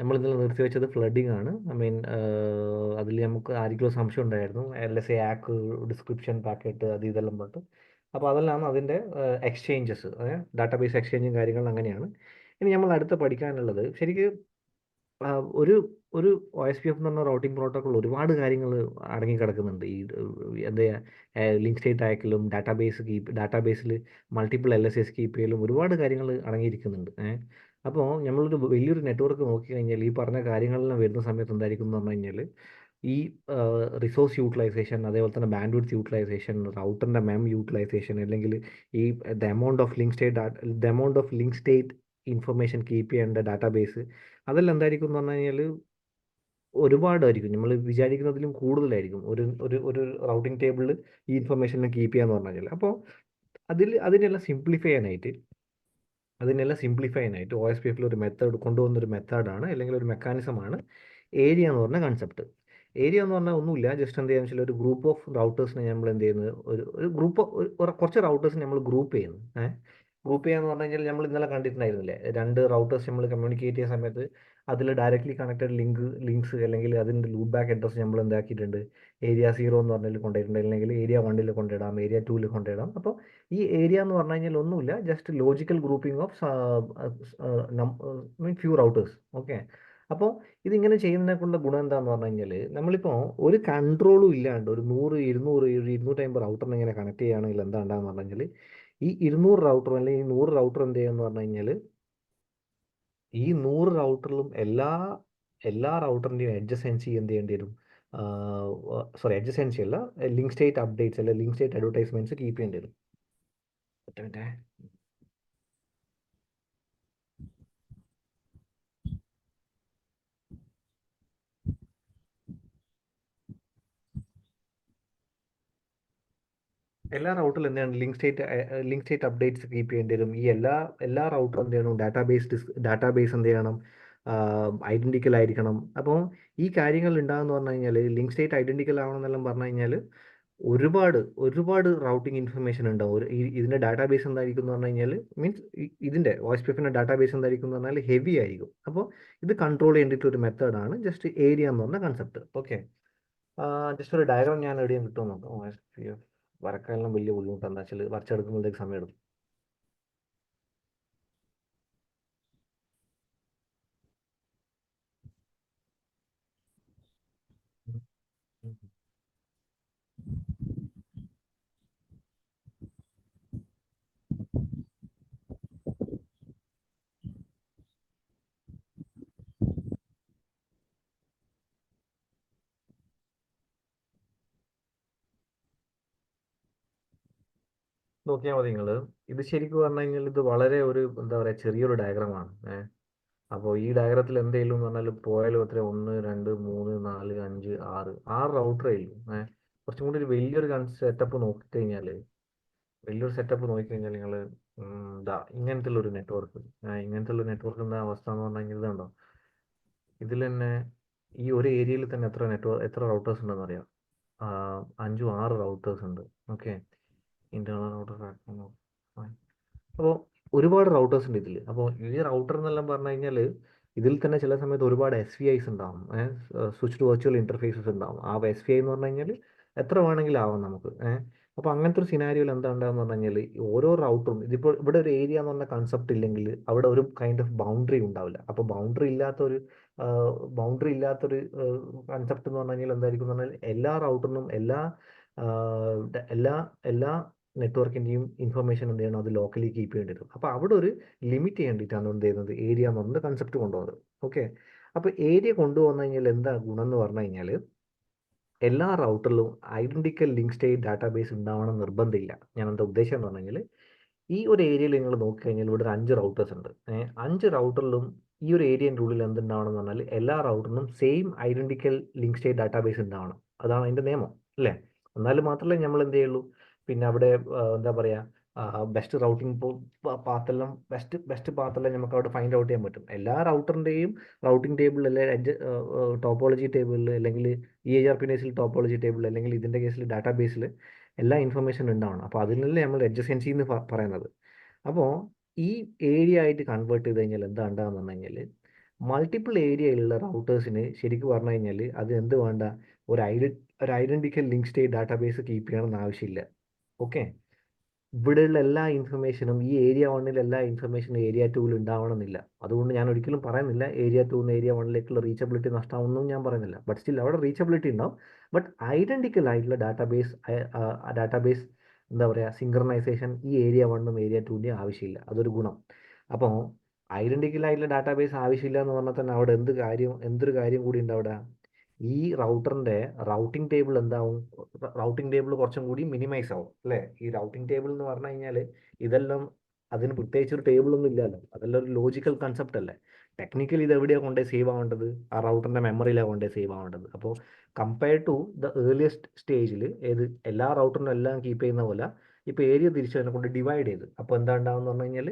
നമ്മൾ ഇന്നലെ നിർത്തിവെച്ചത് ഫ്ലഡിംഗ് ആണ്. ഐ മീൻ, അതിൽ നമുക്ക് ആരെങ്കിലും സംശയം ഉണ്ടായിരുന്നു, LSA ആക്ക് ഡിസ്ക്രിപ്ഷൻ പാക്കറ്റ് അത് ഇതെല്ലാം പറഞ്ഞിട്ട്. അപ്പോൾ അതെല്ലാം അതിൻ്റെ എക്സ്ചേഞ്ചസ്, ഡാറ്റാബേസ് എക്സ്ചേഞ്ചും കാര്യങ്ങളും അങ്ങനെയാണ്. ഇനി നമ്മൾ അടുത്ത് പഠിക്കാനുള്ളത് ശരിക്കും ആ, ഒരു ഒരു OSPF എന്ന് പറഞ്ഞ റൗട്ടിംഗ് പ്രോട്ടോക്കോൾ ഒരുപാട് കാര്യങ്ങൾ അടങ്ങിക്കിടക്കുന്നുണ്ട്. ഈ എന്താ ലിങ്ക് സ്റ്റേറ്റ് അയക്കലും ഡാറ്റാബേസിൽ മൾട്ടിപ്പിൾ LSAs കീപ്പ് ചെയ്യലും ഒരുപാട് കാര്യങ്ങൾ അടങ്ങിയിരിക്കുന്നുണ്ട്. അപ്പോൾ നമ്മളൊരു വലിയൊരു നെറ്റ്വർക്ക് നോക്കിക്കഴിഞ്ഞാൽ ഈ പറഞ്ഞ കാര്യങ്ങളെല്ലാം വരുന്ന സമയത്ത് എന്തായിരിക്കും എന്ന് പറഞ്ഞു കഴിഞ്ഞാൽ ഈ റിസോഴ്സ് യൂട്ടിലൈസേഷൻ, അതേപോലെ തന്നെ ബാൻഡ് വിഡ്ത്ത് യൂട്ടിലൈസേഷൻ, റൗട്ടറിൻ്റെ യൂട്ടിലൈസേഷൻ, അല്ലെങ്കിൽ ഈ the amount of link state information keep ചെയ്യേണ്ട ഡാറ്റാബേസ്, അതെല്ലാം എന്തായിരിക്കും എന്ന് പറഞ്ഞു കഴിഞ്ഞാൽ ഒരുപാടായിരിക്കും. നമ്മൾ വിചാരിക്കുന്നതിലും കൂടുതലായിരിക്കും ഒരു റൗട്ടിംഗ് ടേബിളിൽ ഈ ഇൻഫർമേഷനെ കീപ്പ് ചെയ്യാന്ന് പറഞ്ഞു കഴിഞ്ഞാൽ. അപ്പോൾ അതിനെല്ലാം സിംപ്ലിഫൈ ചെയ്യാനായിട്ട് OSPF ഒരു മെത്തേഡ് കൊണ്ടുവന്നൊരു മെത്തേഡാണ്, അല്ലെങ്കിൽ ഒരു മെക്കാനിസമാണ് ഏരിയ എന്ന് പറഞ്ഞ കൺസെപ്റ്റ്. ഏരിയ എന്ന് പറഞ്ഞാൽ ഒന്നുമില്ല, ജസ്റ്റ് എന്ത് ചെയ്യാന്ന് വെച്ചാൽ ഒരു ഗ്രൂപ്പ് ഓഫ് റൗട്ടേഴ്സിനെ നമ്മൾ എന്ത് ചെയ്യുന്നത്, ഒരു ഗ്രൂപ്പ്, കുറച്ച് റൗട്ടേഴ്സിനെ നമ്മൾ ഗ്രൂപ്പ് ചെയ്യുന്നു. ഗ്രൂപ്പ് ചെയ്യാന്ന് പറഞ്ഞു കഴിഞ്ഞാൽ നമ്മൾ ഇന്നലെ കണ്ടിട്ടുണ്ടായിരുന്നില്ലേ, രണ്ട് റൗട്ടേഴ്സ് നമ്മൾ കമ്മ്യൂണിക്കേറ്റ് ചെയ്യുന്ന സമയത്ത് അതിൽ ഡയറക്റ്റ്ലി കണക്റ്റഡ് ലിങ്ക്സ് അല്ലെങ്കിൽ അതിൻ്റെ ലൂപ്പ് ബാക്ക് അഡ്രസ് നമ്മൾ എന്താക്കിയിട്ടുണ്ട്, ഏരിയ 0 എന്ന് പറഞ്ഞതിൽ കൊണ്ടുപോയിട്ടുണ്ട്, അല്ലെങ്കിൽ ഏരിയ 1 കൊണ്ടിടാം, ഏരിയ 2 കൊണ്ടിടാം. അപ്പോൾ ഈ ഏരിയ എന്ന് പറഞ്ഞു കഴിഞ്ഞാൽ ഒന്നുമില്ല, just logical grouping of mean few routers. Okay. അപ്പോൾ ഇതിങ്ങനെ ചെയ്യുന്നതിനെക്കുള്ള ഗുണം എന്താണെന്ന് പറഞ്ഞു കഴിഞ്ഞാൽ നമ്മളിപ്പോൾ ഒരു കൺട്രോളും ഇല്ലാണ്ട് ഒരു 100, 200, 250 റൗട്ടറിനെ ഇങ്ങനെ കണക്ട് ചെയ്യുകയാണെങ്കിൽ എന്താ ഉണ്ടാകുന്ന പറഞ്ഞു കഴിഞ്ഞാൽ ഈ 200 റൗട്ടർ അല്ലെങ്കിൽ ഈ 100 റൗട്ടർ എന്ത് ചെയ്യുമെന്ന് പറഞ്ഞു കഴിഞ്ഞാൽ ഈ 100 റൗട്ടറിലും എല്ലാ റൗട്ടറിൻ്റെയും എഡ്ജസൻസി എന്ത് ചെയ്യേണ്ടി വരും, സോറി എഡ്ജസൻസി അല്ല, ലിങ്ക് സ്റ്റേറ്റ് അപ്ഡേറ്റ്സ് അല്ലെ ലിങ്ക് സ്റ്റേറ്റ് അഡ്വർടൈസ്മെന്റ്സ് കീപ്പ് ചെയ്യേണ്ടി വരും. ഒറ്റ മിനിറ്റേ. എല്ലാ റൗട്ടിലും എന്താണ് ലിങ്ക് സ്റ്റേറ്റ് അപ്ഡേറ്റ്സ് കീപ്പ് ചെയ്യേണ്ടി വരും. ഈ എല്ലാ റൗട്ടറും എന്ത് ചെയ്യണം, ഡാറ്റാബേസ് എന്ത് ചെയ്യണം, ഐഡന്റിക്കൽ ആയിരിക്കണം. അപ്പോൾ ഈ കാര്യങ്ങൾ ഉണ്ടാകുന്ന പറഞ്ഞു കഴിഞ്ഞാൽ ലിങ്ക് സ്റ്റേറ്റ് ഐഡന്റിക്കൽ ആവണം എന്നെല്ലാം പറഞ്ഞു കഴിഞ്ഞാൽ ഒരുപാട് ഒരുപാട് റൗട്ടിംഗ് ഇൻഫർമേഷൻ ഉണ്ടാവും. ഇതിന്റെ ഡാറ്റാബേസ് എന്തായിരിക്കും എന്ന് പറഞ്ഞു കഴിഞ്ഞാൽ, മീൻസ് ഇതിന്റെ OSPFന്റെ ഡാറ്റാബേസ് എന്തായിരിക്കും എന്ന് പറഞ്ഞാൽ ഹെവി ആയിരിക്കും. അപ്പോൾ ഇത് കൺട്രോൾ ചെയ്യേണ്ടിയിട്ട് ഒരു മെത്തേഡാണ് ജസ്റ്റ് ഏരിയ എന്ന് പറഞ്ഞ കൺസെപ്റ്റ്. ഓക്കെ. ജസ്റ്റ് ഒരു ഡയഗ്രാം ഞാൻ എവിടെയും കിട്ടുമോ നോക്കാം. OSPF വരക്കാനെല്ലാം വലിയ ബുദ്ധിമുട്ടാണ്, എന്താ വെച്ചാൽ വരച്ചെടുക്കുമ്പോഴത്തേക്ക് സമയം എടുക്കും. നോക്കിയാൽ മതി നിങ്ങൾ. ഇത് ശരിക്കും പറഞ്ഞു കഴിഞ്ഞാൽ ഇത് വളരെ ഒരു എന്താ പറയുക ചെറിയൊരു ഡയഗ്രാമാണ്. അപ്പോൾ ഈ ഡയഗ്രത്തിൽ എന്തെങ്കിലും എന്ന് പറഞ്ഞാൽ പോയാലും എത്ര, 1, 2, 3, 4, 5, 6 റൗട്ടറേ ഉള്ളൂ. കുറച്ചും കൂടി ഒരു വലിയൊരു സെറ്റപ്പ് നോക്കിക്കഴിഞ്ഞാൽ നിങ്ങൾ ഇതാ ഇങ്ങനത്തെ ഉള്ള നെറ്റ്വർക്ക് എന്താ അവസ്ഥ എന്ന് പറഞ്ഞു കഴിഞ്ഞാൽ ഇതുണ്ടോ, ഇതിൽ തന്നെ ഈ ഒരു ഏരിയയിൽ തന്നെ എത്ര റൗട്ടേഴ്സ് ഉണ്ടെന്ന് അറിയാം. 5, 6 റൗട്ടേഴ്സ് ഉണ്ട്. ഓക്കെ. Internal router. അപ്പോൾ ഒരുപാട് റൗട്ടേഴ്സ് ഉണ്ട് ഇതിൽ. അപ്പോൾ ഈ റൗട്ടർ എന്നെല്ലാം പറഞ്ഞു കഴിഞ്ഞാൽ ഇതിൽ തന്നെ ചില സമയത്ത് ഒരുപാട് SVIs ഉണ്ടാവും, സ്വിച്ച്ഡ് വെർച്വൽ ഇന്റർഫേസസ് ഉണ്ടാവും. ആ SVI എന്ന് പറഞ്ഞു കഴിഞ്ഞാൽ എത്ര വേണമെങ്കിലും ആവാം നമുക്ക്. അപ്പോൾ അങ്ങനത്തെ ഒരു സിനാരിയോയിൽ എന്താ ഉണ്ടാകുന്ന പറഞ്ഞു കഴിഞ്ഞാൽ ഓരോ റൗട്ടറും, ഇതിപ്പോൾ ഇവിടെ ഒരു ഏരിയ എന്ന് പറഞ്ഞ കൺസെപ്റ്റ് ഇല്ലെങ്കിൽ അവിടെ ഒരു കൈൻഡ് ഓഫ് ബൗണ്ടറി ഉണ്ടാവില്ല. അപ്പോൾ ബൗണ്ടറി ഇല്ലാത്തൊരു കൺസെപ്റ്റ് എന്ന് പറഞ്ഞു കഴിഞ്ഞാൽ എന്തായിരിക്കും എന്ന് പറഞ്ഞാൽ എല്ലാ റൗട്ടറിനും ആ, എല്ലാ എല്ലാ നെറ്റ്വർക്കിൻ്റെയും ഇൻഫർമേഷൻ എന്ത് ചെയ്യണം, അത് ലോക്കലി കീപ്പ് ചെയ്യേണ്ടി വരും. അപ്പോൾ അവിടെ ഒരു ലിമിറ്റ് ചെയ്യേണ്ടിയിട്ടാണ് എന്ത് ചെയ്യുന്നത്, ഏരിയ എന്ന് പറഞ്ഞ കൺസെപ്റ്റ് കൊണ്ടുപോകുന്നത്. ഓക്കെ. അപ്പോൾ ഏരിയ കൊണ്ടുവന്നു കഴിഞ്ഞാൽ എന്താ ഗുണം എന്ന് പറഞ്ഞു കഴിഞ്ഞാൽ എല്ലാ റൗട്ടറിലും ഐഡന്റിക്കൽ ലിങ്ക് സ്റ്റേറ്റ് ഡാറ്റാബേസ് ഉണ്ടാവണം നിർബന്ധമില്ല. ഞാൻ എന്താ ഉദ്ദേശം എന്ന് പറഞ്ഞു കഴിഞ്ഞാൽ ഈ ഒരു ഏരിയയിൽ നിങ്ങൾ നോക്കിക്കഴിഞ്ഞാൽ ഇവിടെ ഒരു 5 റൗട്ടേഴ്സ് ഉണ്ട്. 5 റൗട്ടറിലും ഈ ഒരു ഏരിയൻ്റെ ഉള്ളിൽ എന്തുണ്ടാവണം എന്ന് പറഞ്ഞാൽ എല്ലാ റൗട്ടറിനും same identical link state database ഉണ്ടാവണം. അതാണ് അതിൻ്റെ നിയമം, അല്ലേ? എന്നാലും മാത്രമല്ലേ നമ്മൾ എന്ത് ചെയ്യുള്ളൂ, പിന്നെ അവിടെ എന്താ പറയുക, ബെസ്റ്റ് പാത്തെല്ലാം ബെസ്റ്റ് പാത്തെല്ലാം നമുക്ക് അവിടെ ഫൈൻഡ് ഔട്ട് ചെയ്യാൻ പറ്റും. എല്ലാ റൗട്ടറിൻ്റെയും റൗട്ടിംഗ് ടേബിൾ അല്ലെങ്കിൽ ടോപ്പോളജി ടേബിളിൽ, അല്ലെങ്കിൽ EIRP ടോപ്പോളജി ടേബിൾ, അല്ലെങ്കിൽ ഇതിൻ്റെ കേസിൽ ഡാറ്റാബേസിൽ എല്ലാ ഇൻഫർമേഷൻ ഉണ്ടാവണം. അപ്പോൾ അതിനല്ലേ നമ്മൾ എഡ്ജസൻസി എന്ന് പറയുന്നത്. അപ്പോൾ ഈ ഏരിയ ആയിട്ട് കൺവേർട്ട് ചെയ്ത് കഴിഞ്ഞാൽ എന്താ ഉണ്ടാകുന്ന പറഞ്ഞു കഴിഞ്ഞാൽ മൾട്ടിപ്പിൾ ഏരിയയിലുള്ള റൗട്ടേഴ്സിന് ശരിക്കും പറഞ്ഞു കഴിഞ്ഞാൽ അത് എന്ത് വേണ്ട ഒരു ഒരു identical link state database keep ചെയ്യണമെന്ന് ആവശ്യമില്ല. ഓക്കെ, ഇവിടെയുള്ള എല്ലാ ഇൻഫർമേഷനും ഈ ഏരിയ വണ്ണിൽ എല്ലാ ഇൻഫർമേഷനും ഏരിയ ടൂവിൽ ഉണ്ടാവണമെന്നില്ല. അതുകൊണ്ട് ഞാൻ ഒരിക്കലും പറയുന്നില്ല ഏരിയ ടൂന്ന് ഏരിയ വണ്ണിലേക്കുള്ള റീച്ചബിലിറ്റി നഷ്ടമാവുമെന്നും ഞാൻ പറയുന്നില്ല. ബട്ട് സ്റ്റിൽ അവിടെ റീച്ചബിലിറ്റി ഉണ്ടാവും. ബട്ട് ഐഡന്റിക്കൽ ആയിട്ടുള്ള ഡാറ്റാബേസ് എന്താ പറയുക സിങ്ക്രണൈസേഷൻ ഈ ഏരിയ വണ്ണും ഏരിയ ടൂവിൻ്റെയും ആവശ്യമില്ല. അതൊരു ഗുണം. അപ്പോൾ ഐഡന്റിക്കൽ ആയിട്ടുള്ള ഡാറ്റാബേസ് ആവശ്യമില്ല എന്ന് പറഞ്ഞാൽ തന്നെ അവിടെ എന്തൊരു കാര്യം കൂടി ഉണ്ട് അവിടെ. ഈ റൗട്ടറിന്റെ റൗട്ടിംഗ് ടേബിൾ എന്താവും, റൗട്ടിംഗ് ടേബിൾ കുറച്ചും കൂടി മിനിമൈസ് ആവും അല്ലേ. ഈ റൗട്ടിംഗ് ടേബിൾ എന്ന് പറഞ്ഞു കഴിഞ്ഞാൽ ഇതെല്ലാം അതിന് പ്രത്യേകിച്ച് ഒരു ടേബിൾ ഒന്നും ഇല്ലല്ലോ, അതെല്ലാം ഒരു ലോജിക്കൽ കൺസെപ്റ്റ് അല്ലേ. ടെക്നിക്കലി ഇത് എവിടെയാണ് കൊണ്ടുപോയി സേവ് ആവേണ്ടത്, ആ റൗട്ടറിന്റെ മെമ്മറിയിലാണ് കൊണ്ടുപോയി സേവ് ആവേണ്ടത്. അപ്പോൾ കമ്പയർ ടു ദ ഏർലിയസ്റ്റ് സ്റ്റേജിൽ എല്ലാ റൗട്ടറിനും എല്ലാം കീപ്പ് ചെയ്യുന്ന പോലെ ഇപ്പോൾ ഏരിയ തിരിച്ച് അതിനെ കൊണ്ട് ഡിവൈഡ് ചെയ്ത് അപ്പോൾ എന്താ ഉണ്ടാവുമെന്ന് പറഞ്ഞു കഴിഞ്ഞാൽ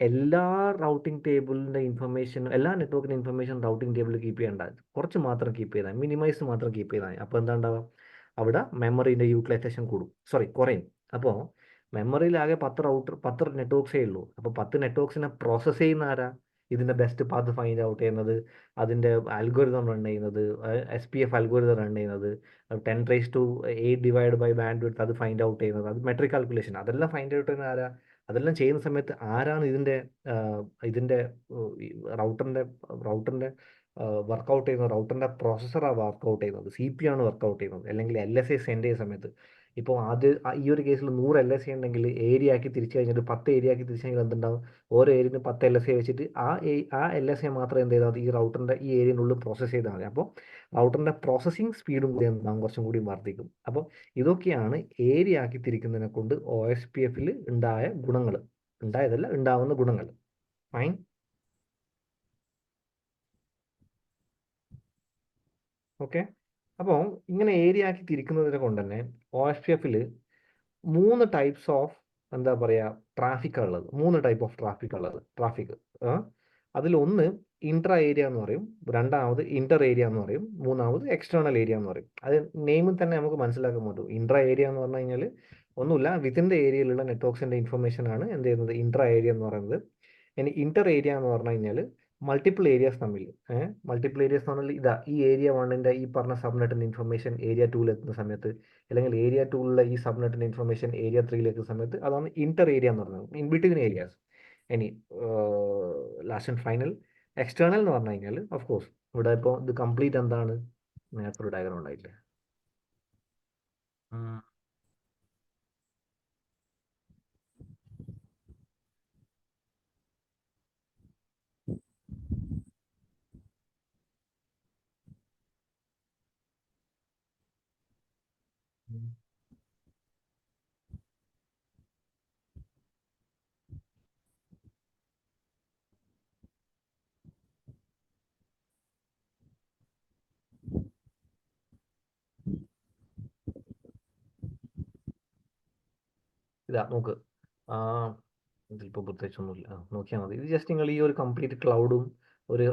എല്ലാ റൗട്ടിംഗ് ടേബിളിൻ്റെ ഇൻഫർമേഷൻ, എല്ലാ നെറ്റ്വർക്കിൻ്റെ ഇൻഫർമേഷൻ റൗട്ടിംഗ് ടേബിളിൽ കീപ്പ് ചെയ്യേണ്ട, കുറച്ച് മാത്രം കീപ്പ് ചെയ്താൽ മിനിമൈസ് മാത്രം കീപ്പ് ചെയ്താൽ അപ്പോൾ എന്താ ഉണ്ടാവുക, അവിടെ മെമ്മറിൻ്റെ യൂട്ടിലൈസേഷൻ കുറയും. അപ്പോൾ മെമ്മറിയിലാകെ 10 നെറ്റ്വർക്ക്സേ ഉള്ളൂ. അപ്പോൾ 10 നെറ്റ്വർക്ക്സിനെ പ്രോസസ്സ് ചെയ്യുന്ന ആരാ, ഇതിൻ്റെ ബെസ്റ്റ് പാത്ത് ഫൈൻഡ് ഔട്ട് ചെയ്യുന്നത്, അതിൻ്റെ അൽഗോരിതം റൺ ചെയ്യുന്നത്, SPF അൽഗോരിതം റൺ ചെയ്യുന്നത്, 10⁸ ഡിവൈഡ് ബൈ ബാൻഡ് വിഡ്ത്ത് അത് ഫൈൻഡ് ഔട്ട് ചെയ്യുന്നത്, അത് മെട്രിക് കാൽക്കുലേഷൻ അതെല്ലാം ഫൈൻഡ് ഔട്ട് ചെയ്യുന്ന ആരാ. അതെല്ലാം ചെയ്യുന്ന സമയത്ത് ആരാണ് ഇതിൻ്റെ റൗട്ടറിൻ്റെ റൗട്ടറിൻ്റെ വർക്കൗട്ട് ചെയ്യുന്നത്, റൗട്ടറിൻ്റെ പ്രോസസ്സറാണ് വർക്കൗട്ട് ചെയ്യുന്നത്, CPU ആണ് വർക്കൗട്ട് ചെയ്യുന്നത്, അല്ലെങ്കിൽ LSA സെൻഡ് ചെയ്യുന്ന സമയത്ത്. ഇപ്പോൾ ഈ ഒരു കേസിൽ 100 LSA ഉണ്ടെങ്കിൽ ഏരിയ ആക്കി തിരിച്ചു കഴിഞ്ഞിട്ട് 10 ഏരിയ ആക്കി തിരിച്ചു കഴിഞ്ഞാൽ എന്തുണ്ടാവും, ഓരോ ഏരിയന് 10 LSA വെച്ചിട്ട് ആ LSA മാത്രം എന്ത് ചെയ്താൽ മതി, ഈ റൗട്ടറിൻ്റെ ഈ ഏരിയനുള്ളിൽ പ്രോസസ്സ് ചെയ്താൽ മതി. അപ്പോൾ റൗട്ടറിൻ്റെ പ്രോസസ്സിങ് സ്പീഡും കൂടി എന്താകും, കുറച്ചും കൂടി വർദ്ധിക്കും. അപ്പോൾ ഇതൊക്കെയാണ് ഏരിയ ആക്കി തിരിക്കുന്നതിനെ കൊണ്ട് OSPF ഉണ്ടാവുന്ന ഗുണങ്ങൾ. ഫൈൻ. ഓക്കെ, അപ്പോൾ ഇങ്ങനെ ഏരിയ ആക്കി തിരിക്കുന്നതിനെ കൊണ്ട് തന്നെ OSPF-ൽ 3 ടൈപ്സ് ഓഫ് എന്താ പറയുക ട്രാഫിക്കാണ് ഉള്ളത്. 3 ടൈപ്പ് ഓഫ് ട്രാഫിക്. അതിലൊന്ന് ഇൻട്രാ ഏരിയ എന്ന് പറയും, രണ്ടാമത് ഇന്റർ ഏരിയ എന്ന് പറയും, മൂന്നാമത് എക്സ്റ്റേണൽ ഏരിയ എന്ന് പറയും. അത് നെയിമിൽ തന്നെ നമുക്ക് മനസ്സിലാക്കാൻ പറ്റും. ഇൻട്രാ ഏരിയ എന്ന് പറഞ്ഞു കഴിഞ്ഞാൽ ഒന്നുമില്ല, വിത്തിൻ ദ ഏരിയയിലുള്ള നെറ്റ്വർക്സിന്റെ ഇൻഫർമേഷൻ ആണ് എന്ത് ചെയ്യുന്നത്, ഇൻട്രാ ഏരിയ എന്ന് പറയുന്നത്. ഇനി ഇന്റർ ഏരിയ എന്ന് പറഞ്ഞു കഴിഞ്ഞാൽ മൾട്ടിപ്പിൾ ഏരിയാസ് തമ്മിൽ മൾട്ടിപ്പിൾ ഏരിയാസ് എന്ന് പറഞ്ഞാൽ ഈ ഏരിയ വണ്ണിന്റെ ഈ പറഞ്ഞ സബ്നെറ്റിന്റെ ഇൻഫർമേഷൻ ഏരിയ 2 എത്തുന്ന സമയത്ത്, അല്ലെങ്കിൽ ഏരിയ 2 ഈ സബ്നെറ്റിന്റെ ഇൻഫർമേഷൻ ഏരിയ 3 എത്തുന്ന സമയത്ത്, അതാണ് ഇന്റർ ഏരിയ എന്ന് പറയുന്നത്, ഇൻ ബിറ്റ്വീൻ ഏരിയാസ്. ഇനി ലാസ്റ്റ് ആൻഡ് ഫൈനൽ എക്സ്റ്റേണൽ എന്ന് പറഞ്ഞു കഴിഞ്ഞാൽ ഓഫ് കോഴ്സ് ഇവിടെ ഇപ്പോൾ ഇത് കംപ്ലീറ്റ് എന്താണ്, നേരത്തെ ഒരു ഡയഗ്രം ഉണ്ടായില്ലേ. ഇതാ നോക്ക്, ഇതിലിപ്പോൾ പ്രത്യേകിച്ചൊന്നുമില്ല, നോക്കിയാൽ മതി. ഇത് ജസ്റ്റ് നിങ്ങൾ ഈ ഒരു കംപ്ലീറ്റ് ക്ലൗഡും ഒരു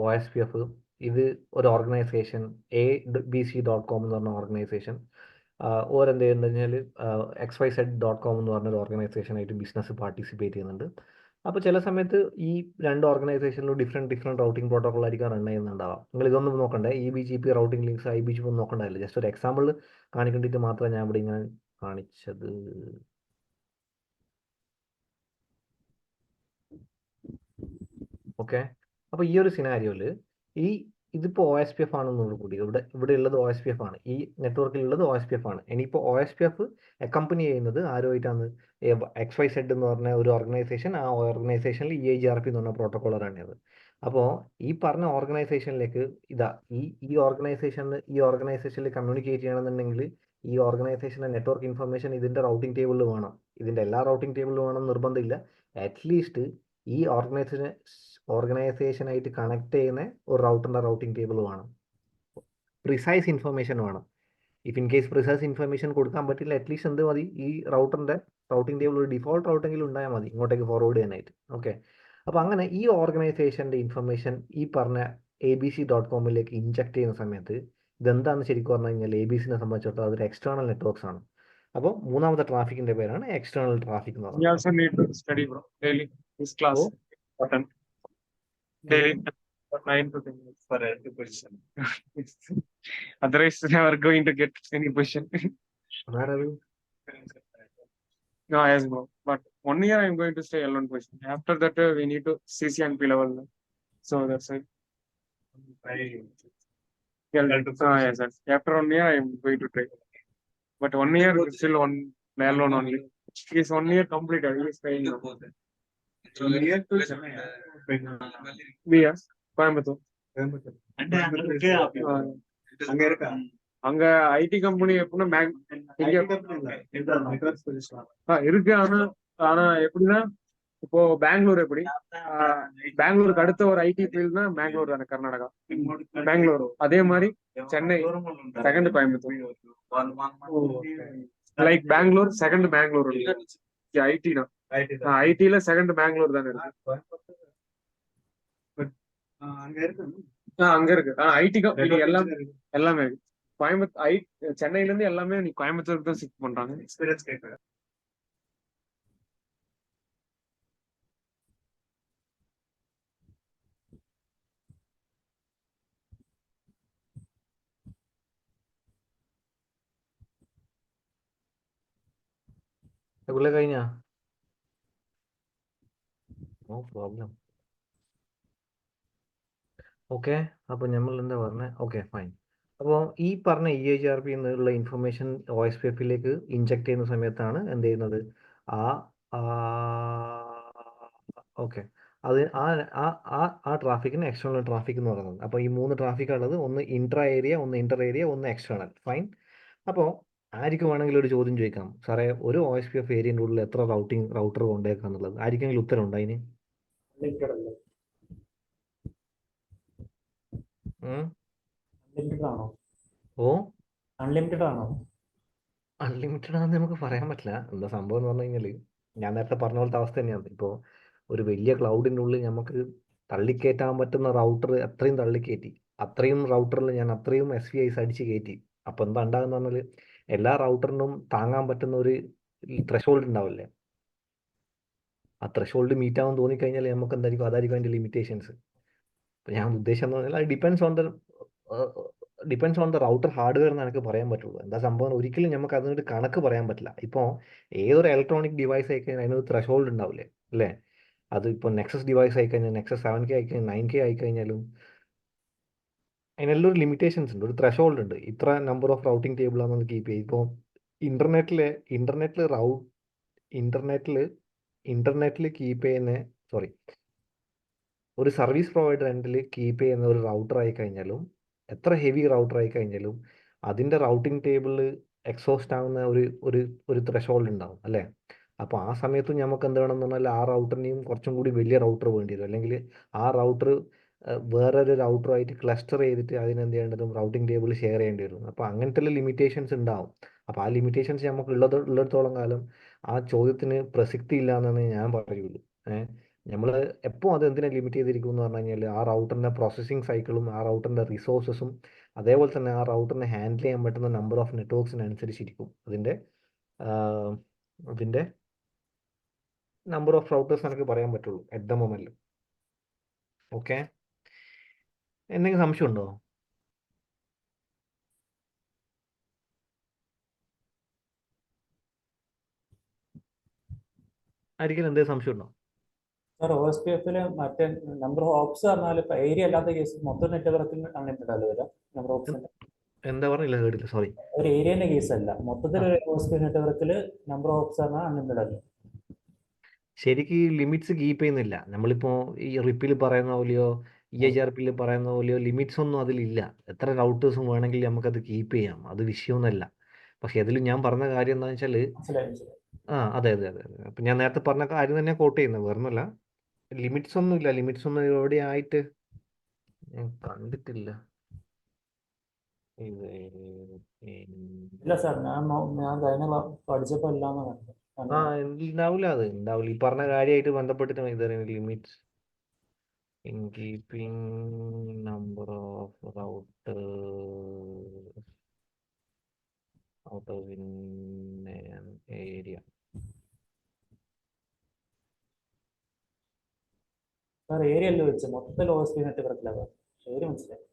OSPF, ഇത് ഒരു ഓർഗനൈസേഷൻ ABC.com എന്ന് പറഞ്ഞ ഓർഗനൈസേഷൻ, ഓരെന്ത് ചെയ്യുന്നത് കഴിഞ്ഞാൽ XYZ.com എന്ന് പറഞ്ഞൊരു ഓർഗനൈസേഷനായിട്ട് ബിസിനസ് പാർട്ടിസിപ്പേറ്റ് ചെയ്യുന്നുണ്ട്. അപ്പോൾ ചില സമയത്ത് ഈ രണ്ട് ഓർഗനൈസേഷനിലും ഡിഫറെൻറ്റ് റൗട്ടിംഗ് പ്രോട്ടോകോൾ ആയിരിക്കും റൺ ചെയ്യുന്നുണ്ടാവാം. നിങ്ങൾ ഇതൊന്നും നോക്കണ്ടേ, EBGP റൗട്ടിംഗ് ലിങ്ക്സ് IBGP ഒന്നും നോക്കണ്ടായില്ല, ജസ്റ്റ് ഒരു എക്സാമ്പിൾ കാണിക്കേണ്ടിയിട്ട് മാത്രമേ ഞാൻ ഇവിടെ ഇങ്ങനെ കാണിച്ചത്. ഓക്കെ, അപ്പോൾ ഈ ഒരു സിനാരിയോയിൽ ഇതിപ്പോൾ OSPF ആണെന്നോട് കൂടി ഇവിടെ ഉള്ളത് OSPF ആണ്, ഈ നെറ്റ്വർക്കിലുള്ളത് OSPF ആണ്. ഇനിയിപ്പോൾ OSPF അക്കമ്പനി ചെയ്യുന്നത് ആരുമായിട്ടാണ്, XYZ എന്ന് പറഞ്ഞ ഒരു ഓർഗനൈസേഷൻ, ആ ഓർഗനൈസേഷനിൽ EIGRP എന്ന് പറഞ്ഞ പ്രോട്ടോകോൾ റൺ ചെയ്തത്. അപ്പോൾ ഈ പറഞ്ഞ ഓർഗനൈസേഷനിലേക്ക് ഈ ഓർഗനൈസേഷനിൽ കമ്മ്യൂണിക്കേറ്റ് ചെയ്യണമെന്നുണ്ടെങ്കിൽ ഈ ഓർഗനൈസേഷൻ്റെ നെറ്റ്വർക്ക് ഇൻഫർമേഷൻ ഇതിൻ്റെ റൗട്ടിംഗ് ടേബിളിൽ വേണം. ഇതിൻ്റെ എല്ലാ റൗട്ടിംഗ് ടേബിളിൽ വേണം നിർബന്ധമില്ല. അറ്റ്ലീസ്റ്റ് ഈ ഓർഗനൈസേഷനായിട്ട് കണക്ട് ചെയ്യുന്ന ഒരു റൗട്ടറിൻ്റെ റൗട്ടിംഗ് ടേബിൾ വേണം, പ്രിസൈസ് ഇൻഫർമേഷൻ വേണം. If in case precise information കൊടുക്കാൻ പറ്റില്ല, അറ്റ്ലീസ്റ്റ് എന്ത് മതി, ഈ റൗട്ടറിൻ്റെ റൗട്ടിംഗ് ടേബിൾ ഒരു ഡിഫോൾട്ട് റൗട്ടെങ്കിലും ഉണ്ടായാൽ മതി ഇങ്ങോട്ടേക്ക് ഫോർവേഡ് ചെയ്യാനായിട്ട്. ഓക്കെ, അപ്പോൾ അങ്ങനെ ഈ ഓർഗനൈസേഷൻ്റെ ഇൻഫർമേഷൻ ഈ പറഞ്ഞ ABC.com ഇഞ്ചക്ട് ചെയ്യുന്ന സമയത്ത് ഇതെന്താണെന്ന് ശരിക്കും പറഞ്ഞു കഴിഞ്ഞാൽ ABCനെ സംബന്ധിച്ചിടത്തോളം അതൊരു എക്സ്റ്റേണൽ നെറ്റ്വർക്ക്സ് ആണ്. അപ്പോൾ മൂന്നാമത്തെ ട്രാഫിക്കിന്റെ പേരാണ് എക്സ്റ്റേണൽ ട്രാഫിക് എന്ന് We പറയുന്നത്. also need to study, bro. Daily. This class. Oh. Important. Daily. 9 to 10 minutes for every question. Otherwise, never going to get any question. അതാരത്? No, yes, bro. But 1 year I'm going to stay alone question. After that, we need to CCNP level. So that's it. Yes, yes. After 1 year, I'm going to try. But 1 year is still on alone only. He's 1 year completed. He is paying. BS, Coimbatore. அங்க IT company எப்படின்னா இருக்கு. ஆனா எப்படின்னா இப்போ பெங்களூர் எப்படி பெங்களூருக்கு அடுத்த ஒரு ஐடி ஃபீல்ட்னா பெங்களூர் தானே, கர்நாடகா பெங்களூர். அதே மாதிரி Chennai second Coimbatore. Like Bangalore second Bangalore IT தான். ஐடில செகண்ட் பெங்களூர் தானே இருக்கு. அங்க இருக்கு. ஐடி எல்லாமே இருக்கு. கோயம்புத்தூர் சென்னையில இருந்து எல்லாமே நீ கோயம்புத்தூருக்கு தான் ஷிஃப்ட் பண்றாங்க. எக்ஸ்பீரியன்ஸ் கேட்கறேன். കഴിഞ്ഞാ? No problem. ഓക്കെ, അപ്പോൾ നമ്മൾ എന്താ പറഞ്ഞത്? Okay, fine. അപ്പോൾ ഈ പറഞ്ഞ EHRP എന്നുള്ള ഇൻഫർമേഷൻ OSPF-ലേക്ക് ഇൻജക്ട് ചെയ്യുന്ന സമയത്താണ് എന്ത് ചെയ്യുന്നത്? ഓക്കെ, അത് ആ ട്രാഫിക്കിന് എക്സ്റ്റേണൽ ട്രാഫിക് എന്ന് പറയുന്നത്. അപ്പോൾ ഈ 3 ട്രാഫിക്കാണുള്ളത്. ഒന്ന് ഇൻട്രാ ഏരിയ, ഒന്ന് ഇന്റർ ഏരിയ, ഒന്ന് എക്സ്റ്റേണൽ. ഫൈൻ. അപ്പോൾ ആർക്ക് വേണമെങ്കിലും ഒരു ചോദ്യം ചോദിക്കാം, സാറേ ഒരു OSPF ഏരിയൻ്റെ ഉള്ളിൽ എത്ര റൗട്ടർ കൊണ്ടേക്കാം എന്നുള്ളത്. ആർക്കെങ്കിലും ഉത്തരം ഉണ്ടോ അതിന്? അൺലിമിറ്റഡ് ആണോ? അൺലിമിറ്റഡ് ആണെന്ന് നമുക്ക് പറയാൻ പറ്റില്ല. എന്താ സംഭവം എന്ന് പറഞ്ഞു കഴിഞ്ഞാൽ, ഞാൻ നേരത്തെ പറഞ്ഞ പോലത്തെ അവസ്ഥ തന്നെയാണ്. ഇപ്പോൾ ഒരു വലിയ ക്ലൗഡിൻ്റെ ഉള്ളിൽ നമുക്ക് തള്ളിക്കയറ്റാൻ പറ്റുന്ന റൗട്ടർ അത്രയും തള്ളിക്കയറ്റി, അത്രയും റൗട്ടറിൽ ഞാൻ അത്രയും SVIs അടിച്ച് കയറ്റി. അപ്പോൾ എന്താ ഉണ്ടാകുന്ന പറഞ്ഞാൽ, എല്ലാ റൗട്ടറിനും താങ്ങാൻ പറ്റുന്ന ഒരു ത്രെഷോൾഡ് ഉണ്ടാവില്ലേ? ആ ത്രെഷോൾഡ് മീറ്റ് ആവാൻ തോന്നിക്കഴിഞ്ഞാൽ നമുക്ക് എന്തായിരിക്കും, അതായിരിക്കും അതിൻ്റെ ലിമിറ്റേഷൻസ്. അപ്പോൾ ഞാൻ ഉദ്ദേശം എന്ന് പറഞ്ഞാൽ, അത് depends on the router hardware എന്ന് എനിക്ക് പറയാൻ പറ്റുള്ളൂ. എന്താ സംഭവം ഒരിക്കലും നമുക്ക് അതിനൊരു കണക്ക് പറയാൻ പറ്റില്ല. ഇപ്പോൾ ഏതൊരു ഇലക്ട്രോണിക് ഡിവൈസ് ആയിക്കഴിഞ്ഞാൽ അതിനൊരു ത്രെഷോൾഡ് ഉണ്ടാവില്ലേ, അല്ലേ? അത് ഇപ്പോൾ നെക്സസ് ഡിവൈസ് ആയിക്കഴിഞ്ഞാൽ, നെക്സസ് 7K ആയിക്കഴിഞ്ഞാൽ, 9K ആയിക്കഴിഞ്ഞാലും അതിനെല്ലാം ഒരു ലിമിറ്റേഷൻസ് ഉണ്ട്, ഒരു ത്രെഷോൾഡ് ഉണ്ട്. ഇത്ര നമ്പർ ഓഫ് റൗട്ടിംഗ് ടേബിൾ ആണെന്ന് കീപ്പ് ചെയ്യും. ഇപ്പോൾ ഇന്റർനെറ്റിൽ കീപ്പ് ചെയ്യുന്ന ഒരു സർവീസ് പ്രൊവൈഡർ എൻഡിൽ കീപ്പ് ചെയ്യുന്ന ഒരു റൗട്ടർ ആയി കഴിഞ്ഞാലും, എത്ര ഹെവി റൗട്ടർ ആയി കഴിഞ്ഞാലും അതിൻ്റെ റൗട്ടിംഗ് ടേബിളിൽ എക്സോസ്റ്റ് ആവുന്ന ഒരു ത്രെഷോൾഡ് ഉണ്ടാവും, അല്ലേ? അപ്പോൾ ആ സമയത്ത് നമുക്ക് എന്ത് വേണമെന്ന് പറഞ്ഞാൽ ആ റൗട്ടറിനെയും കുറച്ചും കൂടി വലിയ റൗട്ടർ വേണ്ടി വരും. അല്ലെങ്കിൽ ആ റൗട്ടർ വേറൊരു റൗട്ടറുമായിട്ട് ക്ലസ്റ്റർ ചെയ്തിട്ട് അതിനെന്ത് ചെയ്യേണ്ടതും റൗട്ടിംഗ് ടേബിൾ ഷെയർ ചെയ്യേണ്ടി വരും. അപ്പോൾ അങ്ങനത്തെ ലിമിറ്റേഷൻസ് ഉണ്ടാവും. അപ്പോൾ ആ ലിമിറ്റേഷൻസ് നമുക്ക് ഉള്ളിടത്തോളം കാലം ആ ചോദ്യത്തിന് പ്രസക്തി ഇല്ല എന്നാണ് ഞാൻ പറയുള്ളൂ. നമ്മൾ എപ്പോൾ അത് എന്തിനെ ലിമിറ്റ് ചെയ്തിരിക്കും എന്ന് പറഞ്ഞു കഴിഞ്ഞാൽ, ആ റൗട്ടറിൻ്റെ പ്രോസസ്സിങ് സൈക്കിളും ആ റൗട്ടറിൻ്റെ റിസോഴ്സസും അതേപോലെ തന്നെ ആ റൗട്ടറിനെ ഹാൻഡിൽ ചെയ്യാൻ പറ്റുന്ന നമ്പർ ഓഫ് നെറ്റ്വർക്സിനനുസരിച്ചിരിക്കും അതിൻ്റെ നമ്പർ ഓഫ് റൗട്ടേഴ്സ് എനിക്ക് പറയാൻ പറ്റുള്ളൂ അറ്റ് ദ മൊമെന്റ്. ഓക്കെ, എന്തെങ്കിലും സംശയം ഉണ്ടോ? ആയിരിക്കും എന്തെങ്കിലും സംശയം ഉണ്ടോ? സാർ, OSPF മറ്റേ നമ്പർ ഓഫ് ഓപ്സ് പറഞ്ഞാൽ ഇപ്പൊ ഏരിയ അല്ലാത്ത കേസ് മൊത്തം നെറ്റ്വർക്കിംഗ് അൺലിമിറ്റഡ് അല്ലേ വരാം? നമ്പർ ഓപ്സ് എന്താ പറഞ്ഞില്ല, കേട്ടില്ല, സോറി. ഒരു ഏരിയന്റെ കേസ് അല്ല, മൊത്തത്തിൽ OSPF നെറ്റ്വർക്കിൽ നമ്പർ ഓഫ് ഓപ്സ് പറഞ്ഞാൽ അൺലിമിറ്റഡ് അല്ലേ? ശരിക്ക് ലിമിറ്റ്സ് കീപ്പ് ചെയ്യുന്നില്ല. നമ്മളിപ്പോൾ ഈ റിപ്പിൽ പറയുന്ന പോലെയോ EHRP പറയുന്ന പോലെയോ ലിമിറ്റ്സ് ഒന്നും അതിലില്ല. എത്ര റൗട്ടേഴ്സും വേണമെങ്കിൽ നമുക്കത് കീപ്പ് ചെയ്യാം, അത് വിഷയമൊന്നുമല്ല. പക്ഷെ അതിൽ ഞാൻ പറഞ്ഞ കാര്യം എന്താണെന്ന് വെച്ചാൽ, അതെ. അപ്പം ഞാൻ നേരത്തെ പറഞ്ഞ കാര്യം തന്നെ കോട്ട് ചെയ്യുന്നത്, വേറൊന്നുമല്ല. ലിമിറ്റ്സ് ഒന്നുമില്ല. ലിമിറ്റ്സ് ഒന്നും എവിടെ ആയിട്ട് ഞാൻ കണ്ടിട്ടില്ല. ഇല്ല സാർ, ഞാൻ കഴിഞ്ഞ പഠിച്ചപ്പോ ഇല്ലാന്ന് കണ്ടു. ഉണ്ടാവില്ല. ഈ പറഞ്ഞ കാര്യമായിട്ട് ബന്ധപ്പെട്ടിട്ട് limits in keeping number of routers in area sir area അല്ലേ വെച്ച് മൊത്തത്തിൽ OSP നെറ്റ്വർക്കിലാണ് ഏരിയ മനസ്സിലായി.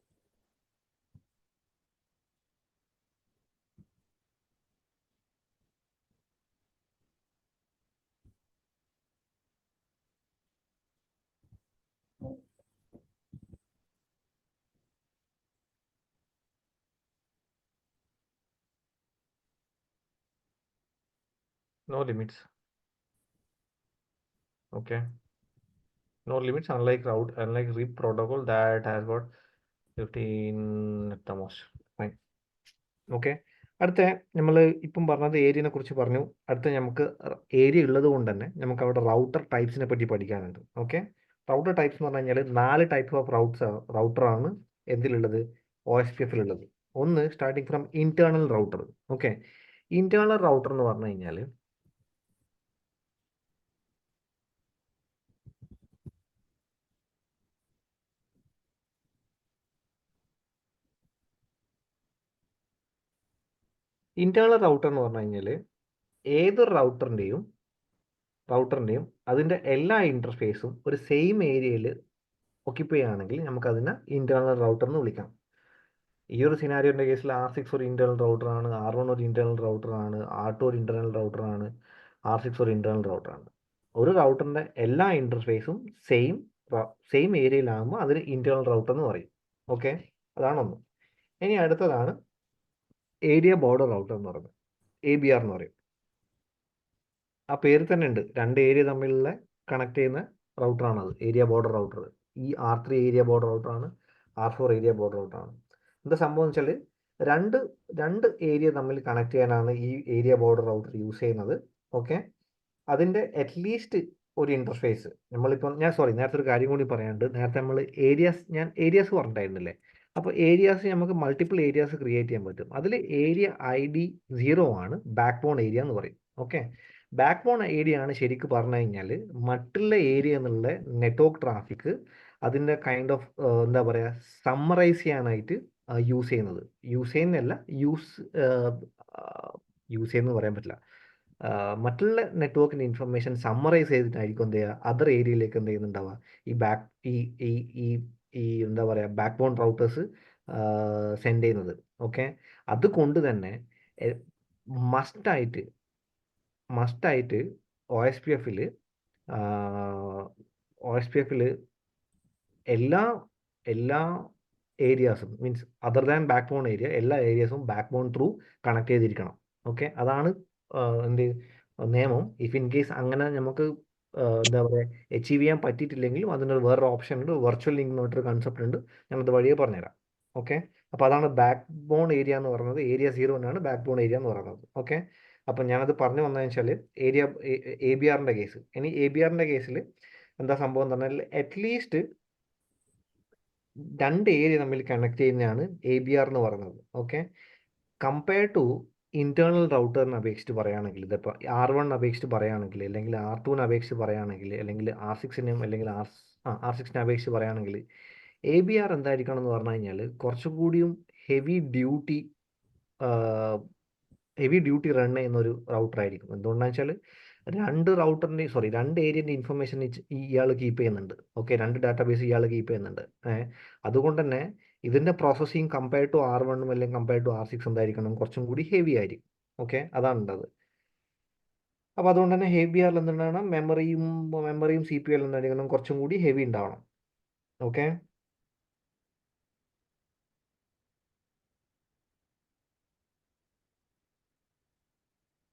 no limits. Okay, no limits, unlike RIP protocol that has got 15 at the most. Fine. Okay, അടുത്ത നമ്മൾ ഇപ്പം പറഞ്ഞത് ഏരിയനെ കുറിച്ച് പറഞ്ഞു. അടുത്ത നമുക്ക് ഏരിയ ഉള്ളത് കൊണ്ട് തന്നെ നമുക്ക് അവിടെ റൗട്ടർ ടൈപ്സിനെ പറ്റി പഠിക്കാനുണ്ട്. ഓക്കെ, റൗട്ടർ ടൈപ്സ് എന്ന് പറഞ്ഞു കഴിഞ്ഞാൽ 4 ടൈപ്പ് ഓഫ് റൗട്ടറാണ് എന്തിലുള്ളത്, OSPF-ലുള്ളത്. ഒന്ന് starting from internal router. Okay, internal router എന്ന് പറഞ്ഞു കഴിഞ്ഞാൽ ഏതൊരു റൗട്ടറിൻ്റെയും അതിൻ്റെ എല്ലാ ഇൻ്റർഫേസും ഒരു സെയിം ഏരിയയിൽ ഓക്യുപ്പൈ ആണെങ്കിൽ നമുക്കതിനെ ഇന്റേണൽ റൗട്ടർ എന്ന് വിളിക്കാം. ഈ ഒരു സിനാരിയോൻ്റെ കേസിൽ R6 ഒരു ഇന്റേണൽ റൗട്ടറാണ്, R1 ഒരു ഇന്റേണൽ റൗട്ടറാണ്, R2 ഒരു ഇന്റേണൽ റൗട്ടറാണ്, R6 ഒരു ഇന്റേണൽ റൗട്ടറാണ്. ഒരു റൗട്ടറിൻ്റെ എല്ലാ ഇൻ്റർഫേസും സെയിം ഏരിയയിലാകുമ്പോൾ അതിന് ഇന്റേണൽ റൗട്ടർ എന്ന് പറയും. ഓക്കെ, അതാണ് ഒന്ന്. ഇനി അടുത്തതാണ് ഏരിയ ബോർഡർ റൗട്ടർ എന്ന് പറയുന്നത്, ABR എന്ന് പറയും. ആ പേര് തന്നെ ഉണ്ട്, 2 ഏരിയ തമ്മിലുള്ള കണക്ട് ചെയ്യുന്ന റൗട്ടറാണത്, ഏരിയ ബോർഡർ റൗട്ടർ. ഈ R3 ഏരിയ ബോർഡർ റൗട്ടറാണ്, R4 ഏരിയ ബോർഡർ റൗട്ടറാണ്. എന്താ സംഭവം എന്ന് വെച്ചാൽ രണ്ട് ഏരിയ തമ്മിൽ കണക്ട് ചെയ്യാനാണ് ഈ ഏരിയ ബോർഡർ റൗട്ടർ യൂസ് ചെയ്യുന്നത്. ഓക്കെ, അതിൻ്റെ അറ്റ്ലീസ്റ്റ് ഒരു ഇൻ്റർഫേസ് നമ്മളിപ്പം നേരത്തെ ഒരു കാര്യം കൂടി പറയാനുണ്ട്. നേരത്തെ നമ്മൾ ഏരിയാസ് പറഞ്ഞിട്ടുണ്ടായിരുന്നില്ലേ? അപ്പോൾ ഏരിയാസ് നമുക്ക് മൾട്ടിപ്പിൾ ഏരിയാസ് ക്രിയേറ്റ് ചെയ്യാൻ പറ്റും. അതിൽ ഏരിയ ID 0 ആണ് ബാക്ക് ബോൺ ഏരിയ എന്ന് പറയും. ഓക്കെ, ബാക്ക് ബോൺ ഏരിയ ആണ് ശരിക്കും പറഞ്ഞു കഴിഞ്ഞാൽ മറ്റുള്ള ഏരിയ എന്നുള്ള നെറ്റ്വർക്ക് ട്രാഫിക് അതിൻ്റെ കൈൻഡ് ഓഫ് എന്താ പറയുക, സമ്മറൈസ് ചെയ്യാനായിട്ട് യൂസ് ചെയ്യുന്നത്. യൂസ് ചെയ്യുന്നത് പറയാൻ പറ്റില്ല. മറ്റുള്ള നെറ്റ്വർക്കിൻ്റെ ഇൻഫർമേഷൻ സമ്മറൈസ് ചെയ്തിട്ടായിരിക്കും എന്ത് ചെയ്യുക, അതർ ഏരിയയിലേക്ക് എന്ത് ചെയ്യുന്നുണ്ടാവുക, ഈ എന്താ പറയുക ബാക്ക് ബോൺ റൗട്ടേഴ്സ് സെൻഡ് ചെയ്യുന്നത്. ഓക്കെ, അതുകൊണ്ട് തന്നെ മസ്റ്റായിട്ട് OSPF-ൽ എല്ലാ ഏരിയാസും means other than backbone area, എല്ലാ ഏരിയാസും ബാക്ക് ബോൺ ത്രൂ കണക്ട് ചെയ്തിരിക്കണം. ഓക്കെ, അതാണ് നിയമം. ഇഫ് ഇൻ കേസ് അങ്ങനെ നമുക്ക് എന്താ പറയുക അച്ചീവ് ചെയ്യാൻ പറ്റിയിട്ടില്ലെങ്കിലും അതിനൊരു വേറൊരു ഓപ്ഷൻ ഉണ്ട്, വെർച്വൽ ലിങ്ക് എന്ന് പറഞ്ഞിട്ടൊരു കൺസെപ്റ്റ് ഉണ്ട്, ഞാനത് വഴിയെ പറഞ്ഞുതരാം. ഓക്കെ, അപ്പോൾ അതാണ് ബാക്ക് ബോൺ ഏരിയ എന്ന് പറയുന്നത്. ഏരിയ 0 ആണ് ബാക്ക് ബോൺ ഏരിയ എന്ന് പറയുന്നത്. ഓക്കെ, അപ്പം ഞാനത് പറഞ്ഞു വന്നതെന്ന് വെച്ചാൽ ABR-ൻ്റെ കേസ്. ഇനി ABR-ൻ്റെ കേസിൽ എന്താ സംഭവം എന്ന് പറഞ്ഞാൽ അറ്റ്ലീസ്റ്റ് 2 ഏരിയ തമ്മിൽ കണക്ട് ചെയ്യുന്നതാണ് ABR എന്ന് പറയുന്നത്. ഓക്കെ, കമ്പയർ ടു ഇന്റേണൽ റൗട്ടറിനെ അപേക്ഷിച്ച് പറയുകയാണെങ്കിൽ, ഇതിപ്പോൾ R1 അപേക്ഷിച്ച് പറയുകയാണെങ്കിൽ, അല്ലെങ്കിൽ R2 അപേക്ഷിച്ച് പറയുകയാണെങ്കിൽ, അല്ലെങ്കിൽ R6-നും അല്ലെങ്കിൽ R6-നെ അപേക്ഷിച്ച് പറയുകയാണെങ്കിൽ ABR എന്തായിരിക്കണം എന്ന് പറഞ്ഞു കഴിഞ്ഞാൽ കുറച്ചുകൂടിയും ഹെവി ഡ്യൂട്ടി റൺ ചെയ്യുന്നൊരു റൗട്ടർ ആയിരിക്കും. എന്തുകൊണ്ടാണെന്ന് വെച്ചാൽ രണ്ട് ഏരിയൻ്റെ ഇൻഫർമേഷൻ ഇയാൾ കീപ്പ് ചെയ്യുന്നുണ്ട്. ഓക്കെ, 2 ഡാറ്റാബേസ് ഇയാൾ കീപ്പ് ചെയ്യുന്നുണ്ട്. അതുകൊണ്ട് തന്നെ ഇതിൻ്റെ പ്രോസസ്സിങ് കമ്പയർ ടു R1 അല്ലെങ്കിൽ കമ്പയർ ടു R6 എന്തായിരിക്കണം, കുറച്ചും കൂടി ഹെവി ആയിരിക്കും. ഓക്കെ, അതാണ് ഉള്ളത്. അപ്പോൾ അതുകൊണ്ട് തന്നെ ABR-ൽ എന്തുണ്ടാവണം, മെമ്മറിയും CPU എന്തായിരിക്കണം, കുറച്ചും കൂടി ഹെവി ഉണ്ടാവണം. ഓക്കെ,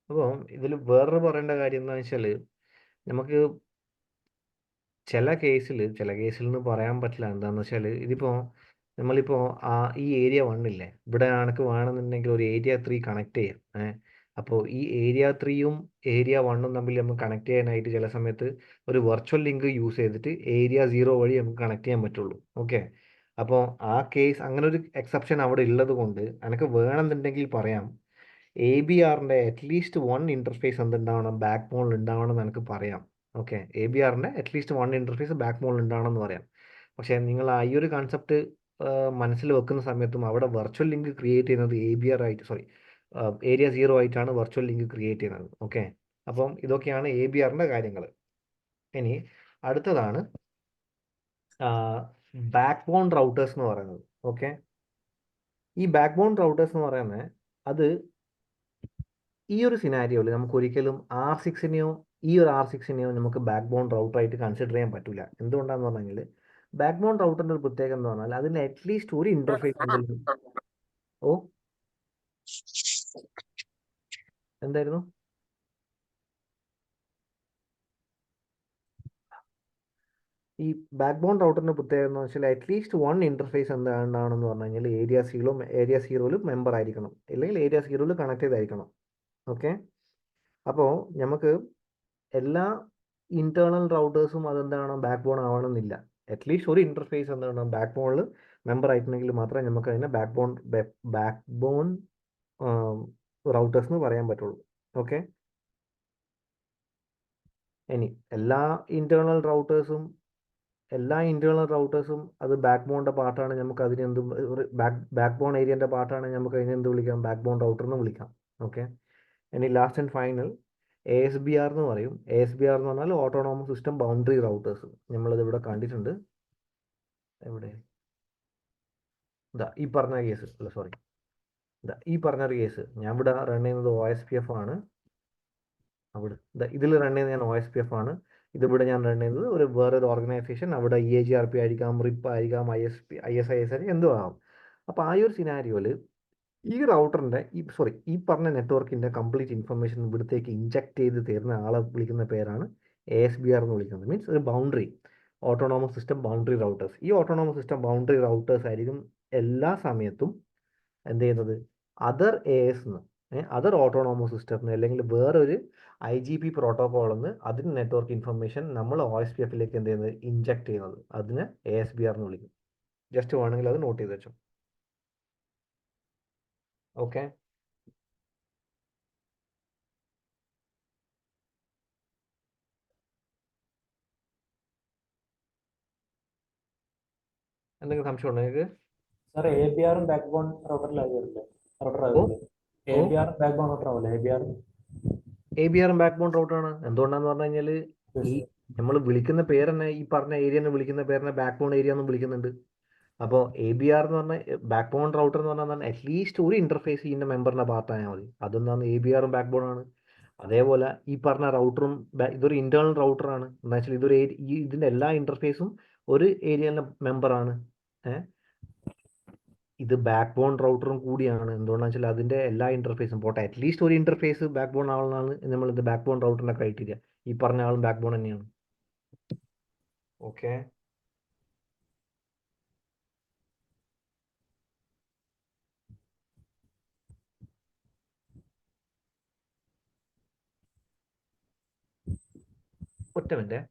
അപ്പോൾ ഇതിൽ വേറൊരു പറയേണ്ട കാര്യം എന്താണെന്ന് വെച്ചാൽ നമുക്ക് ചില കേസിൽ എന്ന് പറയാൻ പറ്റില്ല. എന്താണെന്ന് വെച്ചാൽ നമ്മളിപ്പോൾ ഈ ഏരിയ 1 ഇല്ലേ, ഇവിടെ ആൾക്ക് വേണമെന്നുണ്ടെങ്കിൽ ഒരു ഏരിയ 3 കണക്ട് ചെയ്യാം. അപ്പോൾ ഈ ഏരിയ 3-യും ഏരിയ 1-ഉം തമ്മിൽ നമുക്ക് കണക്ട് ചെയ്യാനായിട്ട് ചില സമയത്ത് ഒരു വെർച്വൽ ലിങ്ക് യൂസ് ചെയ്തിട്ട് ഏരിയ 0 വഴി നമുക്ക് കണക്ട് ചെയ്യാൻ പറ്റുള്ളൂ. ഓക്കെ, അപ്പോൾ ആ കേസ് അങ്ങനെ ഒരു എക്സെപ്ഷൻ അവിടെ ഉള്ളത് കൊണ്ട് എനിക്ക് വേണമെന്നുണ്ടെങ്കിൽ പറയാം ABR-ൻ്റെ അറ്റ്ലീസ്റ്റ് 1 ഇൻ്റർഫേസ് എന്തുണ്ടാവണം, ബാക്ക് ബോണിൽ ഉണ്ടാവണം എന്ന് എനിക്ക് പറയാം. ഓക്കെ, ABR-ൻ്റെ അറ്റ്ലീസ്റ്റ് 1 ഇൻ്റർഫേസ് ബാക്ക് ബോണിൽ ഉണ്ടാവണം എന്ന് പറയാം. പക്ഷേ നിങ്ങൾ ഈ ഒരു കൺസെപ്റ്റ് മനസ്സിൽ വെക്കുന്ന സമയത്തും അവിടെ വെർച്വൽ ലിങ്ക് ക്രിയേറ്റ് ചെയ്യുന്നത് ഏരിയ 0 ആയിട്ടാണ് വെർച്വൽ ലിങ്ക് ക്രിയേറ്റ് ചെയ്യുന്നത്. ഓക്കെ, അപ്പം ഇതൊക്കെയാണ് ABRൻ്റെ കാര്യങ്ങൾ. ഇനി അടുത്തതാണ് ബാക്ക് ബോൺ റൗട്ടേഴ്സ് എന്ന് പറയുന്നത്. ഓക്കെ, ഈ ബാക്ക് ബോൺ റൗട്ടേഴ്സ് എന്ന് പറയുന്നത് അത് ഈ ഒരു സിനാരിയോയിൽ നമുക്ക് ഒരിക്കലും R6നെയോ ഈ ഒരു R6നെയോ നമുക്ക് ബാക്ക് ബോൺ റൗട്ടറായിട്ട് കൺസിഡർ ചെയ്യാൻ പറ്റില്ല. എന്തുകൊണ്ടാന്ന് പറഞ്ഞെങ്കിൽ ബാക്ക് ബോൺ റൗട്ടറിൻ്റെ ഒരു പ്രത്യേകത എന്ന് പറഞ്ഞാൽ അതിന് അറ്റ്ലീസ്റ്റ് ഒരു ഇൻ്റർഫേസ് എങ്കിലും. ഓ, എന്തായിരുന്നു? ഈ ബാക്ക് ബോൺ റൗട്ടറിൻ്റെ പ്രത്യേകത എന്ന് വെച്ചാൽ അറ്റ്ലീസ്റ്റ് വൺ ഇൻ്റർഫേസ് എന്താണെന്ന് പറഞ്ഞു കഴിഞ്ഞാൽ ഏരിയ സീറോയിൽ മെമ്പർ ആയിരിക്കണം, അല്ലെങ്കിൽ ഏരിയ സീറോയിൽ കണക്ട് ചെയ്തായിരിക്കണം. ഓക്കെ, അപ്പോൾ നമുക്ക് എല്ലാ ഇന്റേണൽ റൗട്ടേഴ്സും അതെന്താണ് ബാക്ക് ബോൺ ആവണമെന്നില്ല. അറ്റ്ലീസ്റ്റ് ഒരു ഇൻ്റർഫേസ് എന്താണ് ബാക്ക് ബോണിൽ മെമ്പർ ആയിട്ടുണ്ടെങ്കിൽ മാത്രമേ നമുക്ക് അതിനെ ബാക്ക് ബോൺ റൗട്ടേഴ്സ് എന്ന് പറയാൻ പറ്റുള്ളൂ. ഓക്കെ, ഇനി എല്ലാ ഇന്റേണൽ റൗട്ടേഴ്സും അത് ബാക്ക് ബോണിൻ്റെ പാർട്ടാണ്. നമുക്ക് അതിന് എന്തും ബാക്ക് ബോൺ ഏരിയൻ്റെ പാർട്ടാണ്. നമുക്ക് അതിനെ എന്ത് വിളിക്കാം? ബാക്ക് ബോൺ റൗട്ടർ എന്ന് വിളിക്കാം. ഓക്കെ, ഇനി ലാസ്റ്റ് ആൻഡ് ഫൈനൽ ASBR എന്ന് പറയും. ASBR എന്ന് പറഞ്ഞാൽ ഓട്ടോണോമസ് സിസ്റ്റം ബൗണ്ടറി റൗട്ടേഴ്സ്. നമ്മളത് ഇവിടെ കണ്ടിട്ടുണ്ട്. എവിടെ? ഈ പറഞ്ഞ കേസ് അല്ല, സോറി, ഈ പറഞ്ഞൊരു കേസ് ഞാൻ ഇവിടെ റൺ ചെയ്യുന്നത് OSPF ആണ്. അവിടെ ഇതിൽ റൺ ചെയ്യുന്നത് ഞാൻ OSPF ആണ്. ഇതിവിടെ ഞാൻ റൺ ചെയ്യുന്നത് വേറൊരു ഓർഗനൈസേഷൻ. അവിടെ EAGRP ആയിരിക്കാം, RIP ആയിരിക്കാം, ISIS ആയിരിക്കും, എന്തും ആകാം. അപ്പോൾ ആ ഒരു സിനാരിയോയിൽ ഈ റൗട്ടറിൻ്റെ ഈ പറഞ്ഞ നെറ്റ്വർക്കിൻ്റെ കംപ്ലീറ്റ് ഇൻഫർമേഷൻ ഇവിടത്തേക്ക് ഇഞ്ചക്ട് ചെയ്ത് തരുന്ന ആളെ വിളിക്കുന്ന പേരാണ് ASBR എന്ന് വിളിക്കുന്നത്. മീൻസ് ഒരു boundary, autonomous system boundary routers. ഈ ഓട്ടോണോമസ് സിസ്റ്റം ബൗണ്ടറി റൗട്ടേഴ്സ് ആയിരിക്കും എല്ലാ സമയത്തും എന്ത് ചെയ്യുന്നത്? അതർ ഓട്ടോണോമസ് സിസ്റ്റത്തിന് അല്ലെങ്കിൽ വേറൊരു IGP പ്രോട്ടോക്കോളിൽ അതിന് നെറ്റ്വർക്ക് ഇൻഫർമേഷൻ നമ്മൾ OSPFലേക്ക് എന്ത് ചെയ്യുന്നത്? ഇഞ്ചക്ട് ചെയ്യുന്നത്. അതിന് ASBR എന്ന് വിളിക്കും. ജസ്റ്റ് വേണമെങ്കിൽ അത് നോട്ട് ചെയ്ത് വെച്ചോ. ഓക്കെ, എന്തെങ്കിലും സംശയം ഉണ്ടോ നിങ്ങൾക്ക്? സാർ ABR ബാക്ക് ബോൺ റൗട്ടറിലാവില്ലേ? ABR ബാക്ക് ബോൺ റൗട്ടർ ആവില്ലേ? ABR ബാക്ക് ബോൺ റൗട്ടറാണ്. എന്തുകൊണ്ടാന്ന് പറഞ്ഞു കഴിഞ്ഞാൽ ഈ നമ്മൾ വിളിക്കുന്ന പേര് തന്നെ, ഈ പറഞ്ഞ ഏരിയ വിളിക്കുന്ന പേരിനെ ബാക്ക് ബോൺ ഏരിയ എന്ന് വിളിക്കുന്നുണ്ട്. അപ്പോൾ ABR എന്ന് പറഞ്ഞാൽ ബാക്ക് ബോൺ റൗട്ടർ എന്ന് പറഞ്ഞാൽ അറ്റ്ലീസ്റ്റ് ഒരു ഇന്റർഫേസ് ഇതിന്റെ മെമ്പറിന്റെ പാർട്ടായാൽ മതി. അതൊന്നാണ് ABRും ബാക്ക് ബോൺ ആണ്. അതേപോലെ ഈ പറഞ്ഞ റൗട്ടറും ഇതൊരു ഇന്റേണൽ റൗട്ടറാണ്. എന്താ വെച്ചാൽ ഇതിന്റെ എല്ലാ ഇന്റർഫേസും ഒരു ഏരിയയിലെ മെമ്പറാണ്. ഇത് ബാക്ക് ബോൺ റൗട്ടറും കൂടിയാണ്. എന്തുകൊണ്ടാണെന്ന് വെച്ചാൽ അതിന്റെ എല്ലാ ഇന്റർഫേസും പോട്ടെ, അറ്റ്ലീസ്റ്റ് ഒരു ഇന്റർഫേസ് ബാക്ക് ബോൺ ആവണമെന്നാണ് നമ്മൾ ഇത് ബാക്ക് ബോൺ റൗട്ടറിന്റെ ക്രൈറ്റീരിയ. ഈ പറഞ്ഞ ആളും ബാക്ക് ബോൺ തന്നെയാണ്. ഓക്കെ, ഒറ്റ മിനിറ്റ്.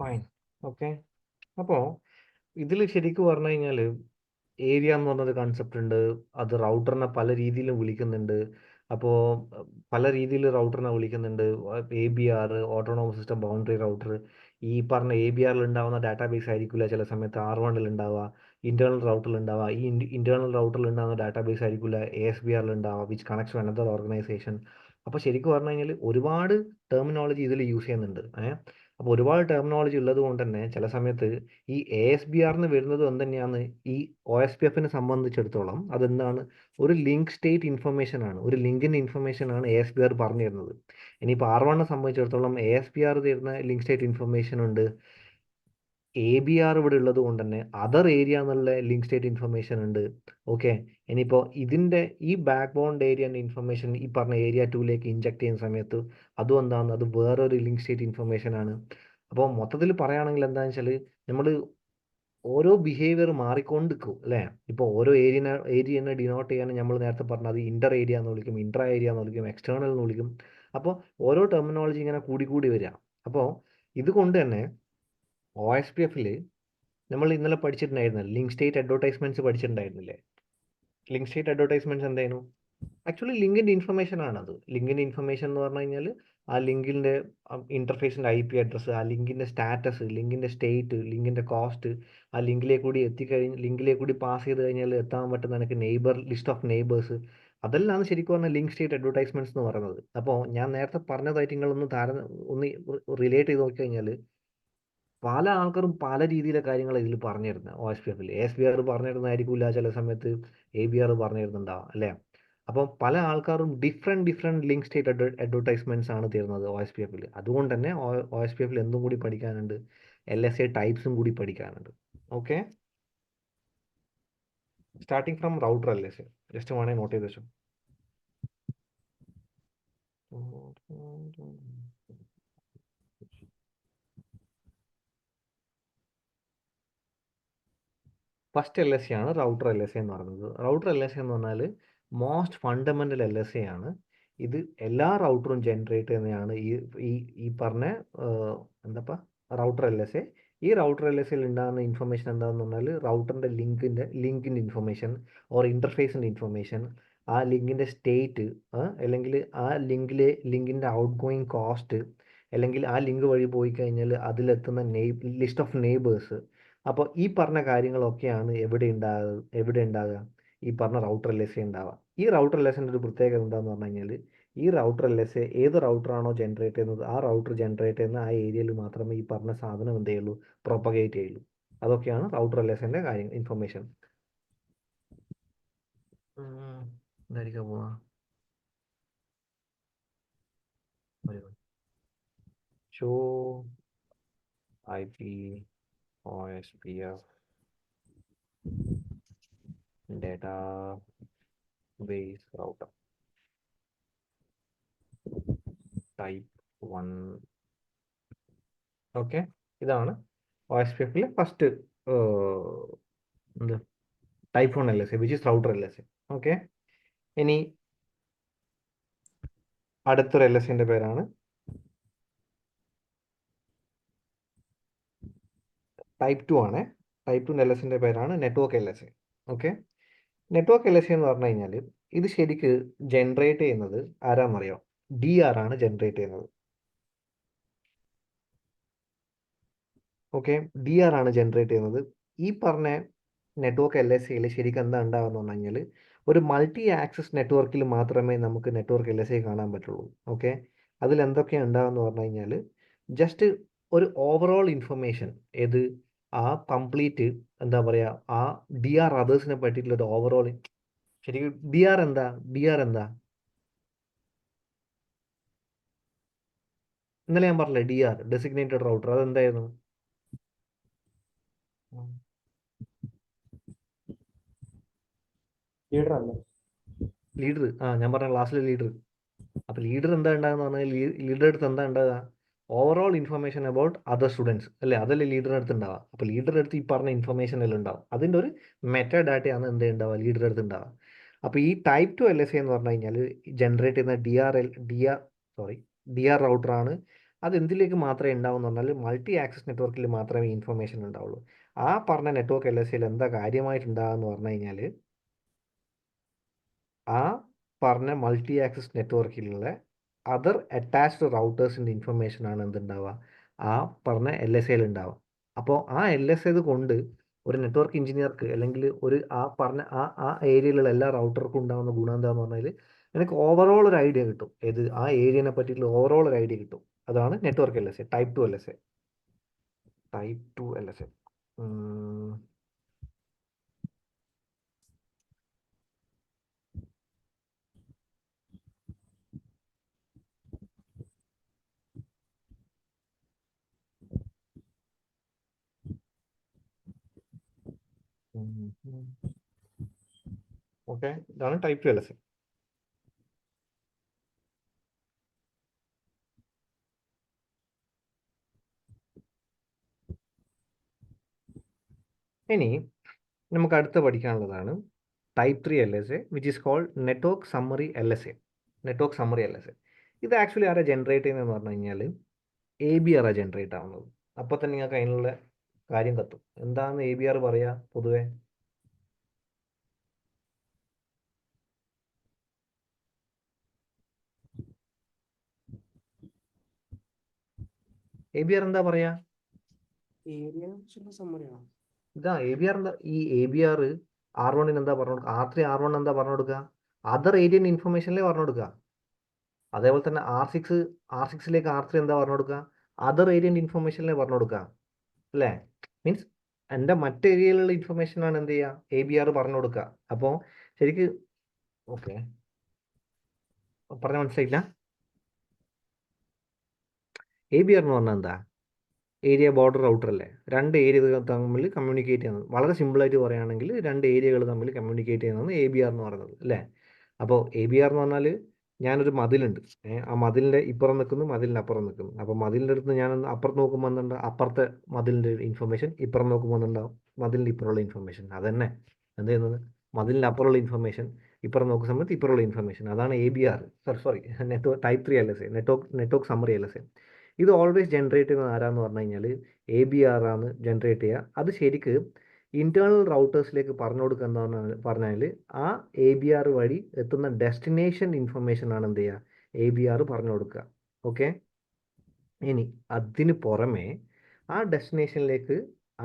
ഫൈൻ. ഓക്കെ, അപ്പോൾ ഇതിൽ ശരിക്കും പറഞ്ഞു കഴിഞ്ഞാൽ ഏരിയ എന്ന് പറഞ്ഞൊരു കൺസെപ്റ്റ് ഉണ്ട്. അത് റൗട്ടറിനെ പല രീതിയിലും വിളിക്കുന്നുണ്ട്. അപ്പോൾ പല രീതിയിൽ റൗട്ടറിനെ വിളിക്കുന്നുണ്ട്. ABR autonomous system boundary router. ഈ പറഞ്ഞ ABRൽ ഉണ്ടാവുന്ന ഡാറ്റാബേസ് ആയിരിക്കില്ല ചില സമയത്ത് R1ൽ ഉണ്ടാവുക, ഇന്റേണൽ റൗട്ടറിൽ ഉണ്ടാവുക. ഈ ഇന്റേണൽ റൗട്ടറിൽ ഉണ്ടാകുന്ന ഡാറ്റാബേസ് ആയിരിക്കില്ല ASBRൽ ഉണ്ടാവുക, which connects to another organisation. അപ്പോൾ ശരിക്കും പറഞ്ഞു കഴിഞ്ഞാൽ ഒരുപാട് ടെർമിനോളജി ഇതിൽ യൂസ് ചെയ്യുന്നുണ്ട്. അപ്പോൾ ഒരുപാട് ടെർമിനോളജി ഉള്ളത് കൊണ്ട് തന്നെ ചില സമയത്ത് ഈ ASBRന്ന് വരുന്നത് എന്തുതന്നെയാണ് ഈ OSPFനെ സംബന്ധിച്ചിടത്തോളം അതെന്താണ്? ഒരു ലിങ്ക് സ്റ്റേറ്റ് ഇൻഫർമേഷൻ ആണ്, ഒരു ലിങ്കിൻ്റെ ഇൻഫർമേഷൻ ആണ് ASBR പറഞ്ഞു തരുന്നത്. ഇനിയിപ്പോൾ R1നെ സംബന്ധിച്ചിടത്തോളം ASBR തരുന്ന ലിങ്ക് സ്റ്റേറ്റ് ഇൻഫർമേഷൻ ഉണ്ട്. ABR ഇവിടെ ഉള്ളത് കൊണ്ട് തന്നെ അതർ ഏരിയ എന്നുള്ള ലിങ്ക് സ്റ്റേറ്റ് ഇൻഫർമേഷൻ ഉണ്ട്. ഓക്കെ, ഇനിയിപ്പോൾ ഇതിൻ്റെ ഈ ബാക്ക് ബോണ്ട് ഏരിയൻ്റെ ഇൻഫർമേഷൻ ഈ പറഞ്ഞ ഏരിയ 2ലേക്ക് ഇഞ്ചക്ട് ചെയ്യുന്ന സമയത്ത് അതും എന്താണ്, അത് വേറൊരു ലിങ്ക് സ്റ്റേറ്റ് ഇൻഫർമേഷൻ ആണ്. അപ്പോൾ മൊത്തത്തിൽ പറയുകയാണെങ്കിൽ എന്താണെന്ന് വെച്ചാൽ നമ്മൾ ഓരോ ബിഹേവിയർ മാറിക്കൊണ്ടിരിക്കും അല്ലേ. ഇപ്പോൾ ഓരോ ഏരിയനെ ഡിനോട്ട് ചെയ്യാൻ നമ്മൾ നേരത്തെ പറഞ്ഞത് ഇന്റർ ഏരിയ എന്ന് വിളിക്കും, ഇൻട്രാ ഏരിയ എന്ന് വിളിക്കും, എക്സ്റ്റേണൽ എന്ന് വിളിക്കും. അപ്പോൾ ഓരോ ടെർമിനോളജി ഇങ്ങനെ കൂടി വരിക. അപ്പോൾ ഇതുകൊണ്ട് തന്നെ OSPF-ൽ നമ്മൾ ഇന്നലെ പഠിച്ചിട്ടുണ്ടായിരുന്നില്ല, ലിങ്ക് സ്റ്റേറ്റ് അഡ്വർടൈസ്മെന്റ്സ് പഠിച്ചിട്ടുണ്ടായിരുന്നില്ലേ. ലിങ്ക് സ്റ്റേറ്റ് അഡ്വർടൈസ്മെന്റ്സ് എന്തായിരുന്നു? ആക്ച്വലി ലിങ്കിൻ്റെ ഇൻഫർമേഷൻ ആണത്. ലിങ്കിൻ്റെ ഇൻഫർമേഷൻ എന്ന് പറഞ്ഞു കഴിഞ്ഞാൽ ആ ലിങ്കിൻ്റെ ഇൻ്റർഫേസിൻ്റെ IP അഡ്രസ്സ്, ആ ലിങ്കിൻ്റെ സ്റ്റാറ്റസ്, ലിങ്കിൻ്റെ സ്റ്റേറ്റ്, ലിങ്കിൻ്റെ കോസ്റ്റ്, ആ ലിങ്കിലേക്ക് കൂടി ലിങ്കിലേക്ക് കൂടി പാസ് ചെയ്ത് കഴിഞ്ഞാൽ എത്താൻ പറ്റുന്ന എനിക്ക് ലിസ്റ്റ് ഓഫ് നെയ്ബേഴ്സ്, അതെല്ലാം ശരിക്കും പറഞ്ഞാൽ ലിങ്ക് സ്റ്റേറ്റ് അഡ്വർടൈസ്മെന്റ്സ് എന്ന് പറയുന്നത്. അപ്പോൾ ഞാൻ നേരത്തെ പറഞ്ഞതായിട്ട് നിങ്ങളൊന്ന് ഒന്ന് റിലേറ്റ് ചെയ്ത് നോക്കി കഴിഞ്ഞാൽ പല ആൾക്കാരും പല രീതിയിലെ കാര്യങ്ങൾ ഇതിൽ പറഞ്ഞിരുന്നത്. OSPF-ൽ ASBR പറഞ്ഞിരുന്നതായിരിക്കില്ല, ചില സമയത്ത് ABR പറഞ്ഞിരുന്നുണ്ടാവും അല്ലേ. അപ്പം പല ആൾക്കാരും ഡിഫറെൻറ്റ് ലിങ്ക് സ്റ്റേറ്റ് അഡ്വർടൈസ്മെന്റ്സ് ആണ് തരുന്നത് OSPF-ൽ. അതുകൊണ്ട് തന്നെ OSPF-ൽ എന്തും കൂടി പഠിക്കാനുണ്ട്, LSA ടൈപ്സും കൂടി പഠിക്കാനുണ്ട്. Okay, starting from router LSA just വേണേ നോട്ട് ചെയ്ത് വെച്ചോ. ഫസ്റ്റ് LSA ആണ് റൗട്ടർ LSA എന്ന് പറയുന്നത്. റൗട്ടർ LSA എന്ന് പറഞ്ഞാൽ മോസ്റ്റ് ഫണ്ടമെൻ്റൽ LSA ആണ്. ഇത് എല്ലാ റൗട്ടറും ജനറേറ്റ് ചെയ്യുന്നതാണ് ഈ പറഞ്ഞ എന്താ റൗട്ടർ LSA. ഈ റൗട്ടർ LSAയിൽ ഉണ്ടാകുന്ന ഇൻഫർമേഷൻ എന്താണെന്ന് പറഞ്ഞാൽ റൗട്ടറിൻ്റെ ലിങ്കിൻ്റെ ഇൻഫർമേഷൻ ഓർ ഇൻ്റർഫേസിൻ്റെ ഇൻഫർമേഷൻ, ആ ലിങ്കിൻ്റെ സ്റ്റേറ്റ്, അല്ലെങ്കിൽ ആ ലിങ്കിൻ്റെ ഔട്ട് ഗോയിങ് കോസ്റ്റ്, അല്ലെങ്കിൽ ആ ലിങ്ക് വഴി പോയി കഴിഞ്ഞാൽ അതിലെത്തുന്ന ലിസ്റ്റ് ഓഫ് നെയ്ബേഴ്സ്. അപ്പോൾ ഈ പറഞ്ഞ കാര്യങ്ങളൊക്കെയാണ് എവിടെ ഉണ്ടാകുക, ഈ പറഞ്ഞ റൗട്ടർ LSA ഉണ്ടാവുക. ഈ റൗട്ടർ LSAൻ്റെ ഒരു പ്രത്യേകത എന്താണെന്ന് പറഞ്ഞു കഴിഞ്ഞാൽ ഈ റൗട്ടർ LSA ഏത് റൗട്ടറാണോ ജനറേറ്റ് ചെയ്യുന്നത് ആ റൗട്ടർ ജനറേറ്റ് ചെയ്യുന്ന ആ ഏരിയയിൽ മാത്രമേ ഈ പറഞ്ഞ സാധനം എന്ത് ചെയ്യുള്ളൂ, പ്രൊപ്പഗേറ്റ് ചെയ്യുള്ളൂ. അതൊക്കെയാണ് റൗട്ടർ LSAൻ്റെ ഇൻഫർമേഷൻ. എന്തായിരിക്കും പോവാ show IP OSPF database router type 1. Okay, ഇതാണ് OSPF-ലെ first type 1 LSA which is router LSA. Okay, ഇനി അടുത്തൊരു LSAൻ്റെ പേരാണ് ടൈപ്പ് 2 ആണ്. ടൈപ്പ് 2 LSAൻ്റെ പേരാണ് network LSA. Okay, network LSA എന്ന് പറഞ്ഞു കഴിഞ്ഞാൽ ഇത് ശരിക്ക് ജനറേറ്റ് ചെയ്യുന്നത് ആരാന്നറിയോ? DR ആണ് ജനറേറ്റ് ചെയ്യുന്നത്. ഓക്കെ, DR ആണ് ജനറേറ്റ് ചെയ്യുന്നത്. ഈ പറഞ്ഞ നെറ്റ്വർക്ക് LSAയിൽ ശരിക്കും എന്താ ഉണ്ടാകുന്ന പറഞ്ഞു കഴിഞ്ഞാൽ ഒരു മൾട്ടി ആക്സസ് നെറ്റ്വർക്കിൽ മാത്രമേ നമുക്ക് നെറ്റ്വർക്ക് LSA കാണാൻ പറ്റുള്ളൂ. ഓക്കെ, അതിൽ എന്തൊക്കെയാണ് ഉണ്ടാകുന്ന പറഞ്ഞു കഴിഞ്ഞാൽ ജസ്റ്റ് ഒരു ഓവറോൾ ഇൻഫർമേഷൻ, ഏത് ആ കംപ്ലീറ്റ് എന്താ പറയുക, ആ DR അതേഴ്സിനെ പറ്റിയിട്ടുള്ള ഒരു ഓവറോൾ. ശരിക്കും DR എന്താ? ഇന്നലെ ഞാൻ പറഞ്ഞില്ലേ DR ഡെസിഗ്നേറ്റഡ് റൗട്ടർ, അതെന്തായിരുന്നു? ലീഡർ അല്ലേ? ലീഡർ. ഞാൻ പറഞ്ഞ ക്ലാസ്സിലെ ലീഡർ. അപ്പോൾ ലീഡർ എന്താ ഉണ്ടാകുന്ന പറഞ്ഞാൽ ലീഡറുടെ അടുത്ത് എന്താ ഉണ്ടാകുക? Overall information about other students അല്ലേ, അതല്ലേ ലീഡറുടെ അടുത്ത് ഉണ്ടാവുക. അപ്പോൾ ലീഡറുടെ അടുത്ത് ഈ പറഞ്ഞ ഇൻഫർമേഷൻ എല്ലാം ഉണ്ടാവും. അതിൻ്റെ ഒരു മെറ്റാ ഡാറ്റയാണ് എന്ത് ഉണ്ടാവുക, ലീഡറുടെ അടുത്ത് ഉണ്ടാവുക. അപ്പോൾ ഈ ടൈപ്പ് 2 LSA എന്ന് പറഞ്ഞു കഴിഞ്ഞാൽ ജനറേറ്റ് ചെയ്യുന്ന DR റൗട്ടറാണ്. അത് എന്തിലേക്ക് മാത്രമേ ഉണ്ടാവുമെന്ന് പറഞ്ഞാൽ മൾട്ടി ആക്സസ് നെറ്റ്വർക്കിൽ മാത്രമേ ഇൻഫർമേഷൻ ഉണ്ടാവുള്ളൂ. ആ പറഞ്ഞ നെറ്റ്വർക്ക് LSAയിൽ എന്താ കാര്യമായിട്ടുണ്ടാകുക പറഞ്ഞു കഴിഞ്ഞാൽ ആ പറഞ്ഞ മൾട്ടി ആക്സസ് നെറ്റ്വർക്കിലുള്ള അതർ അറ്റാച്ച്ഡ് റൗട്ടേഴ്സിൻ്റെ ഇൻഫർമേഷൻ ആണ് എന്തുണ്ടാവുക, ആ പറഞ്ഞ LSAയിൽ ഉണ്ടാവുക. അപ്പോൾ ആ LSA കൊണ്ട് ഒരു നെറ്റ്വർക്ക് എഞ്ചിനീയർക്ക് അല്ലെങ്കിൽ ആ പറഞ്ഞ ആ ഏരിയയിലുള്ള എല്ലാ റൗട്ടർക്കും ഉണ്ടാകുന്ന ഗുണം എന്താണെന്ന് പറഞ്ഞാൽ എനിക്ക് ഓവറോൾ ഒരു ഐഡിയ കിട്ടും, ഏത് ആ ഏരിയനെ പറ്റിയിട്ടുള്ള ഓവറോൾ ഒരു ഐഡിയ കിട്ടും. അതാണ് network LSA, type 2 LSA. Type 2 LSA okay, ഇതാണ് ടൈപ്പ് 2 LSA. ഇനി നമുക്ക് അടുത്ത് പഠിക്കാനുള്ളതാണ് type 3 LSA, which is called network summary LSA. Network summary LSA ഇത് ആക്ച്വലി ആരാ ജനറേറ്റ് ചെയ്യുന്നതെന്ന് പറഞ്ഞു കഴിഞ്ഞാൽ ABR ആ ജനറേറ്റ് ആവുന്നത്. അപ്പോൾ തന്നെ നിങ്ങൾക്ക് അതിനുള്ള കാര്യം കത്തും. എന്താണ് ABR പറയുക പൊതുവെ? ABR എന്താ പറയാ? ഇതാ ABR എന്താ? ഈ ABR R1 എന്താ പറഞ്ഞു കൊടുക്കുക? R3 R1 എന്താ പറഞ്ഞു കൊടുക്കുക? അതർ ഏരിയൻ ഇൻഫർമേഷനിലേ പറഞ്ഞു കൊടുക്കുക. അതേപോലെ തന്നെ R6ലേക്ക് R3 എന്താ പറഞ്ഞു കൊടുക്കുക? അതർ ഏരിയൻ ഇൻഫർമേഷനിലേ പറഞ്ഞു കൊടുക്കുക അല്ലേ? മീൻസ് എൻ്റെ മറ്റ് ഏരിയയിലുള്ള ഇൻഫർമേഷനാണ് എന്ത് ചെയ്യുക ABR പറഞ്ഞു കൊടുക്കുക. അപ്പോൾ ശരിക്ക് ഓക്കെ പറഞ്ഞ മനസ്സിലായില്ല? ABR എന്ന് പറഞ്ഞാൽ എന്താ? ഏരിയ ബോർഡർ റൗട്ടർ അല്ലേ? രണ്ട് ഏരിയകൾ തമ്മിൽ കമ്മ്യൂണിക്കേറ്റ് ചെയ്യുന്നത്. വളരെ സിമ്പിളായിട്ട് പറയുകയാണെങ്കിൽ രണ്ട് ഏരിയകൾ തമ്മിൽ കമ്മ്യൂണിക്കേറ്റ് ചെയ്യുന്നതാണ് ABR എന്ന് പറയുന്നത് അല്ലേ? അപ്പോൾ ABR എന്ന് പറഞ്ഞാൽ ഞാനൊരു മതിലുണ്ട്, ആ മതിലിൻ്റെ ഇപ്പുറം നിൽക്കുന്നു, മതിലിൻ്റെ അപ്പുറം നിൽക്കുന്നു. അപ്പോൾ മതിലിൻ്റെ അടുത്ത് ഞാൻ അപ്പുറത്ത് നോക്കുമ്പോൾ എന്തുണ്ട്? അപ്പുറത്തെ മതിലിൻ്റെ ഇൻഫർമേഷൻ, ഇപ്പുറം നോക്കുമ്പോൾ എന്തുണ്ടാവും? മതിലിൻ്റെ ഇപ്പുറമുള്ള ഇൻഫർമേഷൻ. അതന്നെ എന്ത് ചെയ്യുന്നത്? മതിലിൻ്റെ അപ്പുറമുള്ള ഇൻഫർമേഷൻ ഇപ്പുറം നോക്കുന്ന സമയത്ത് ഇപ്പുറമുള്ള ഇൻഫർമേഷൻ. അതാണ് ABR. Sorry, type 3 LSA, network summary LSA. ഇത് ഓൾവേസ് ജനറേറ്റ് ചെയ്യുന്നത് ആരാന്ന് പറഞ്ഞു കഴിഞ്ഞാൽ ABR ആണ് ജനറേറ്റ് ചെയ്യുക. അത് ശരിക്ക് ഇന്റേണൽ റൗട്ടേഴ്സിലേക്ക് പറഞ്ഞു കൊടുക്കുക എന്താണെന്ന് പറഞ്ഞാൽ ആ ABR വഴി എത്തുന്ന ഡെസ്റ്റിനേഷൻ ഇൻഫർമേഷൻ ആണ് എന്ത് ചെയ്യുക ABR പറഞ്ഞു കൊടുക്കുക. ഓക്കെ, ഇനി അതിന് പുറമെ ആ ഡെസ്റ്റിനേഷനിലേക്ക്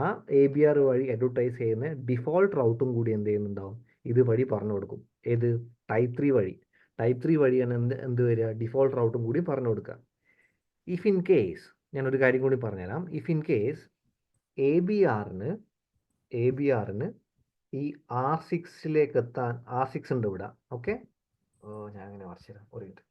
ആ ABR വഴി അഡ്വർടൈസ് ചെയ്യുന്ന ഡിഫോൾട്ട് റൗട്ടും കൂടി എന്ത് ചെയ്യുന്നുണ്ടാവും? ഇത് വഴി പറഞ്ഞു കൊടുക്കും. ഏത്? ടൈപ്പ് 3 വഴി. ടൈപ്പ് 3 വഴിയാണ് എന്ത് വരിക? ഡിഫോൾട്ട് റൗട്ടും കൂടി പറഞ്ഞു കൊടുക്കുക. ഇഫ് ഇൻ കേസ് ഞാനൊരു കാര്യം കൂടി പറഞ്ഞുതരാം. ഇഫ് ഇൻ കേസ് ABRന് ഈ R6ലേക്ക് എത്താൻ, R6 ഉണ്ട് ഇവിടെ. ഓക്കെ, ഞാൻ അങ്ങനെ മറിച്ചു തരാം ഒരു മിനിറ്റ്.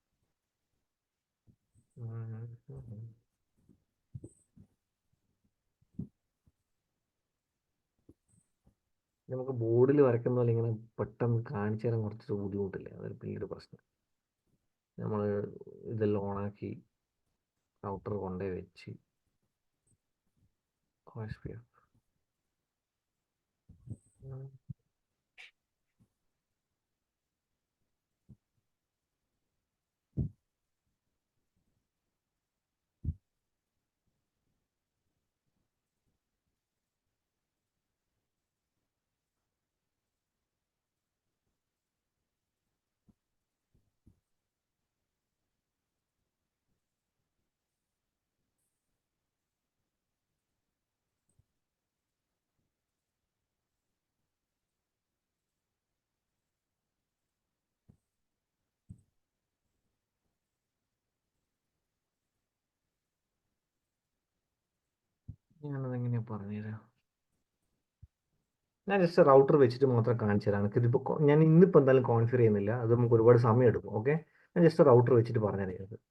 നമുക്ക് ബോർഡിൽ വരയ്ക്കുന്ന പോലെ ഇങ്ങനെ പെട്ടെന്ന് കാണിച്ചു തരാൻ കുറച്ച് ബുദ്ധിമുട്ടില്ല. അതൊരു പിന്നീട് പ്രശ്നം. നമ്മൾ ഇതെല്ലാം ഓണാക്കി റൗട്ടർ കൊണ്ടേ വെച്ച് ഞാനതെങ്ങനെയാണ് പറഞ്ഞുതരാം. ഞാൻ ജസ്റ്റ് റൗട്ടർ വെച്ചിട്ട് മാത്രം കാണിച്ചു തരാം. ഇതിപ്പോൾ ഞാൻ ഇന്നിപ്പോൾ എന്തായാലും കോൺഫിഗർ ചെയ്യുന്നില്ല, അത് നമുക്ക് ഒരുപാട് സമയം എടുക്കും. ഓക്കെ, ഞാൻ ജസ്റ്റ് റൗട്ടർ വെച്ചിട്ട് പറഞ്ഞു തരാം.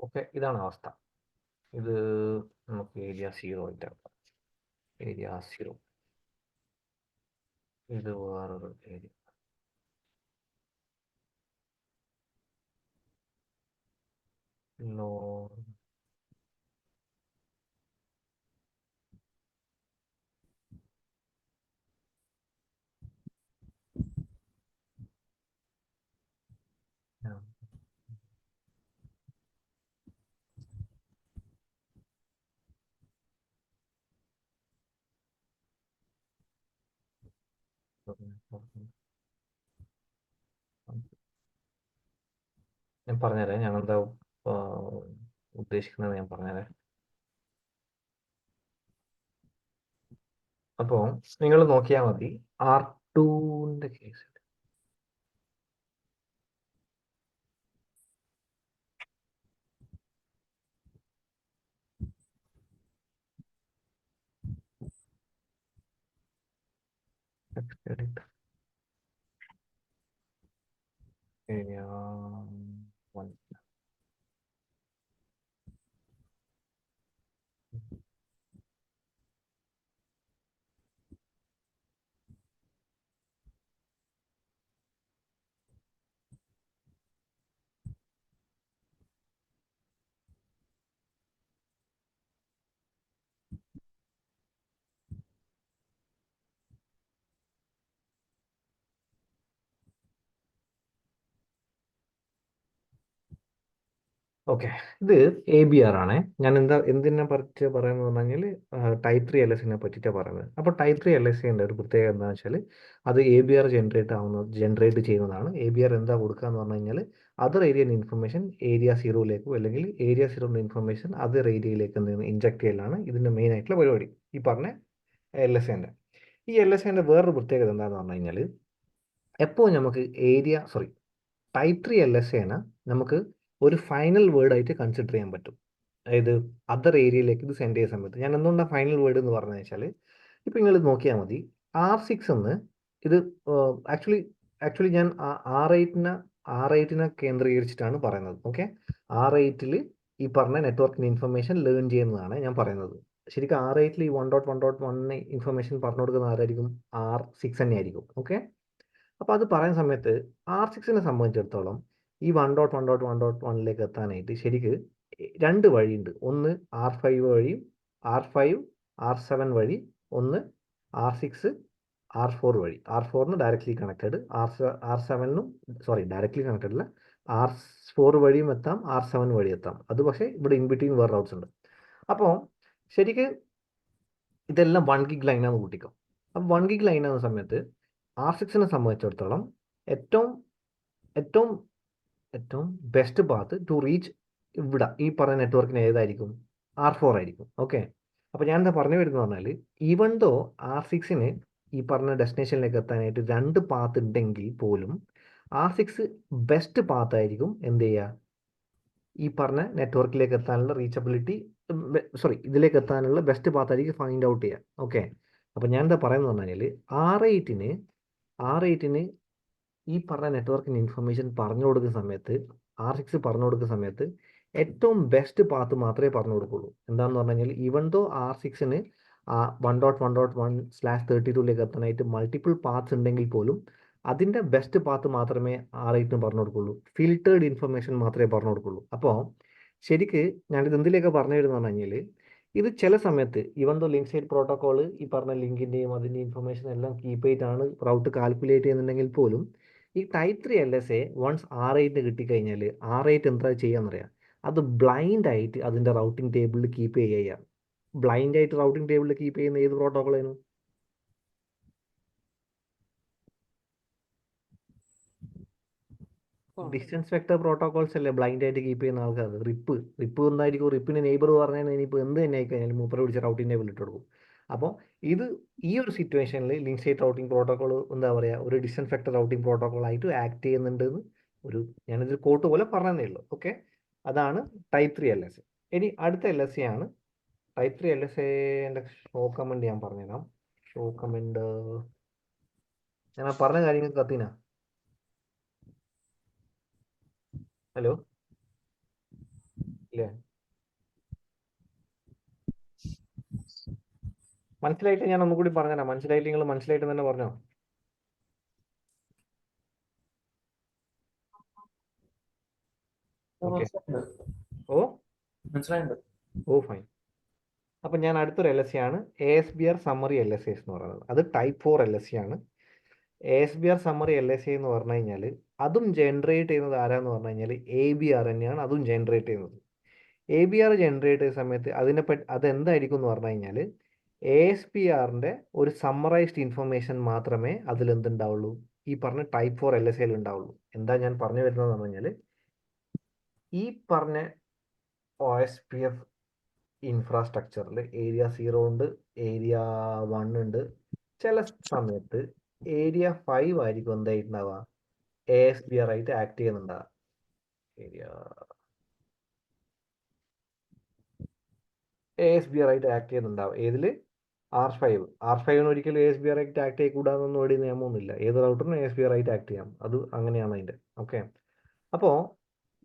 ഓക്കെ, ഇതാണ് അവസ്ഥ. ഇത് നമുക്ക് ഏരിയ 0 ആയിട്ടാണ്. ഏരിയ 0, ഇത് വേറൊരു ഏരിയ. ലോ ഞാൻ പറഞ്ഞുതരാം ഞാൻ എന്താ ഉദ്ദേശിക്കുന്നത് ഞാൻ പറഞ്ഞുതരാം. അപ്പോൾ നിങ്ങൾ നോക്കിയാൽ മതി R2ന്റെ കേസ്. Area 1. ഓക്കെ, ഇത് ABR ആണേ. ഞാൻ എന്തിനെ പറ്റി പറയുന്നത് പറഞ്ഞാൽ ടൈപ്പ് 3 LSനെ പറ്റിയിട്ടാണ് പറയുന്നത്. അപ്പോൾ ടൈപ്പ് 3 LSന്റെ ഒരു പ്രത്യേകത എന്താണെന്ന് വെച്ചാൽ അത് ABR ജനറേറ്റ് ചെയ്യുന്നതാണ്. ABR എന്താ കൊടുക്കുക എന്ന് പറഞ്ഞു കഴിഞ്ഞാൽ അതർ ഏരിയ ഇൻഫർമേഷൻ ഏരിയ 0യിലേക്കോ അല്ലെങ്കിൽ ഏരിയ 0 ഇൻഫർമേഷൻ അതർ ഏരിയയിലേക്ക് ഇൻജക്ട് ചെയ്യലാണ് ഇതിൻ്റെ മെയിൻ ആയിട്ടുള്ള പരിപാടി, ഈ പറഞ്ഞ LSന്റെ. ഈ LSന്റെ വേറൊരു പ്രത്യേകത എന്താണെന്ന് പറഞ്ഞു കഴിഞ്ഞാൽ എപ്പോൾ നമുക്ക് ടൈപ്പ് 3 LSനെ നമുക്ക് ഒരു ഫൈനൽ വേർഡ് ആയിട്ട് കൺസിഡർ ചെയ്യാൻ പറ്റും. അതായത് അതർ ഏരിയയിലേക്ക് ഇത് സെൻഡ് ചെയ്യുന്ന സമയത്ത് ഞാൻ എന്തുകൊണ്ടാണ് ഫൈനൽ വേർഡ് എന്ന് പറഞ്ഞു വെച്ചാൽ ഇപ്പം നിങ്ങൾ നോക്കിയാൽ മതി R6 എന്ന് ഇത് ആക്ച്വലി ഞാൻ R8നെ കേന്ദ്രീകരിച്ചിട്ടാണ് പറയുന്നത്. ഓക്കെ, R8ൽ ഈ പറഞ്ഞ നെറ്റ്വർക്കിന് ഇൻഫർമേഷൻ ലേൺ ചെയ്യുന്നതാണ് ഞാൻ പറയുന്നത്. ശരിക്കും R8ൽ ഈ 1.1.1 ഇൻഫർമേഷൻ പറഞ്ഞു കൊടുക്കുന്ന ആരായിരിക്കും? R6 തന്നെ ആയിരിക്കും. ഓക്കെ, അപ്പോൾ അത് പറയുന്ന സമയത്ത് R6നെ സംബന്ധിച്ചിടത്തോളം ഈ 1.1.1.1ലേക്ക് എത്താനായിട്ട് ശരിക്ക് രണ്ട് വഴിയുണ്ട്. ഒന്ന് R5 വഴിയും R5 R7 വഴി, ഒന്ന് R6 R4 വഴി. R4ന് ഡയറക്റ്റ്ലി കണക്റ്റഡ്, R7നും ഡയറക്റ്റ്ലി കണക്റ്റഡ് അല്ല, R4 വഴിയും എത്താം, R7 വഴി എത്താം. അത് പക്ഷേ ഇവിടെ ഇൻ ബിറ്റ്വീൻ വേറെ റൗട്ട്സ് ഉണ്ട്. അപ്പോൾ ശരിക്ക് ഇതെല്ലാം 1 gig ലൈനാന്ന് കൂട്ടിക്കോ. അപ്പം 1 gig ലൈനാകുന്ന സമയത്ത് R6നെ സംബന്ധിച്ചിടത്തോളം ഏറ്റവും ബെസ്റ്റ് പാത്ത് ടു റീച്ച് ഇവിടെ ഈ പറഞ്ഞ നെറ്റ്വർക്കിന് ഏതായിരിക്കും? R4 ആയിരിക്കും. ഓക്കെ, അപ്പോൾ ഞാൻ എന്താ പറഞ്ഞു വരുന്നത് പറഞ്ഞാൽ ഈവൻ ദോ R6ന് ഈ പറഞ്ഞ ഡെസ്റ്റിനേഷനിലേക്ക് എത്താനായിട്ട് 2 പാത്ത് ഉണ്ടെങ്കിൽ പോലും R6 ബെസ്റ്റ് പാത്ത് ആയിരിക്കും എന്ത് ചെയ്യുക, ഈ പറഞ്ഞ നെറ്റ്വർക്കിലേക്ക് എത്താനുള്ള റീച്ചബിലിറ്റി ഇതിലേക്ക് എത്താനുള്ള ബെസ്റ്റ് പാത്ത് ആയിരിക്കും ഫൈൻഡ് ഔട്ട് ചെയ്യുക. ഓക്കെ, അപ്പോൾ ഞാൻ എന്താ പറയുന്നത് പറഞ്ഞാൽ R8ന് ഈ പറഞ്ഞ നെറ്റ്വർക്കിന് ഇൻഫർമേഷൻ പറഞ്ഞു കൊടുക്കുന്ന സമയത്ത് R6 പറഞ്ഞു കൊടുക്കുന്ന സമയത്ത് ഏറ്റവും ബെസ്റ്റ് പാത്ത് മാത്രമേ പറഞ്ഞു കൊടുക്കുള്ളൂ. എന്താണെന്ന് പറഞ്ഞു കഴിഞ്ഞാൽ ഈവൻ ദോ R6ന് 1.1.1/32ലേക്ക് എത്താനായിട്ട് മൾട്ടിപ്പിൾ പാത്ത്സ് ഉണ്ടെങ്കിൽ പോലും അതിൻ്റെ ബെസ്റ്റ് പാത്ത് മാത്രമേ R8ന് പറഞ്ഞു കൊടുക്കുള്ളൂ. ഫിൽറ്റേർഡ് ഇൻഫർമേഷൻ മാത്രമേ പറഞ്ഞു കൊടുക്കുള്ളൂ. അപ്പോൾ ശരിക്ക് ഞാനിത് എന്തിലേക്ക് പറഞ്ഞു തരുന്നത് പറഞ്ഞു കഴിഞ്ഞാൽ ഇത് ചില സമയത്ത് even though link side protocol ഈ പറഞ്ഞ ലിങ്കിൻ്റെയും അതിൻ്റെ ഇൻഫർമേഷൻ എല്ലാം കീപ്പ് ചെയ്തിട്ടാണ് റൗട്ട് കാൽക്കുലേറ്റ് ചെയ്യുന്നുണ്ടെങ്കിൽ പോലും ഈ ടൈപ്പ് 3 LSA വൺസ് R8 കിട്ടിക്കഴിഞ്ഞാൽ R8 എന്താ ചെയ്യാന്നറിയാം, അത് ബ്ലൈൻഡ് ആയിട്ട് അതിൻ്റെ റൗട്ടിംഗ് ടേബിളിൽ കീപ്പ് ചെയ്യുക. ബ്ലൈൻഡ് ആയിട്ട് റൗട്ടിംഗ് ടേബിളിൽ കീപ്പ് ചെയ്യുന്ന ഏത് പ്രോട്ടോക്കോളായിരുന്നു? ഡിസ്റ്റൻസ് വെക്ടർ പ്രോട്ടോകോൾസ് അല്ലേ ബ്ലൈൻഡ് ആയിട്ട് കീപ്പ് ചെയ്യുന്ന ആൾക്കാർ. റിപ്പ് എന്തായിരിക്കും? റിപ്പിന് നെയ്ബർ പറഞ്ഞാൽ ഇനിയിപ്പോൾ എന്ത് തന്നെ ആയിക്കഴിഞ്ഞാലും മൂപ്പർ പിടിച്ച റൗട്ടിംഗ് ടേബിൾ ഇട്ട് കൊടുക്കും. അപ്പോൾ ഈ ഒരു സിറ്റുവേഷനിൽ ലിങ്ക് സ്റ്റേറ്റ് റൗട്ടിംഗ് പ്രോട്ടോകോൾ എന്താ പറയുക, ഒരു ഡിസ്റ്റൻസ് വെക്ടർ റൗട്ടിംഗ് പ്രോട്ടോകോൾ ആയിട്ട് ആക്ട് ചെയ്യുന്നുണ്ട് എന്ന് ഞാനിതൊരു കോട്ട് പോലെ പറഞ്ഞതേ ഉള്ളൂ. ഓക്കെ, അതാണ് ടൈപ്പ് 3 LSA. ഇനി അടുത്ത LSA ആണ് ടൈപ്പ് 3 LSAൻ്റെ ഷോ കമൻറ്റ് ഞാൻ പറഞ്ഞുതരാം. ഷോ കമൻറ്റ് ഞാൻ പറഞ്ഞ കാര്യങ്ങൾ കത്തിനാ. ഹലോ, ഇല്ലേ? മനസ്സിലായിട്ട് ഞാൻ ഒന്നുകൂടി പറഞ്ഞുതരാം. മനസ്സിലായിട്ട് നിങ്ങൾ മനസ്സിലായിട്ട് തന്നെ പറഞ്ഞോ. Okay, oh fine. അപ്പം ഞാൻ അടുത്തൊരു LSA ആണ് ASBR സമ്മറി LSAs എന്ന് പറയുന്നത്. അത് ടൈപ്പ് 4 LSA ആണ്. ASBR സമ്മറി LSA എന്ന് പറഞ്ഞു കഴിഞ്ഞാൽ അതും ജനറേറ്റ് ചെയ്യുന്നത് ആരാന്ന് പറഞ്ഞു കഴിഞ്ഞാൽ ABR തന്നെയാണ് അതും ജനറേറ്റ് ചെയ്യുന്നത്. ABR ജനറേറ്റ് ചെയ്യുന്ന സമയത്ത് അതെന്തായിരിക്കും എന്ന് പറഞ്ഞു കഴിഞ്ഞാൽ ASPRന്റെ ഒരു സമ്മറൈസ്ഡ് ഇൻഫർമേഷൻ മാത്രമേ അതിൽ എന്തുണ്ടാവുള്ളൂ, ഈ പറഞ്ഞ ടൈപ്പ് 4 LSAയിൽ ഉണ്ടാവുള്ളൂ. എന്താ ഞാൻ പറഞ്ഞു വരുന്നത് എന്ന് പറഞ്ഞാൽ, ഈ പറഞ്ഞ OSPF ഇൻഫ്രാസ്ട്രക്ചറിൽ ഏരിയ 0 ഉണ്ട്, ഏരിയ 1 ഉണ്ട്. ചില സമയത്ത് ഏരിയ 5 ആയിരിക്കും എന്തായിട്ടുണ്ടാവുക, ASPR ആയിട്ട് ആക്ട് ചെയ്യുന്നുണ്ടാവുക. ഏരിയ ASBR ആയിട്ട് ആക്ട് ചെയ്യുന്നുണ്ടാവും. ഏതിൽ? R5 ഒരിക്കലും ASBR ആയിട്ട് ആക്ട് ചെയ്യக்கூടാതൊന്നും ഇവിടെ നിയമമൊന്നുമില്ല. ഏത് റൗട്ടറിനും ASBR ആയിട്ട് ആക്ട് ചെയ്യാം. അത് അങ്ങനെയാണ് അതിൻ്റെ. ഓക്കെ. അപ്പോൾ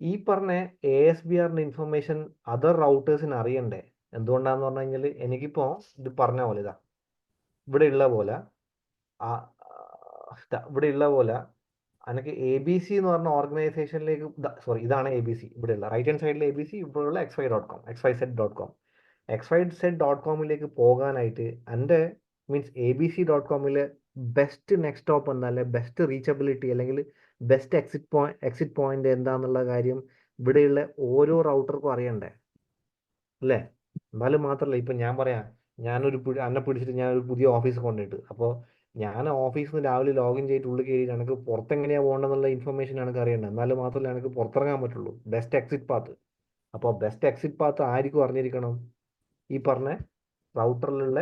ഈ പറഞ്ഞ ASBRന്റെ ഇൻഫർമേഷൻ അതർ റൗട്ടേഴ്സിന് അറിയണ്ടേ? എന്തുകൊണ്ടാന്ന് പറഞ്ഞു കഴിഞ്ഞാൽ, എനിക്കിപ്പോൾ ഇത് പറഞ്ഞ പോലെ ഇവിടെ ഉള്ള പോലെ എനിക്ക് ABC എന്ന് പറഞ്ഞ ഓർഗനൈസേഷനിലേക്ക്, സോറി ഇതാണ് ABC, ഇവിടെയുള്ള റൈറ്റ് ഹാൻഡ് സൈഡിൽ ABC, ഇവിടെയുള്ള xyz.com xyz.comലേക്ക് പോകാനായിട്ട് എൻ്റെ ABC.comലെ ബെസ്റ്റ് നെക്സ്റ്റ് സ്റ്റോപ്പ് എന്താ, അല്ലെങ്കിൽ ബെസ്റ്റ് റീച്ചബിലിറ്റി അല്ലെങ്കിൽ ബെസ്റ്റ് എക്സിറ്റ് പോയിന്റ് എന്താന്നുള്ള കാര്യം ഇവിടെയുള്ള ഓരോ റൗട്ടർക്കും അറിയണ്ടേ? അല്ലേ? എന്നാലും മാത്രമല്ല, ഇപ്പം ഞാൻ പറയാം, എന്നെ പിടിച്ചിട്ട് ഞാനൊരു പുതിയ ഓഫീസ് കൊണ്ടിട്ട്, അപ്പോൾ ഞാൻ ഓഫീസിൽ നിന്ന് രാവിലെ ലോഗിൻ ചെയ്തിട്ട് ഉള്ളിൽ കയറിയിട്ട് എനിക്ക് പുറത്തെങ്ങനെയാണ് പോകേണ്ടതെന്നുള്ള ഇൻഫർമേഷൻ എനിക്ക് അറിയണ്ടേ? എന്നാലും മാത്രമല്ല എനിക്ക് പുറത്തിറങ്ങാൻ പറ്റുള്ളൂ. Best exit path. അപ്പോൾ ബെസ്റ്റ് എക്സിറ്റ് പാത്ത് ആർക്കും അറിഞ്ഞിരിക്കണം? ഈ പറഞ്ഞ റൗട്ടറിലുള്ള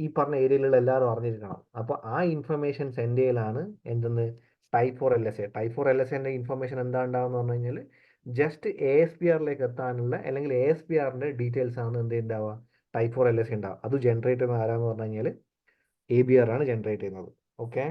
ഈ പറഞ്ഞ ഏരിയയിലുള്ള എല്ലാവരും അറിഞ്ഞിരിക്കണം. അപ്പോൾ ആ ഇൻഫർമേഷൻ സെൻഡ് ചെയ്യലാണ് എന്തെന്ന് ടൈപ്പ് 4 LSA. ടൈപ്പ് 4 LSAൻ്റെ ഇൻഫർമേഷൻ എന്താ ഉണ്ടാവുമെന്ന് പറഞ്ഞു കഴിഞ്ഞാൽ, ജസ്റ്റ് ASPRലേക്ക് എത്താനുള്ള അല്ലെങ്കിൽ ASPRന്റെ ഡീറ്റെയിൽസ് ആണ് എന്ത് ഉണ്ടാവുക, ടൈപ്പ് 4 LSA ഉണ്ടാവുക. അത് ജനറേറ്റ് ചെയ്യുന്ന ആരാന്ന് പറഞ്ഞു കഴിഞ്ഞാൽ ABR ആണ് ജനറേറ്റ് ചെയ്യുന്നത്. ഓക്കെ.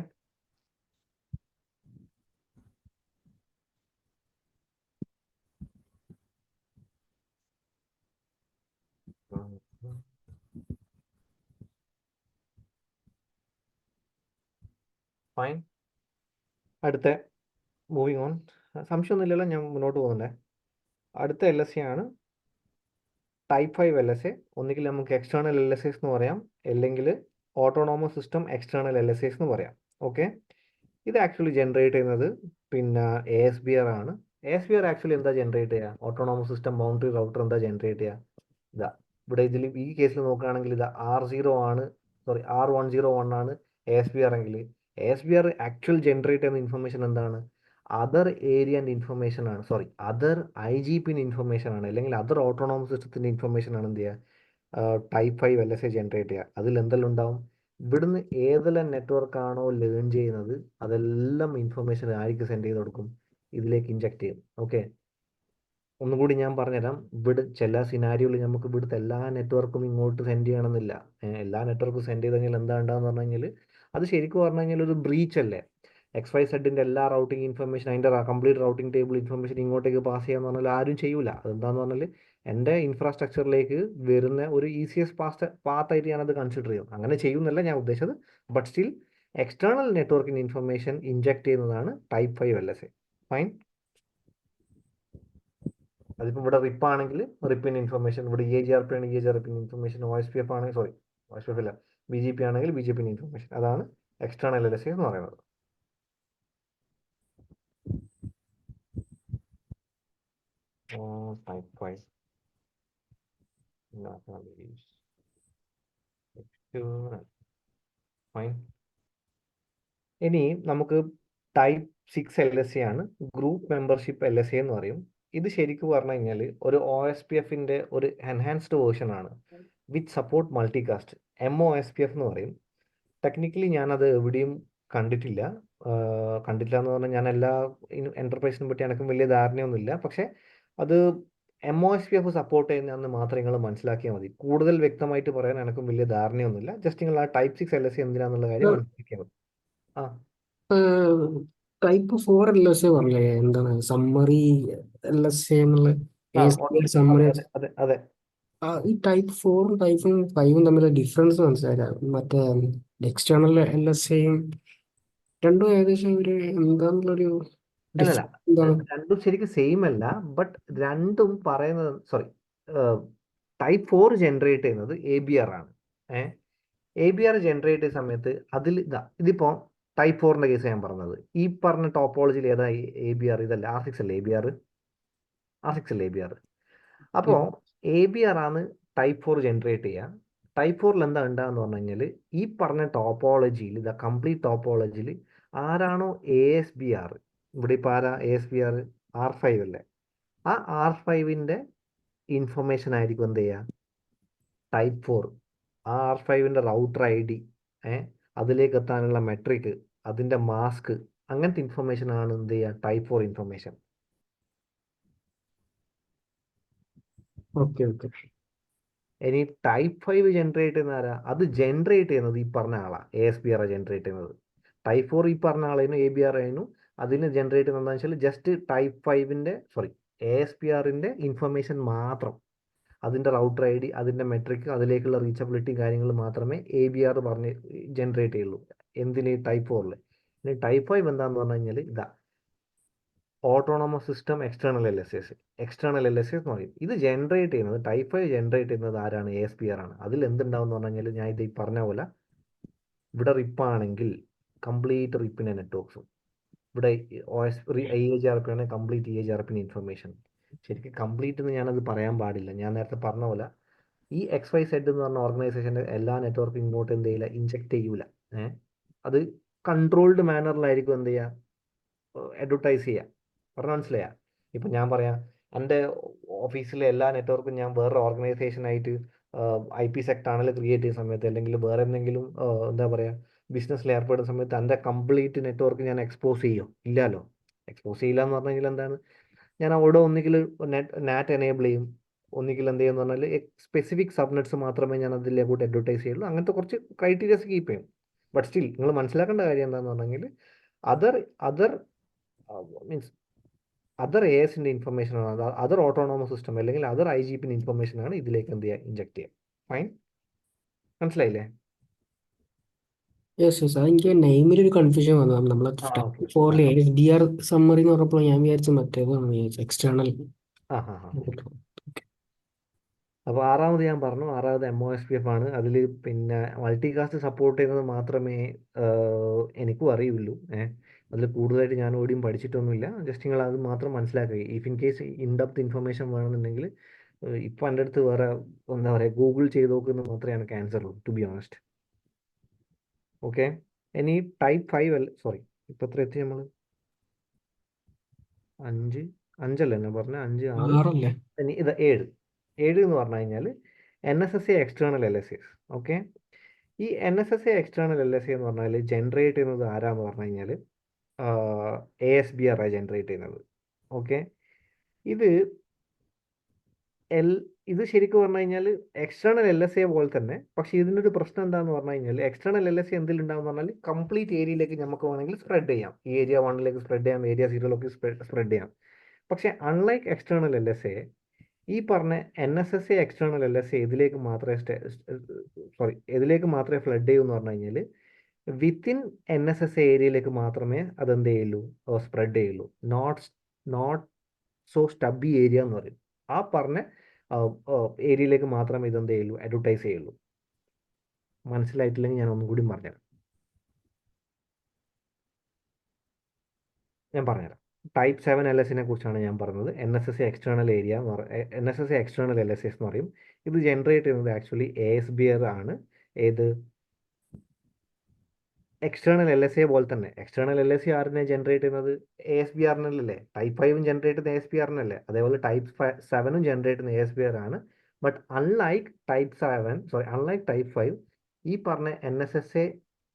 ഫൈൻ. അടുത്ത മൂവിങ് ഓൺ. സംശയമൊന്നുമില്ലല്ലോ, ഞാൻ മുന്നോട്ട് പോകുന്നുണ്ടേ. അടുത്ത LSA ആണ് ടൈപ്പ് 5 LSA. ഒന്നുകിൽ നമുക്ക് എക്സ്റ്റേണൽ LSAs എന്ന് പറയാം, അല്ലെങ്കിൽ ഓട്ടോണോമസ് സിസ്റ്റം എക്സ്റ്റേണൽ LSAs എന്ന് പറയാം. ഓക്കെ. ഇത് ആക്ച്വലി ജനറേറ്റ് ചെയ്യുന്നത് പിന്നെ ASBR ആണ്. ASBR ആക്ച്വലി എന്താ ജനറേറ്റ് ചെയ്യുക? ഓട്ടോണോമസ് സിസ്റ്റം ബൗണ്ടറി റൗട്ടർ എന്താ ജനറേറ്റ് ചെയ്യുക? ഇതാ ഇവിടെ ഇതിൽ ഈ കേസിൽ നോക്കുകയാണെങ്കിൽ ഇത് R101 ആണ് ASBR എങ്കിൽ, ASBR ആക്ച്വൽ ജനറേറ്റ് ചെയ്യുന്ന ഇൻഫർമേഷൻ എന്താണ്? അതർ ഏരിയൻ്റെ ഇൻഫർമേഷൻ ആണ്, സോറി അതർ IGPൻ്റെ ഇൻഫർമേഷൻ ആണ്, അല്ലെങ്കിൽ അതർ ഓട്ടോണോമസ് സിസ്റ്റത്തിൻ്റെ ഇൻഫർമേഷൻ ആണ് എന്ത് ചെയ്യുക, ടൈപ്പ് 5 LSA ജനറേറ്റ് ചെയ്യുക. അതിൽ എന്തെല്ലാം ഉണ്ടാവും? ഇവിടുന്ന് ഏതെല്ലാം നെറ്റ്വർക്ക് ആണോ ലേൺ ചെയ്യുന്നത് അതെല്ലാം ഇൻഫർമേഷൻ ആർക്ക് സെൻഡ് ചെയ്ത് കൊടുക്കും? ഇതിലേക്ക് ഇൻജക്ട് ചെയ്യും. ഓക്കെ. ഒന്നുകൂടി ഞാൻ പറഞ്ഞുതരാം. ഇവിടെ ചില സിനാരിയോയിൽ നമുക്ക് ഇവിടുത്തെ എല്ലാ നെറ്റ്വർക്കും ഇങ്ങോട്ട് സെൻഡ് ചെയ്യണമെന്നില്ല. എല്ലാ നെറ്റ്വർക്കും സെൻഡ് ചെയ്ത് കഴിഞ്ഞാൽ എന്താ ഉണ്ടാകുന്ന പറഞ്ഞു കഴിഞ്ഞാൽ, അത് ശരിക്കും പറഞ്ഞു കഴിഞ്ഞാൽ ഒരു ബ്രീച്ച് അല്ലേ. XYZൻ്റെ എല്ലാ റൗട്ടിംഗ് ഇൻഫർമേഷൻ, അതിൻ്റെ കംപ്ലീറ്റ് റൗട്ടിംഗ് ടേബിൾ ഇൻഫർമേഷൻ ഇങ്ങോട്ടേക്ക് പാസ് ചെയ്യാന്ന് പറഞ്ഞാൽ ആരും ചെയ്യൂല. അതെന്താന്ന് പറഞ്ഞാൽ എൻ്റെ ഇൻഫ്രാസ്ട്രക്ചറിലേക്ക് വരുന്ന ഒരു ഈസിയസ്റ്റ് പാത്തായിട്ട് ഞാനത് കൺസിഡർ ചെയ്യും. അങ്ങനെ ചെയ്യുന്നല്ല ഞാൻ ഉദ്ദേശിച്ചത്. ബട്ട് സ്റ്റിൽ എക്സ്റ്റേണൽ നെറ്റ്വർക്കിൻ്റെ ഇൻഫർമേഷൻ ഇൻജക്ട് ചെയ്യുന്നതാണ് ടൈപ്പ് 5 LSA. ഫൈൻ. അതിപ്പോൾ ഇവിടെ റിപ്പ് ആണെങ്കിൽ റിപ്പിൻ്റെ ഇൻഫർമേഷൻ, ഇവിടെ EAGRP ആണെങ്കിൽ EAGRP ഇൻഫർമേഷൻ, OSPF ആണെങ്കിൽ OSPF അല്ല BGP ആണെങ്കിൽ BGP ഇൻഫർമേഷൻ. അതാണ് എക്സ്റ്റേണൽ LSA എന്ന് പറയുന്നത്. Type 5 fine. ഇനി നമുക്ക് ടൈപ്പ് 6 LSA ആണ്, ഗ്രൂപ്പ് മെമ്പർഷിപ്പ് LSA എന്ന് പറയും. ഇത് ശരിക്കും പറഞ്ഞു കഴിഞ്ഞാൽ ഒരു OSPFൻ്റെ ഒരു എൻഹാൻസ്ഡ് വേർഷൻ ആണ്, വിത്ത് സപ്പോർട്ട് മൾട്ടികാസ്റ്റ്. MOSPF എന്ന് പറയും. ടെക്നിക്കലി ഞാനത് എവിടെയും കണ്ടിട്ടില്ല എന്ന് പറഞ്ഞാൽ ഞാൻ എല്ലാ എൻ്റർപ്രൈസിനെ പറ്റി എനിക്കും വലിയ ധാരണയൊന്നുമില്ല. പക്ഷേ അത് MOSPF സപ്പോർട്ട് ചെയ്യുന്നതെന്ന് മാത്രം നിങ്ങൾ മനസ്സിലാക്കിയാൽ മതി. കൂടുതൽ വ്യക്തമായിട്ട് പറയാൻ എനിക്കും വലിയ ധാരണയൊന്നുമില്ല. ജസ്റ്റ് നിങ്ങൾ ആ ടൈപ്പ് 6 LSA എന്തിനാന്നുള്ള കാര്യം മനസ്സിലാക്കിയാൽ മതി. ആ ടൈപ്പ് 4 LSA പറഞ്ഞേ, എന്താണ് സമ്മറി LSA എന്നുള്ള സമ്മറി? അതെ അതെ. ഈ ടൈപ്പ് 4ഉം ടൈപ്പ് 5ഉം തമ്മിലുള്ള ഡിഫറൻസ് മനസ്സിലാക്കാം. മറ്റേ എക്സ്റ്റേണൽ LSAയും രണ്ടും ഏകദേശം ഒരു എന്താന്നുള്ളൊരു അല്ലല്ല, എന്താണ്? രണ്ടും ശരിക്കും സെയിം അല്ല. ബട്ട് രണ്ടും പറയുന്നത്, സോറി, ടൈപ്പ് 4 ജനറേറ്റ് ചെയ്യുന്നത് ABR ആണ്. ABR ജനറേറ്റ് ചെയ്യുന്ന സമയത്ത് അതിൽ ഇതിപ്പോൾ ടൈപ്പ് 4ൻ്റെ കേസ് ഞാൻ പറഞ്ഞത്. ഈ പറഞ്ഞ ടോപ്പോളജിയിൽ ഏതാ ABR? ഇതല്ല, R6 അല്ലേ ABR? R6 അല്ലേ ABR? അപ്പോൾ ABR ആണ് ടൈപ്പ് 4 ജനറേറ്റ് ചെയ്യുക. ടൈപ്പ് ഫോറിൽ എന്താ ഉണ്ടാകുന്ന പറഞ്ഞു കഴിഞ്ഞാൽ ഈ പറഞ്ഞ ടോപ്പോളജിയിൽ കംപ്ലീറ്റ് ടോപ്പോളജിയിൽ ആരാണോ ASBR, ഇവിടെ ഇപ്പോൾ ആരാ ASBR R5 അല്ലേ, ആ R5ൻ്റെ ഇൻഫർമേഷൻ ആയിരിക്കും എന്ത് ചെയ്യുക ടൈപ്പ് 4. ആ R5ൻ്റെ റൗട്ടർ ID, അതിലേക്ക് എത്താനുള്ള മെട്രിക്, അതിൻ്റെ മാസ്ക്, അങ്ങനത്തെ ഇൻഫർമേഷൻ ആണ് എന്ത് ചെയ്യുക ടൈപ്പ് 4 ഇൻഫർമേഷൻ. Okay okay. ഇനി ടൈപ്പ് 5 ജനറേറ്റ് ചെയ്യുന്ന ആരാ, അത് ജനറേറ്റ് ചെയ്യുന്നത് ഈ പറഞ്ഞ ആളാണ്, ASBR ജനറേറ്റ് ചെയ്യുന്നത്. ടൈപ്പ് 4 ഈ പറഞ്ഞ ആളായിരുന്നു ABR ആയിരുന്നു, അതിന് ജനറേറ്റ് ചെയ്യുന്നത് എന്താണെന്ന് വെച്ചാൽ ജസ്റ്റ് ടൈപ്പ് 5ൻ്റെ ASBRൻ്റെ ഇൻഫർമേഷൻ മാത്രം, അതിൻ്റെ റൗട്ടർ ID, അതിൻ്റെ മെട്രിക്, അതിലേക്കുള്ള റീച്ചബിലിറ്റി കാര്യങ്ങൾ മാത്രമേ ABR പറഞ്ഞ് ജനറേറ്റ് ചെയ്യുള്ളൂ. എന്തിന് ടൈപ്പ് 4ൽ. ഇനി ടൈപ്പ് 5 എന്താണെന്ന് പറഞ്ഞു കഴിഞ്ഞാൽ ഓട്ടോണമസ് സിസ്റ്റം എക്സ്റ്റേണൽ LSAs എന്ന് പറയും. ഇത് ജനറേറ്റ് ചെയ്യുന്നത് ടൈപ്പ് 5 ജനറേറ്റ് ചെയ്യുന്നത് ആരാണ്, ASBR ആണ്. അതിൽ എന്തുണ്ടാവും എന്ന് പറഞ്ഞു കഴിഞ്ഞാൽ ഞാൻ ഇത് പറഞ്ഞ പോലെ ഇവിടെ റിപ്പാണെങ്കിൽ കംപ്ലീറ്റ് റിപ്പിൻ്റെ നെറ്റ്വർക്ക്സും, ഇവിടെ EAGRP ആണ് കംപ്ലീറ്റ് EAGRP ഇൻഫർമേഷൻ. ശരിക്കും കംപ്ലീറ്റ് എന്ന് ഞാനത് പറയാൻ പാടില്ല. ഞാൻ നേരത്തെ പറഞ്ഞ പോലെ ഈ XYZ എന്ന് പറഞ്ഞ ഓർഗനൈസേഷൻ്റെ എല്ലാ നെറ്റ്വർക്കും ഇങ്ങോട്ട് എന്ത് ചെയ്യില്ല, ഇൻജെക്ട് ചെയ്യൂല. അത് കൺട്രോൾഡ് മാനറിലായിരിക്കും എന്ത് ചെയ്യുക, അഡ്വർടൈസ് ചെയ്യുക. പറഞ്ഞാൽ മനസ്സിലായ? ഇപ്പം ഞാൻ പറയാം, എൻ്റെ ഓഫീസിലെ എല്ലാ നെറ്റ്വർക്കും ഞാൻ വേറെ ഓർഗനൈസേഷനായിട്ട് IP സെക്ടറാണിൽ ക്രിയേറ്റ് ചെയ്യുന്ന സമയത്ത്, അല്ലെങ്കിൽ വേറെ എന്തെങ്കിലും എന്താ പറയുക ബിസിനസ്സിൽ ഏർപ്പെടുന്ന സമയത്ത് എൻ്റെ കംപ്ലീറ്റ് നെറ്റ്വർക്ക് ഞാൻ എക്സ്പോസ് ചെയ്യും? ഇല്ലല്ലോ. എക്സ്പോസ് ചെയ്യില്ല എന്ന് പറഞ്ഞു കഴിഞ്ഞാൽ എന്താണ്, ഞാൻ അവിടെ ഒന്നുകിൽ നാറ്റ് എനേബിൾ ചെയ്യും, ഒന്നുകിൽ എന്ത് ചെയ്യുമെന്ന് പറഞ്ഞാൽ സ്പെസിഫിക് സബ്നെറ്റ്സ് മാത്രമേ ഞാൻ അതിലേക്കൂട്ട് അഡ്വർടൈസ് ചെയ്യുള്ളൂ. അങ്ങനത്തെ കുറച്ച് ക്രൈറ്റീരിയസ് കീപ്പ് ചെയ്യും. ബട്ട് സ്റ്റിൽ നിങ്ങൾ മനസ്സിലാക്കേണ്ട കാര്യം എന്താണെന്ന് പറഞ്ഞെങ്കിൽ അതർ മീൻസ് അതർ ASൻ്റെ ഇൻഫർമേഷൻ ആണ്, അതർ ഓട്ടോണോമസ് സിസ്റ്റം അല്ലെങ്കിൽ അതർ IGPൻ്റെ ഇൻഫർമേഷൻ ആണ് ഇതിലേക്ക് എന്ത് ചെയ്യുക, ഇൻജെക്ട് ചെയ്യുക. ഫൈൻ, മനസ്സിലായില്ലേ? Yes yes. അതെനിക്ക് നെയിമിലൊരു കൺഫ്യൂഷൻ വന്നു. നമ്മൾ ഓക്കെ. ഫോറിൽ ASBR സമ്മറി എന്ന് പറഞ്ഞപ്പോൾ ഞാൻ വിചാരിച്ച മറ്റേതാണ് വിചാരിച്ചു, എക്സ്റ്റേണൽ. അപ്പോൾ ആറാമത് ഞാൻ പറഞ്ഞു, ആറാമത് MOSPF ആണ്. അതിൽ പിന്നെ മൾട്ടികാസ്റ്റ് സപ്പോർട്ട് ചെയ്യുന്നത് മാത്രമേ എനിക്കും അറിയുള്ളൂ. അതിൽ കൂടുതലായിട്ട് ഞാൻ ഓടിയും പഠിച്ചിട്ടൊന്നുമില്ല. ജസ്റ്റ് നിങ്ങൾ അത് മാത്രം മനസ്സിലാക്കുക. If in case in-depth information വേണമെന്നുണ്ടെങ്കിൽ ഇപ്പോൾ എൻ്റെ അടുത്ത് വേറെ എന്താ പറയുക ഗൂഗിൾ ചെയ്ത് നോക്കുന്നത് മാത്രമേ എനിക്ക് ആൻസർ ഉള്ളൂ, ടു ബി ഓണസ്റ്റ്. ഓക്കെ. ഇനി ടൈപ്പ് 5 അല്ല, സോറി, ഇപ്പോൾ എത്ര എത്തി നമ്മൾ? 5 ഞാൻ പറഞ്ഞ 5 6. ആറല്ലേ? ഇനി ഇത് 7 എന്ന് പറഞ്ഞു കഴിഞ്ഞാൽ NSSA എക്സ്റ്റേണൽ LSAs. ഓക്കെ. ഈ NSSA എക്സ്റ്റേണൽ LSA എന്ന് പറഞ്ഞാൽ ജനറേറ്റ് ചെയ്യുന്നത് ആരാന്ന് പറഞ്ഞു കഴിഞ്ഞാൽ ASBR ജനറേറ്റ് ചെയ്യുന്നത്. ഓക്കെ. ഇത് ശരിക്കും പറഞ്ഞു കഴിഞ്ഞാൽ എക്സ്റ്റേണൽ LSA പോലെ തന്നെ, പക്ഷേ ഇതിനൊരു പ്രശ്നം എന്താണെന്ന് പറഞ്ഞു കഴിഞ്ഞാൽ എക്സ്റ്റേണൽ LSA എന്തിലുണ്ടാവും പറഞ്ഞാൽ കംപ്ലീറ്റ് ഏരിയയിലേക്ക് നമുക്ക് വേണമെങ്കിൽ സ്പ്രെഡ് ചെയ്യാം. ഈ ഏരിയ 1ലേക്ക് സ്പ്രെഡ് ചെയ്യാം, ഏരിയ 0ലേക്ക് സ്പ്രെഡ് ചെയ്യാം. പക്ഷേ അൺലൈക്ക് എക്സ്റ്റേണൽ LSA, ഈ പറഞ്ഞ NSSA എക്സ്റ്റേണൽ LSA ഇതിലേക്ക് മാത്രമേ ഫ്ലഡ് ചെയ്യൂ എന്ന് പറഞ്ഞു കഴിഞ്ഞാൽ വിത്തിൻ NSSA ഏരിയയിലേക്ക് മാത്രമേ അതെന്ത് ചെയ്യുള്ളൂ, സ്പ്രെഡ് ചെയ്യുള്ളൂ. നോട്ട് സോ സ്റ്റബി ഏരിയ എന്ന് പറയും. ആ പറഞ്ഞ ഏരിയയിലേക്ക് മാത്രമേ ഇതെന്ത് ചെയ്യുള്ളൂ, അഡ്വർടൈസ് ചെയ്യുള്ളൂ. മനസ്സിലായിട്ടില്ലെങ്കിൽ ഞാൻ ഒന്നും കൂടി പറഞ്ഞുതരാം. ടൈപ്പ് 7 LSനെ കുറിച്ചാണ് ഞാൻ പറഞ്ഞത്. NSSA external area NSSA external LSAs എന്ന് പറയും. ഇത് ജനറേറ്റ് ചെയ്യുന്നത് ആക്ച്വലി ASBR ആണ്. ഏത് എക്സ്റ്റേണൽ LSA പോലെ തന്നെ. എക്സ്റ്റേണൽ LSA ആറിനെ ജനറേറ്റ് ചെയ്യുന്നത് ASBRനല്ലേ. ടൈപ്പ് 5 ജനറേറ്റ് ചെയ്യുന്നത് ASBRനല്ലേ. അതേപോലെ ടൈപ്പ് 7 ജനറേറ്റ് ചെയ്യുന്നത് ASBR ആണ്. ബട്ട് അൺലൈക്ക് ടൈപ്പ് 5, ഈ പറഞ്ഞ NSSA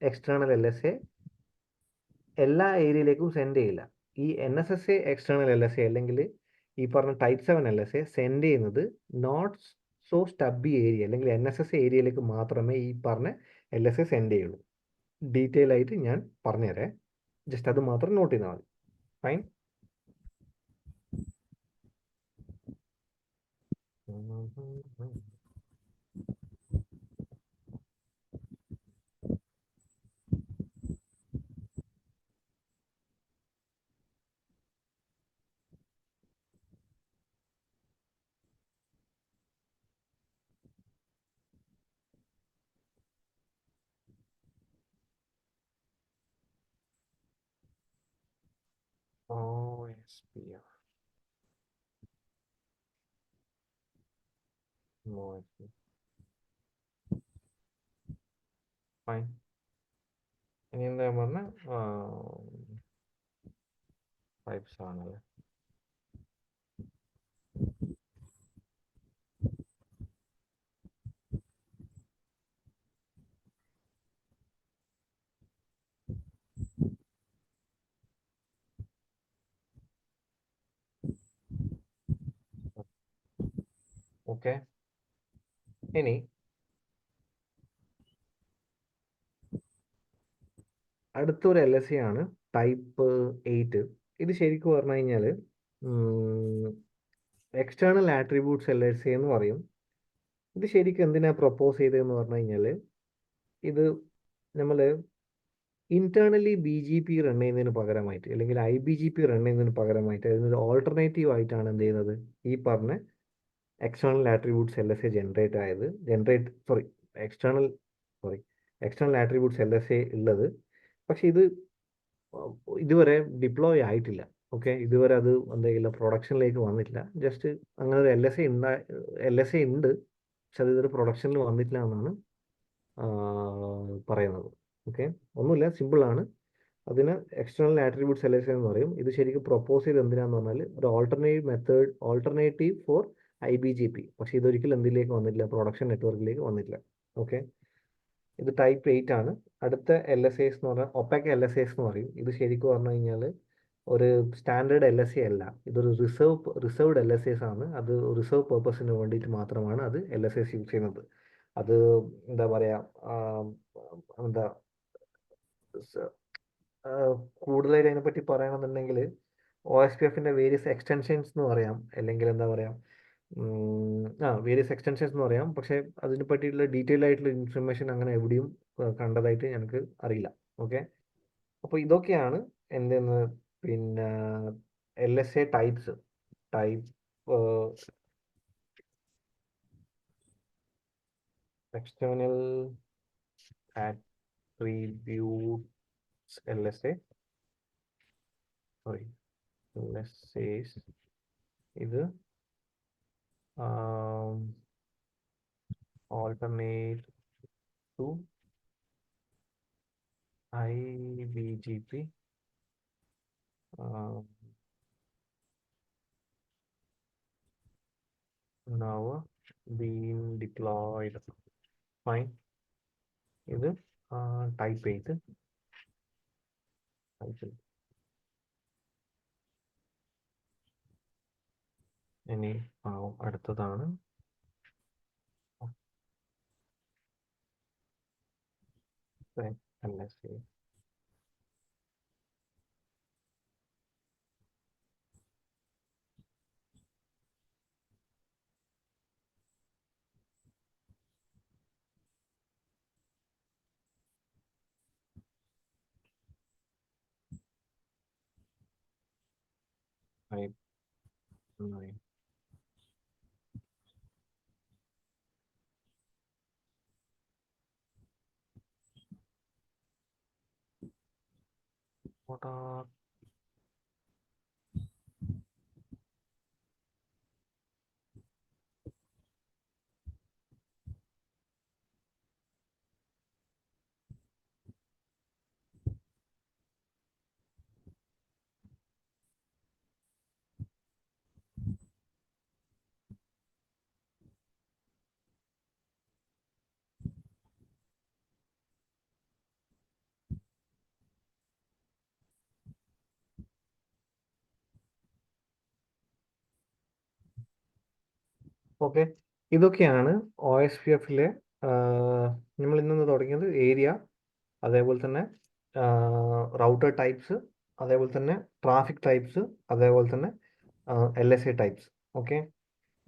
എക്സ്റ്റേണൽ LSA എല്ലാ ഏരിയയിലേക്കും സെൻഡ് ചെയ്യില്ല. ഈ NSSA എക്സ്റ്റേണൽ LSA അല്ലെങ്കിൽ ഈ പറഞ്ഞ ടൈപ്പ് 7 LSA സെൻഡ് ചെയ്യുന്നത് നോട്ട് സോ സ്റ്റബി ഏരിയ അല്ലെങ്കിൽ NSSA ഏരിയയിലേക്ക് മാത്രമേ ഈ പറഞ്ഞ LSA സെൻഡ് ചെയ്യുള്ളൂ. ഡീറ്റെയിൽ ആയിട്ട് ഞാൻ പറഞ്ഞുതരാം. ജസ്റ്റ് അത് മാത്രം നോട്ട് ചെയ്താൽ മതി. ഫൈൻ. OSPF. ഫൈൻ. ഇനി എന്താ പറഞ്ഞ ടൈപ്സ് ആണല്ലേ. ഓക്കെ, ഇനി അടുത്തൊരു LSA ആണ് ടൈപ്പ് 8. ഇത് ശരിക്കും പറഞ്ഞു കഴിഞ്ഞാൽ എക്സ്റ്റേണൽ ആട്രിബ്യൂട്ട്സ് LSA എന്ന് പറയും. ഇത് ശരിക്കും എന്തിനാ പ്രപ്പോസ് ചെയ്തതെന്ന് പറഞ്ഞു കഴിഞ്ഞാൽ, ഇത് നമ്മൾ ഇന്റേണലി BGP റൺ ചെയ്യുന്നതിന് പകരമായിട്ട്, അല്ലെങ്കിൽ IBGP റൺ ചെയ്യുന്നതിന് പകരമായിട്ട് അതിനൊരു ഓൾട്ടർനേറ്റീവ് ആയിട്ടാണ് എന്ത് ചെയ്യുന്നത്, ഈ പറഞ്ഞ external attributes LSA external attributes LSA ഉള്ളത്. പക്ഷെ ഇത് ഇതുവരെ ഡിപ്ലോയ് ആയിട്ടില്ല. ഓക്കെ, ഇതുവരെ അത് എന്തെങ്കിലും പ്രൊഡക്ഷനിലേക്ക് വന്നിട്ടില്ല. ജസ്റ്റ് അങ്ങനെ ഒരു LSA ഉണ്ട്, പക്ഷെ അത് ഇതൊരു പ്രൊഡക്ഷനിൽ വന്നിട്ടില്ല എന്നാണ് പറയുന്നത്. ഓക്കെ, ഒന്നുമില്ല, സിമ്പിളാണ്. അതിന് എക്സ്റ്റേണൽ ആട്രിബ്യൂട്ട്സ് LSA എന്ന് പറയും. ഇത് ശരിക്കും പ്രൊപ്പോസ് ചെയ്ത് എന്തിനാന്ന് പറഞ്ഞാൽ ഒരു ഓൾട്ടർനേറ്റീവ് ഫോർ IBGP. പക്ഷെ ഇതൊരിക്കലും എന്തിലേക്ക് വന്നിട്ടില്ല, പ്രൊഡക്ഷൻ നെറ്റ്വർക്കിലേക്ക് വന്നിട്ടില്ല. ഓക്കെ, ഇത് ടൈപ്പ് 8 ആണ്. അടുത്ത LSAs എന്ന് പറഞ്ഞാൽ ഒപാക് LSAs എന്ന് പറയും. ഇത് ശരിക്കും പറഞ്ഞു കഴിഞ്ഞാൽ ഒരു സ്റ്റാൻഡേർഡ് LSA അല്ല, ഇതൊരു റിസർവ്ഡ് LSAs ആണ്. അത് റിസർവ് പർപ്പസിന് വേണ്ടിയിട്ട് മാത്രമാണ് അത് LSAs യൂസ് ചെയ്യുന്നത്. അത് എന്താ പറയുക, എന്താ കൂടുതലായിട്ട് അതിനെപ്പറ്റി പറയണമെന്നുണ്ടെങ്കിൽ OSPF-ന്റെ വേരിയസ് എക്സ്റ്റൻഷൻസ് എന്ന് പറയാം, അല്ലെങ്കിൽ എന്താ പറയുക, വേരിയസ് എക്സ്റ്റൻഷൻസ് എന്ന് പറയാം. പക്ഷേ അതിനെ പറ്റിയിട്ടുള്ള ഡീറ്റെയിൽ ആയിട്ടുള്ള ഇൻഫർമേഷൻ അങ്ങനെ എവിടെയും കണ്ടതായിട്ട് എനിക്ക് അറിയില്ല. ഓക്കെ, അപ്പോൾ ഇതൊക്കെയാണ് എന്തെന്ന് പിന്നെ LSA type external attributes LSAs. ഇത് alternate to IBGP now being deployed. Fine. ഇത് ടൈപ്പ് 8. ഇനി അടുത്തതാണ് LSA. Type 9. What are okay, ഇതൊക്കെയാണ് OSPF-ലെ നമ്മൾ ഇന്ന് തുടങ്ങിയത്. ഏരിയ, അതേപോലെ തന്നെ റൗട്ടർ ടൈപ്സ്, അതേപോലെ തന്നെ ട്രാഫിക് ടൈപ്സ്, അതേപോലെ തന്നെ LSA ടൈപ്സ്. ഓക്കെ,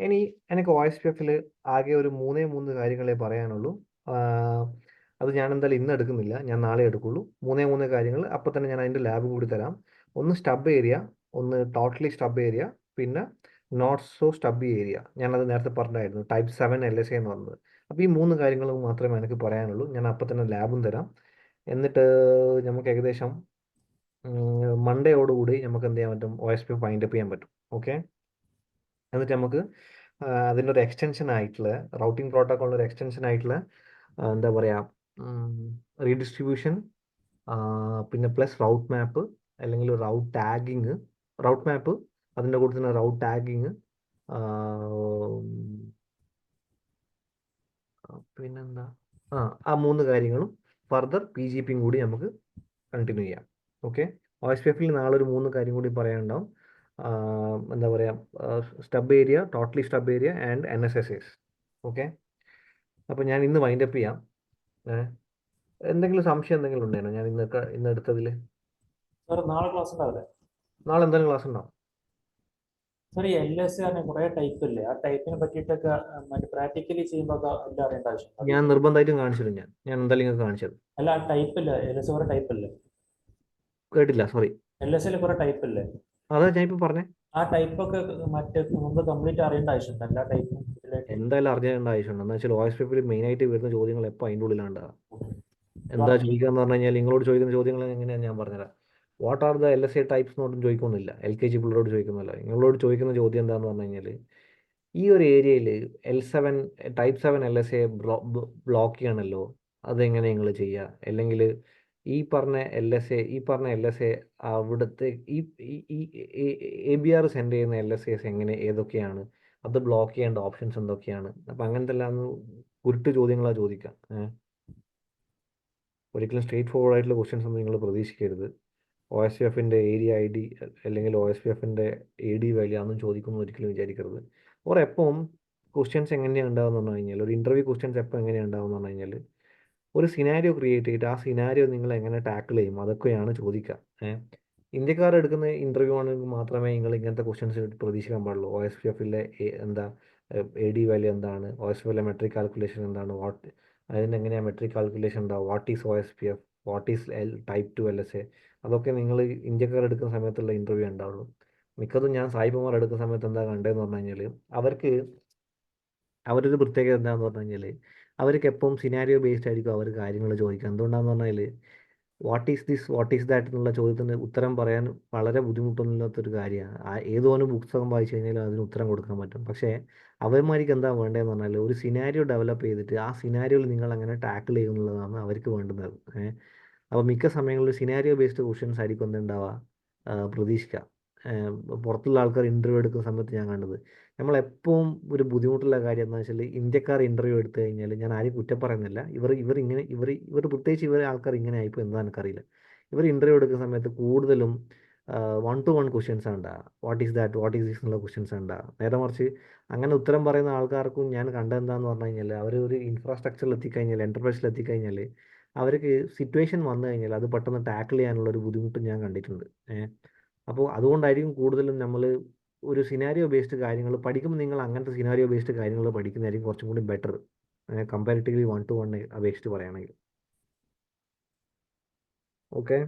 ഇനി എനിക്ക് OSPF-ൽ ആകെ ഒരു 3 കാര്യങ്ങളെ പറയാനുള്ളൂ. അത് ഞാൻ എന്തായാലും ഇന്ന് എടുക്കുന്നില്ല, ഞാൻ നാളെ എടുക്കുള്ളൂ. 3 കാര്യങ്ങൾ. അപ്പോൾ തന്നെ ഞാൻ അതിൻ്റെ ലാബ് കൂടി തരാം. ഒന്ന് സ്റ്റബ് ഏരിയ, ഒന്ന് ടോട്ടലി സ്റ്റബ് ഏരിയ, പിന്നെ നോട്ട് സോ സ്റ്റബി ഏരിയ. ഞാനത് നേരത്തെ പറഞ്ഞായിരുന്നു, ടൈപ്പ് 7 LSA എന്ന് പറഞ്ഞത്. അപ്പോൾ ഈ 3 കാര്യങ്ങൾ മാത്രമേ എനിക്ക് പറയാനുള്ളൂ. ഞാൻ അപ്പോൾ തന്നെ ലാബും തരാം. എന്നിട്ട് നമുക്ക് ഏകദേശം മൺഡേയോടുകൂടി നമുക്ക് എന്ത് ചെയ്യാൻ പറ്റും, OSPF ഫൈൻഡ് അപ്പ് ചെയ്യാൻ പറ്റും. ഓക്കെ, എന്നിട്ട് നമുക്ക് അതിൻ്റെ ഒരു എക്സ്റ്റൻഷൻ ആയിട്ടുള്ള റൗട്ടിംഗ് പ്രോട്ടോക്കോളിൻ്റെ ഒരു എക്സ്റ്റൻഷൻ ആയിട്ടുള്ള എന്താ പറയുക, റീഡിസ്ട്രിബ്യൂഷൻ, പിന്നെ പ്ലസ് റൗട്ട് മാപ്പ് അല്ലെങ്കിൽ റൗട്ട് ടാഗിങ്. റൗട്ട് മാപ്പ്, അതിൻ്റെ കൂടെ തന്നെ റൗട്ട് ടാഗിങ്, പിന്നെന്താ, ആ 3 കാര്യങ്ങളും ഫർദർ PGPയും കൂടി നമുക്ക് കണ്ടിന്യൂ ചെയ്യാം. ഓക്കെ, OSPF-ൽ നാളെ ഒരു 3 കാര്യം കൂടി പറയാനുണ്ടാവും. എന്താ പറയുക, stub area, totally stub area and NSSAs. Okay, അപ്പോൾ ഞാൻ ഇന്ന് വൈൻഡപ്പ് ചെയ്യാം. എന്തെങ്കിലും സംശയം എന്തെങ്കിലും ഉണ്ടായിരുന്നോ ഞാൻ ഇന്ന് എടുത്തതിൽ? സാർ നാളെ ക്ലാസ് ഉണ്ടാവില്ലേ? നാളെ എന്തായാലും ക്ലാസ് ഉണ്ടാവും. സാർ ഈ LS തന്നെ കുറേ ടൈപ്പ് ഇല്ലേ? ആ ടൈപ്പിനെ പറ്റിയിട്ടൊക്കെ മറ്റേ പ്രാക്ടിക്കലി ചെയ്യുമ്പോൾ എല്ലാം അറിയേണ്ട ആവശ്യമുണ്ടോ? ഞാൻ നിർബന്ധമായിട്ടും കാണിച്ചു തരും. ഞാൻ എന്തായാലും നിങ്ങൾക്ക് കാണിച്ചത്. അല്ല, ആ ടൈപ്പ് ഇല്ല, LS കുറെ ടൈപ്പ് അല്ലേ? കേട്ടില്ല, സോറി. LS കുറെ ടൈപ്പ് അല്ലേ? അതാ ഞാൻ ഇപ്പോൾ പറഞ്ഞേ. ആ ടൈപ്പൊക്കെ മറ്റേ നമുക്ക് കംപ്ലീറ്റ് അറിയേണ്ട ആവശ്യമുണ്ട് എല്ലാ ടൈപ്പും ഇതിലായിട്ട്? എന്തായാലും അറിഞ്ഞേണ്ട ആവശ്യമുണ്ട്. എന്ന് വെച്ചാൽ OSPF-ൽ മെയിനായിട്ട് വരുന്ന ചോദ്യങ്ങൾ എപ്പോൾ അതിൻ്റെ ഉള്ളിലാണ്ടാവുക. എന്താ ചോദിക്കുക എന്ന് പറഞ്ഞു കഴിഞ്ഞാൽ, നിങ്ങളോട് ചോദിക്കുന്ന ചോദ്യങ്ങൾ എങ്ങനെയാണ് ഞാൻ പറഞ്ഞുതരാം. What are the LSA types എന്നോട്ടും ചോദിക്കുന്നില്ല, LKG പിള്ളേരോട് ചോദിക്കുന്നില്ല. നിങ്ങളോട് ചോദിക്കുന്ന ചോദ്യം എന്താണെന്ന് പറഞ്ഞു കഴിഞ്ഞാൽ, ഈ ഒരു ഏരിയയിൽ L7 ടൈപ്പ് 7 LSA ബ്ലോക്ക് ചെയ്യണമല്ലോ, അതെങ്ങനെ നിങ്ങൾ ചെയ്യുക? അല്ലെങ്കിൽ ഈ പറഞ്ഞ LSA അവിടുത്തെ ഈ ABR സെൻഡ് ചെയ്യുന്ന LSAs ഏതൊക്കെയാണ്, അത് ബ്ലോക്ക് ചെയ്യേണ്ട ഓപ്ഷൻസ് എന്തൊക്കെയാണ്? അപ്പം അങ്ങനത്തെ എല്ലാം കുരുട്ട് ചോദ്യങ്ങളാണ് ചോദിക്കുക. ഒരിക്കലും സ്ട്രേറ്റ് ഫോർവേഡ് ആയിട്ടുള്ള ക്വസ്റ്റ്യൻസ് ഒന്നും നിങ്ങൾ പ്രതീക്ഷിക്കരുത്. OSPF-ൻ്റെ ഏരിയ ID അല്ലെങ്കിൽ OSPF-ൻ്റെ AD വാല്യൂ ഒന്നും ചോദിക്കുമെന്ന് ഒരിക്കലും വിചാരിക്കരുത്. ഓർ എപ്പം ക്വസ്റ്റ്യൻസ് എങ്ങനെയാണ് ഉണ്ടാകുമെന്ന് പറഞ്ഞു കഴിഞ്ഞാൽ, ഒരു ഇൻ്റർവ്യൂ ക്വസ്റ്റ്യൻസ് എപ്പോൾ എങ്ങനെയാണ് ഉണ്ടാകുമെന്ന് പറഞ്ഞു കഴിഞ്ഞാൽ, ഒരു സിനാരിയോ ക്രിയേറ്റ് ചെയ്തിട്ട് ആ സിനാരിയോ നിങ്ങൾ എങ്ങനെ ടാക്കിൾ ചെയ്യും, അതൊക്കെയാണ് ചോദിക്കുക. ഇന്ത്യക്കാർ എടുക്കുന്ന ഇൻ്റർവ്യൂ ആണെങ്കിൽ മാത്രമേ നിങ്ങൾ ഇങ്ങനത്തെ ക്വസ്റ്റ്യൻസ് പ്രതീക്ഷിക്കാൻ പാടുള്ളൂ. OSPF-ലെ എന്താ AD വാല്യൂ എന്താണ്, OSPF-ലെ മെട്രിക് കാൽക്കുലേഷൻ എന്താണ്, അതിനെങ്ങനെയാണ് മെട്രിക് കാൽക്കുലേഷൻ ഉണ്ടാവും, what is OSPF, what is type 2 LSA, അതൊക്കെ നിങ്ങൾ ഇന്ത്യക്കാർ എടുക്കുന്ന സമയത്തുള്ള ഇൻ്റർവ്യൂ ഉണ്ടാവുള്ളൂ. മിക്കതും ഞാൻ സായിപ്പന്മാർ എടുക്കുന്ന സമയത്ത് എന്താ കണ്ടതെന്ന് പറഞ്ഞു കഴിഞ്ഞാൽ, അവരൊരു പ്രത്യേകത എന്താണെന്ന് പറഞ്ഞു കഴിഞ്ഞാൽ, അവർക്ക് എപ്പം സിനാരിയോ ബേസ്ഡ് ആയിരിക്കും അവർ കാര്യങ്ങൾ ചോദിക്കുക. എന്തുകൊണ്ടാണെന്ന് പറഞ്ഞാൽ, what is this, what is that എന്നുള്ള ചോദ്യത്തിന് ഉത്തരം പറയാൻ വളരെ ബുദ്ധിമുട്ടൊന്നുമില്ലാത്തൊരു കാര്യമാണ്. ഏതോനും പുസ്തകം വായിച്ചു കഴിഞ്ഞാൽ അതിന് ഉത്തരം കൊടുക്കാൻ പറ്റും. പക്ഷേ അവന്മാർക്ക് എന്താ വേണ്ടതെന്ന് പറഞ്ഞാൽ, ഒരു സിനാരിയോ ഡെവലപ്പ് ചെയ്തിട്ട് ആ സിനാരിയോയിൽ നിങ്ങൾ അങ്ങനെ ടാക്കിൾ ചെയ്യുന്നുള്ളതാണ് അവർക്ക് വേണ്ടുന്നത്. അപ്പോൾ മിക്ക സമയങ്ങളിൽ സിനാരിയോ ബേസ്ഡ് ക്വസ്റ്റ്യൻസ് ആയിരിക്കും എന്തുണ്ടാവുക, പ്രതീക്ഷിക്കുക. പുറത്തുള്ള ആൾക്കാർ ഇൻ്റർവ്യൂ എടുക്കുന്ന സമയത്ത് ഞാൻ കണ്ടത്, നമ്മളെപ്പോഴും ഒരു ബുദ്ധിമുട്ടുള്ള കാര്യം എന്താണെന്ന് വെച്ചാൽ, ഇന്ത്യക്കാർ ഇൻ്റർവ്യൂ എടുത്തു കഴിഞ്ഞാൽ, ഞാൻ ആരും കുറ്റം പറയുന്നില്ല, ഇവർ പ്രത്യേകിച്ച് ആൾക്കാർ ഇങ്ങനെ ആയിപ്പോൾ എന്താ എനിക്കറിയില്ല. ഇവർ ഇൻ്റർവ്യൂ എടുക്കുന്ന സമയത്ത് കൂടുതലും 1-to-1 ക്വസ്റ്റ്യൻസ് ഉണ്ടാകുക. What is that, what is this എന്നുള്ള ക്വസ്റ്റ്യൻസ് ഉണ്ടാകുക. നേരെ മറിച്ച് അങ്ങനെ ഉത്തരം പറയുന്ന ആൾക്കാർക്കും ഞാൻ കണ്ടെന്താന്ന് പറഞ്ഞു കഴിഞ്ഞാൽ, അവർ ഒരു ഇൻഫ്രാസ്ട്രക്ചറിൽ എത്തിക്കഴിഞ്ഞാൽ, എൻ്റർപ്രൈസിൽ എത്തിക്കഴിഞ്ഞാൽ, അവർക്ക് സിറ്റുവേഷൻ വന്നു കഴിഞ്ഞാൽ അത് പെട്ടെന്ന് ടാക്കിൾ ചെയ്യാനുള്ള ഒരു ബുദ്ധിമുട്ട് ഞാൻ കണ്ടിട്ടുണ്ട്. അപ്പോൾ അതുകൊണ്ടായിരിക്കും കൂടുതലും നമ്മൾ ഒരു സിനാരിയോ ബേസ്ഡ് കാര്യങ്ങൾ പഠിക്കുമ്പോൾ, നിങ്ങൾ അങ്ങനത്തെ സിനാരിയോ ബേസ്ഡ് കാര്യങ്ങൾ പഠിക്കുന്നതായിരിക്കും കുറച്ചും കൂടി ബെറ്റർ, കമ്പാരിറ്റീവ്ലി 1-to-1 അപേക്ഷിച്ച് പറയുകയാണെങ്കിൽ. ഓക്കെ,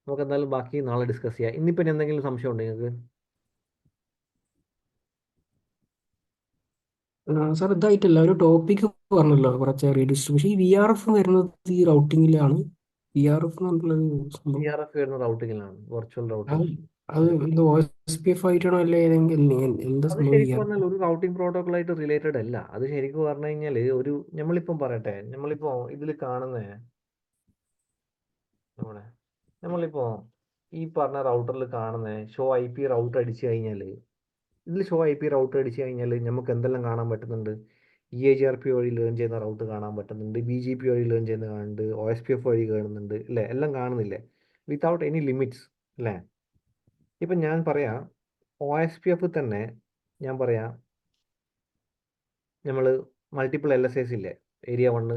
നമുക്ക് എന്തായാലും ബാക്കി നാളെ ഡിസ്കസ് ചെയ്യാം. ഇന്നിപ്പോൾ എന്തെങ്കിലും സംശയം ഉണ്ടോ നിങ്ങൾക്ക്? സാർ ഇതായിട്ടല്ല, ഒരു ടോപ്പിക് പറഞ്ഞല്ലോ കുറച്ച് റീഡിസ്ട്രിബ്യൂഷൻ. ഈ VRF വരുന്നത് ഈ റൗട്ടിങ്ങിലാണ്. VRF എന്ന് പറഞ്ഞിട്ടുള്ളൊരു സംഭവം, VRF വരുന്ന റൗട്ടിങ്ങിലാണ്, വെർച്വൽ റൗട്ടിംഗ്. അത് എന്താ OSPF ആയിട്ടാണോ അല്ലെ ഏതെങ്കിലും എന്താ അത് സംഭവം? ശരിക്കും പറഞ്ഞാൽ ഒരു റൗട്ടിംഗ് പ്രോട്ടോക്കോളായിട്ട് റിലേറ്റഡ് അല്ല. അത് ശരിക്കും പറഞ്ഞു കഴിഞ്ഞാൽ, നമ്മളിപ്പം പറയട്ടെ, ഇതിൽ കാണുന്ന നമ്മളിപ്പോൾ ഈ പറഞ്ഞ റൗട്ടറിൽ കാണുന്ന ഷോ IP റൗട്ട് അടിച്ചു കഴിഞ്ഞാൽ, ഷോ IP റൗട്ട് അടിച്ചു കഴിഞ്ഞാൽ നമുക്ക് എന്തെല്ലാം കാണാൻ പറ്റുന്നുണ്ട്? EIGRP വഴി ലേൺ ചെയ്യുന്ന റൗട്ട് കാണാൻ പറ്റുന്നുണ്ട്, BGP വഴി ലേൺ ചെയ്യുന്ന കാണുന്നുണ്ട്, OSPF വഴി കാണുന്നുണ്ട്, അല്ലേ? എല്ലാം കാണുന്നില്ലേ? വിത്തൗട്ട് എനി ലിമിറ്റ്സ്, അല്ലേ? ഇപ്പം ഞാൻ പറയാം, OSPF തന്നെ ഞാൻ പറയാം, നമ്മൾ മൾട്ടിപ്പിൾ LSAs ഇല്ലേ, ഏരിയ 1,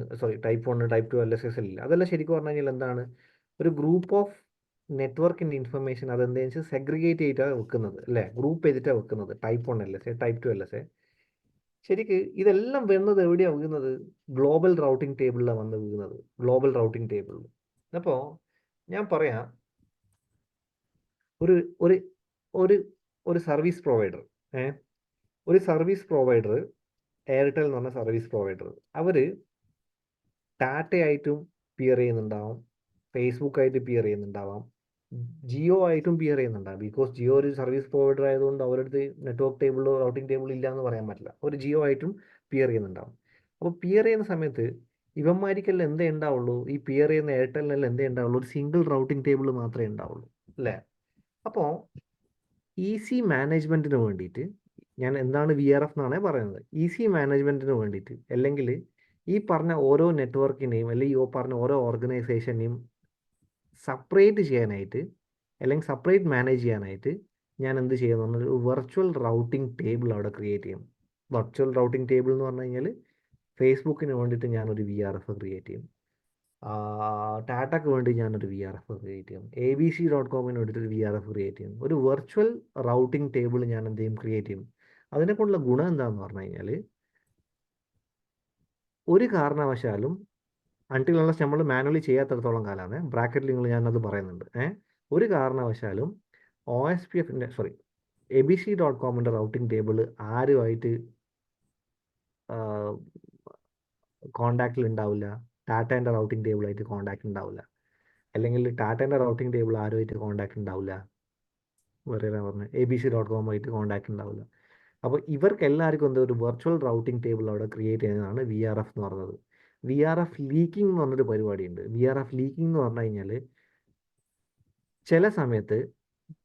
ടൈപ്പ് 1, ടൈപ്പ് 2 LSAs ഇല്ലേ? അതെല്ലാം ശരിക്കും പറഞ്ഞു കഴിഞ്ഞാൽ എന്താണ്, ഒരു ഗ്രൂപ്പ് ഓഫ് നെറ്റ്വർക്കിൻ്റെ ഇൻഫർമേഷൻ അതെന്താ വെച്ചാൽ സെഗ്രിഗേറ്റ് ചെയ്തിട്ടാണ് വെക്കുന്നത്, അല്ലേ? ഗ്രൂപ്പ് ചെയ്തിട്ടാണ് വെക്കുന്നത്. Type 1 LSA, type 2 LSA. ശരിക്ക് ഇതെല്ലാം വരുന്നത് എവിടെയാണ് വീഴുന്നത്? ഗ്ലോബൽ റൗട്ടിംഗ് ടേബിളിലാണ് വന്ന് വീഴുന്നത്, ഗ്ലോബൽ റൗട്ടിംഗ് ടേബിളിൽ. അപ്പോൾ ഞാൻ പറയാം, ഒരു ഒരു ഒരു ഒരു സർവീസ് പ്രൊവൈഡർ എയർടെൽ എന്ന് പറഞ്ഞ സർവീസ് പ്രൊവൈഡർ, അവർ ടാറ്റയായിട്ടും പിയർ ചെയ്യുന്നുണ്ടാവാം, ഫേസ്ബുക്കായിട്ട് പിയർ ചെയ്യുന്നുണ്ടാവാം, ജിയോ ആയിട്ടും പിയർ ചെയ്യുന്നുണ്ടാകും. ബിക്കോസ് ജിയോ ഒരു സർവീസ് പ്രൊവൈഡർ ആയതുകൊണ്ട് അവരടുത്ത് നെറ്റ്വർക്ക് ടേബിളോ റൗട്ടിംഗ് ടേബിളോ ഇല്ല എന്ന് പറയാൻ പറ്റില്ല. ഒരു ജിയോ ആയിട്ടും പിയർ ചെയ്യുന്നുണ്ടാവും. അപ്പോൾ പിയർ ചെയ്യുന്ന സമയത്ത് ഇവന്മാരിക്കെല്ലാം എന്തേ ഉണ്ടാവുള്ളൂ, ഈ പിയർ ചെയ്യുന്ന എയർടെലിനെല്ലാം എന്തേ ഉണ്ടാവുള്ളൂ, ഒരു സിംഗിൾ റൗട്ടിംഗ് ടേബിൾ മാത്രമേ ഉണ്ടാവുള്ളൂ അല്ലേ? അപ്പോൾ ഈസി മാനേജ്മെൻറ്റിന് വേണ്ടിയിട്ട് ഞാൻ എന്താണ് VRF എന്നാണ് പറയുന്നത്. ഈസി മാനേജ്മെൻറ്റിന് വേണ്ടിയിട്ട് അല്ലെങ്കിൽ ഈ പറഞ്ഞ ഓരോ നെറ്റ്വർക്കിനെയും അല്ലെങ്കിൽ ഈ പറഞ്ഞ ഓരോ ഓർഗനൈസേഷനെയും സെപ്പറേറ്റ് ചെയ്യാനായിട്ട് അല്ലെങ്കിൽ സെപ്പറേറ്റ് മാനേജ് ചെയ്യാനായിട്ട് ഞാൻ എന്ത് ചെയ്യുന്നു പറഞ്ഞാൽ ഒരു വെർച്വൽ റൗട്ടിംഗ് ടേബിൾ അവിടെ ക്രിയേറ്റ് ചെയ്യും. വെർച്വൽ റൗട്ടിംഗ് ടേബിൾ എന്ന് പറഞ്ഞു കഴിഞ്ഞാൽ ഫേസ്ബുക്കിന് വേണ്ടിയിട്ട് ഞാനൊരു VRF ക്രിയേറ്റ് ചെയ്യും, ടാറ്റയ്ക്ക് വേണ്ടി ഞാനൊരു VRF ക്രിയേറ്റ് ചെയ്യും, abc.com വേണ്ടിയിട്ടൊരു VRF ക്രിയേറ്റ് ചെയ്യും. ഒരു വെർച്വൽ റൗട്ടിംഗ് ടേബിൾ ഞാൻ എന്ത് ചെയ്യും, ക്രിയേറ്റ് ചെയ്യും. അതിനെക്കൊണ്ടുള്ള ഗുണം എന്താണെന്ന് പറഞ്ഞു കഴിഞ്ഞാൽ ഒരു കാരണവശാലും അൺടിൽ അൺലെസ് നമ്മൾ മാനുവലി ചെയ്യാത്തിടത്തോളം കാലമാണ് ബ്രാക്കറ്റിൽ നിങ്ങൾ ഞാനത് പറയുന്നുണ്ട്. ഒരു കാരണവശാലും abc.com റൗട്ടിംഗ് ടേബിൾ ആരുമായിട്ട് കോണ്ടാക്റ്റിൽ ഉണ്ടാവില്ല, ടാറ്റേൻ്റെ റൗട്ടിംഗ് ടേബിളായിട്ട് കോണ്ടാക്ട് ഉണ്ടാവില്ല, അല്ലെങ്കിൽ ടാറ്റേൻ്റെ റൗട്ടിംഗ് ടേബിൾ ആരുമായിട്ട് കോണ്ടാക്ട് ഉണ്ടാവില്ല, വേറെ പറഞ്ഞത് abc.com ആയിട്ട് കോണ്ടാക്ട് ഉണ്ടാവില്ല. അപ്പോൾ ഇവർക്ക് എല്ലാവർക്കും എന്താ ഒരു വെർച്വൽ റൗട്ടിംഗ് ടേബിൾ അവിടെ ക്രിയേറ്റ് ചെയ്യുന്നതാണ് VRF എന്ന് പറയുന്നത്. VRF ലീക്കിംഗ് എന്ന് പറഞ്ഞൊരു പരിപാടിയുണ്ട്. VRF ലീക്കിംഗ് എന്ന് പറഞ്ഞു കഴിഞ്ഞാൽ ചില സമയത്ത്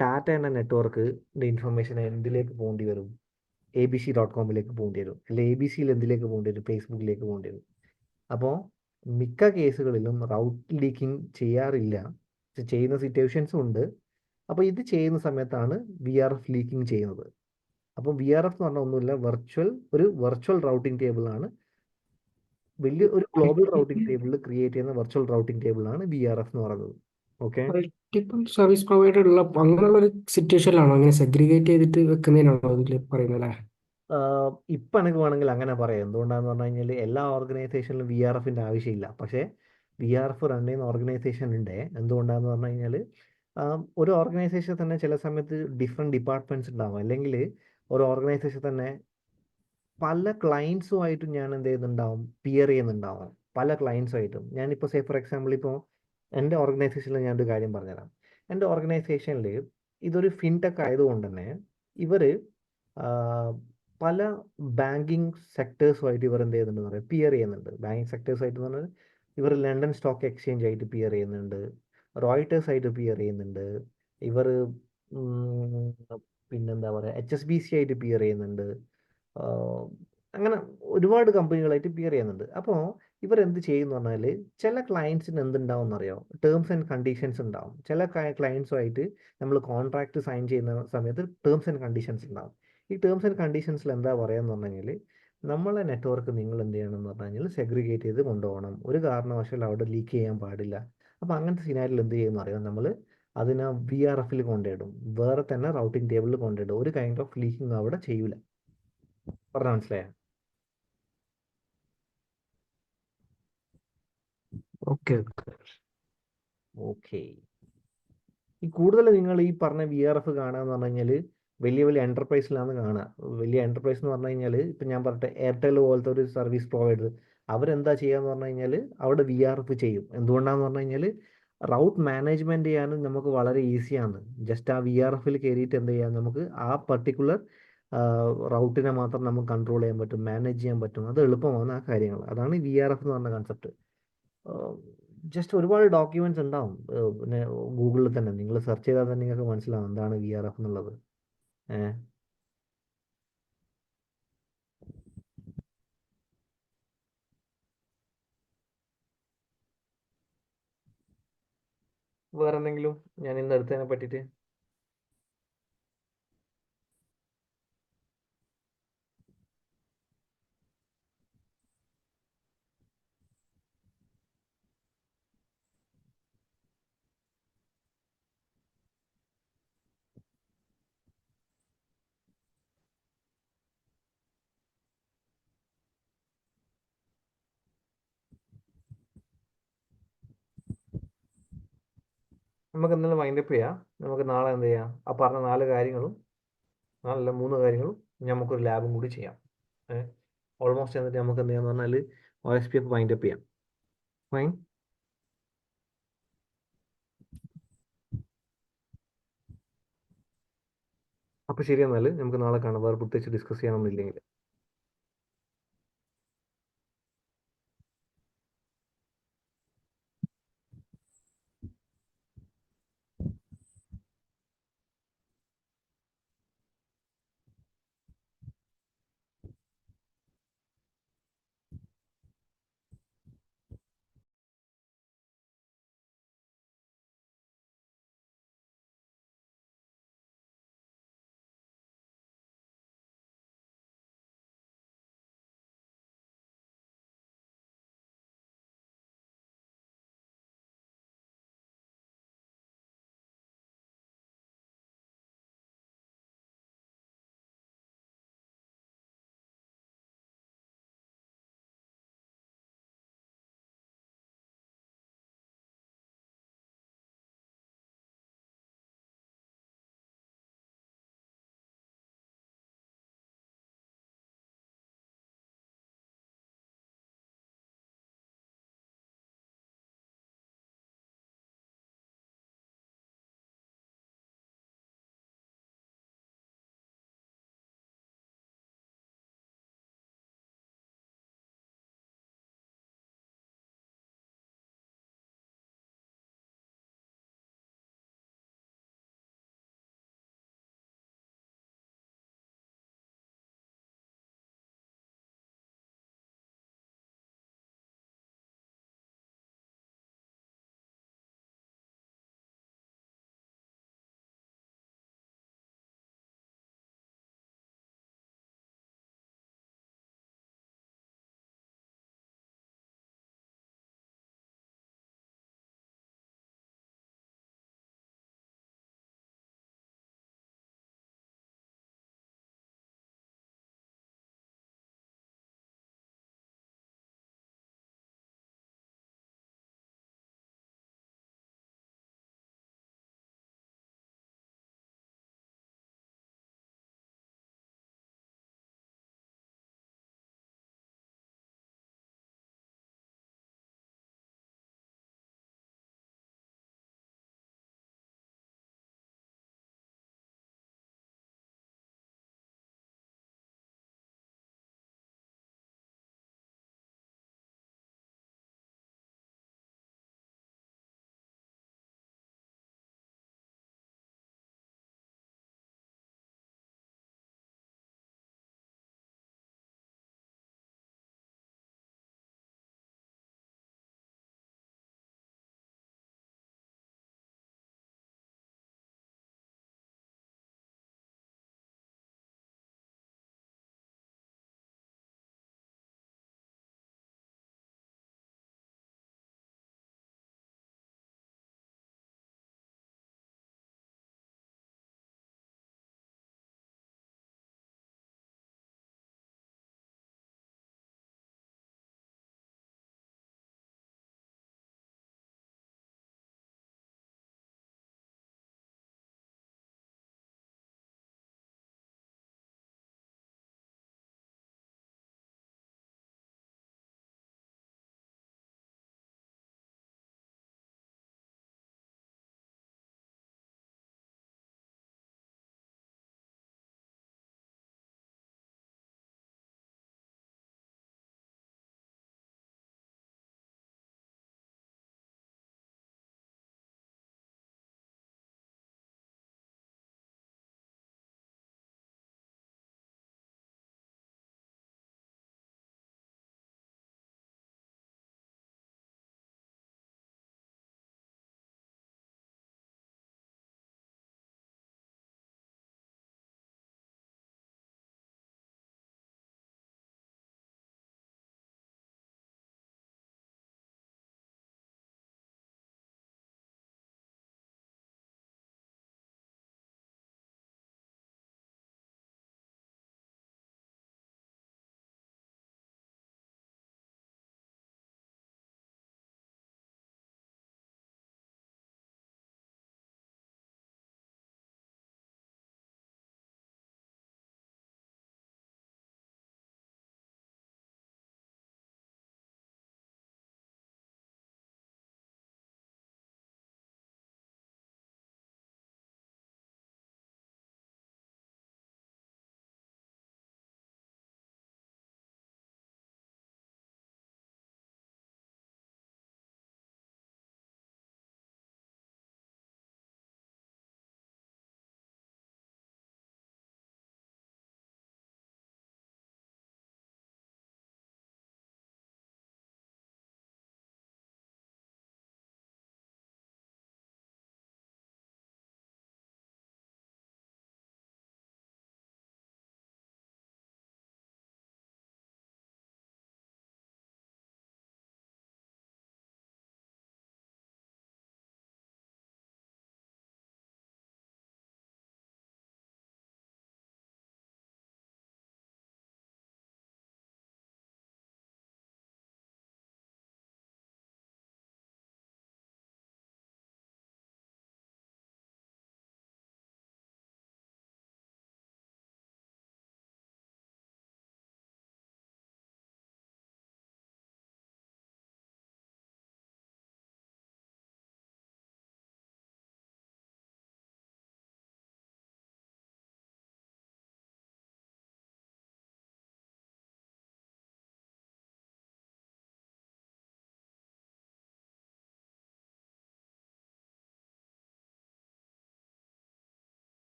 ടാറ്റേൻ്റെ നെറ്റ്വർക്കിൻ്റെ ഇൻഫർമേഷൻ എന്തിലേക്ക് പോകേണ്ടി വരും, abc.com പോകേണ്ടി വരും, അല്ലെങ്കിൽ ABC എന്തിലേക്ക് പോകേണ്ടി വരും, ഫേസ്ബുക്കിലേക്ക് പോകേണ്ടി വരും. അപ്പോൾ മിക്ക കേസുകളിലും റൗട്ട് ലീക്കിംഗ് ചെയ്യാറില്ല, ചെയ്യുന്ന സിറ്റുവേഷൻസും ഉണ്ട്. അപ്പോൾ ഇത് ചെയ്യുന്ന സമയത്താണ് VRF ലീക്കിംഗ് ചെയ്യുന്നത്. അപ്പോൾ VRF എന്ന് പറഞ്ഞാൽ ഒന്നുമില്ല, ഒരു വെർച്വൽ റൗട്ടിംഗ് ടേബിളാണ്. വലിയ ഒരു ഗ്ലോബൽ റൗട്ടിംഗ് ടേബിളിൽ ക്രിയേറ്റ് ചെയ്യുന്ന വെർച്വൽ റൗട്ടിംഗ് ടേബിളാണ് VRF എന്ന് പറയുന്നത്. ഓക്കെ, മൾട്ടിപ്പിൾ സർവീസ് പ്രൊവൈഡർ ഉള്ള അങ്ങനെയുള്ള ഒരു സിറ്റുവേഷനിലാണോ അങ്ങനെ സെഗ്രിഗേറ്റ് ചെയ്തിട്ട് വെക്കുന്നതിനാണോ അതിൽ പറയുന്നത് അല്ലേ? ഇപ്പം എനിക്ക് വേണമെങ്കിൽ അങ്ങനെ പറയാം. എന്തുകൊണ്ടാണെന്ന് പറഞ്ഞു കഴിഞ്ഞാൽ എല്ലാ ഓർഗനൈസേഷനിലും VRFൻ്റെ ആവശ്യമില്ല. പക്ഷേ VRF റൺ ചെയ്യുന്ന ഓർഗനൈസേഷൻ ഉണ്ട്. എന്തുകൊണ്ടാണെന്ന് പറഞ്ഞു കഴിഞ്ഞാൽ ഒരു ഓർഗനൈസേഷൻ തന്നെ ചില സമയത്ത് ഡിഫറെൻറ്റ് ഡിപ്പാർട്ട്മെൻറ്റ്സ് ഉണ്ടാവും, അല്ലെങ്കിൽ ഒരു ഓർഗനൈസേഷൻ തന്നെ പല ക്ലയൻസുമായിട്ടും ഞാൻ എന്ത് ചെയ്യുന്നുണ്ടാവും, പിയർ ചെയ്യുന്നുണ്ടാവും പല ക്ലയൻസുമായിട്ടും. ഞാനിപ്പോൾ ഫോർ എക്സാമ്പിൾ ഇപ്പോൾ എൻ്റെ ഓർഗനൈസേഷനിൽ ഞാനൊരു കാര്യം പറഞ്ഞുതരാം. എൻ്റെ ഓർഗനൈസേഷനിൽ ഇതൊരു ഫിൻടെക് ആയതുകൊണ്ട് തന്നെ ഇവർ പല ബാങ്കിങ് സെക്ടേഴ്സുമായിട്ട് ഇവർ എന്ത് ചെയ്യുന്നുണ്ടെന്ന് പറയാം, പിയർ ചെയ്യുന്നുണ്ട്. ബാങ്കിങ് സെക്ടേഴ്സായിട്ട് എന്ന് പറഞ്ഞാൽ ഇവർ ലണ്ടൻ സ്റ്റോക്ക് എക്സ്ചേഞ്ച് ആയിട്ട് പിയർ ചെയ്യുന്നുണ്ട്, റോയിട്ടേഴ്സ് ആയിട്ട് പിയർ ചെയ്യുന്നുണ്ട്, ഇവർ പിന്നെന്താ പറയുക HSBC ആയിട്ട് പിയർ ചെയ്യുന്നുണ്ട്, അങ്ങനെ ഒരുപാട് കമ്പനികളായിട്ട് പിയർ ചെയ്യുന്നുണ്ട്. അപ്പോൾ ഇവരെന്ത് ചെയ്യുമെന്ന് പറഞ്ഞാൽ ചില ക്ലയൻസിന് എന്തുണ്ടാവും എന്നറിയോ, ടേംസ് ആൻഡ് കണ്ടീഷൻസ് ഉണ്ടാവും. ചില ക്ലയൻസുമായിട്ട് നമ്മൾ കോൺട്രാക്ട് സൈൻ ചെയ്യുന്ന സമയത്ത് ടേംസ് ആൻഡ് കണ്ടീഷൻസ് ഉണ്ടാവും. ഈ ടേംസ് ആൻഡ് കണ്ടീഷൻസിൽ എന്താ പറയുകയെന്ന് പറഞ്ഞു കഴിഞ്ഞാൽ നമ്മളെ നെറ്റ്വർക്ക് നിങ്ങൾ എന്ത് ചെയ്യണമെന്ന് പറഞ്ഞു കഴിഞ്ഞാൽ സെഗ്രിഗേറ്റ് ചെയ്ത് കൊണ്ടുപോകണം, ഒരു കാരണവശാലും അവിടെ ലീക്ക് ചെയ്യാൻ പാടില്ല. അപ്പോൾ അങ്ങനത്തെ സിനാരിയിൽ എന്ത് ചെയ്യുമെന്ന് അറിയാം, നമ്മൾ അതിനെ VRFൽ കൊണ്ടിടും, വേറെ തന്നെ റൗട്ടിംഗ് ടേബിളിൽ കൊണ്ടിടും. ഒരു കൈൻഡ് ഓഫ് ലീക്കിംഗ് അവിടെ ചെയ്യൂല. പറഞ്ഞാൽ മനസ്സിലായോ? ഓക്കെ. ഓക്കെ, ഈ കൂടുതൽ നിങ്ങൾ ഈ പറഞ്ഞ VRF കാണുക എന്ന് പറഞ്ഞു കഴിഞ്ഞാൽ വലിയ വലിയ എൻ്റർപ്രൈസിലാണ് കാണുക. വലിയ എൻ്റർപ്രൈസ് എന്ന് പറഞ്ഞു കഴിഞ്ഞാൽ ഇപ്പം ഞാൻ പറയട്ടെ, എയർടെൽ പോലത്തെ ഒരു സർവീസ് പ്രൊവൈഡർ അവരെന്താ ചെയ്യുക എന്ന് പറഞ്ഞു കഴിഞ്ഞാൽ അവിടെ VRF ചെയ്യും. എന്തുകൊണ്ടാണെന്ന് പറഞ്ഞു കഴിഞ്ഞാൽ റൗട്ട് മാനേജ്മെൻറ്റ് ചെയ്യാനും നമുക്ക് വളരെ ഈസിയാണ്. ജസ്റ്റ് ആ VRFൽ കയറിയിട്ട് എന്ത് ചെയ്യാം, നമുക്ക് ആ പർട്ടിക്കുലർ റൗട്ടിനെ മാത്രം നമുക്ക് കൺട്രോൾ ചെയ്യാൻ പറ്റും, മാനേജ് ചെയ്യാൻ പറ്റും. അത് എളുപ്പമാണ് ആ കാര്യങ്ങൾ. അതാണ് ഈ VRF എന്ന് പറഞ്ഞ കൺസെപ്റ്റ്. ജസ്റ്റ് ഒരുപാട് ഡോക്യുമെന്റ്സ് ഉണ്ടാവും. പിന്നെ ഗൂഗിളിൽ തന്നെ നിങ്ങൾ സെർച്ച് ചെയ്താൽ തന്നെ നിങ്ങൾക്ക് മനസ്സിലാവും എന്താണ് VRF എന്നുള്ളത്. വേറെ എന്തെങ്കിലും ഞാൻ ഇന്ന് എടുത്തതിനെ പറ്റിയിട്ട്? നമുക്ക് എന്തെങ്കിലും വൈൻഡപ്പ് ചെയ്യാം. നമുക്ക് നാളെ എന്ത് ചെയ്യാം, ആ പറഞ്ഞ 4 കാര്യങ്ങളും, 3 കാര്യങ്ങളും നമുക്കൊരു ലാബും കൂടി ചെയ്യാം. ഓൾമോസ്റ്റ് എന്നിട്ട് നമുക്ക് എന്ത് ചെയ്യാന്ന് പറഞ്ഞാൽ OSPF വൈൻഡപ്പ് ചെയ്യാം. ഫൈൻ. അപ്പോൾ ശരി എന്നാൽ നമുക്ക് നാളെ കാണാം, വേറെ പ്രത്യേകിച്ച് ഡിസ്കസ് ചെയ്യാനൊന്നും ഇല്ലെങ്കിൽ.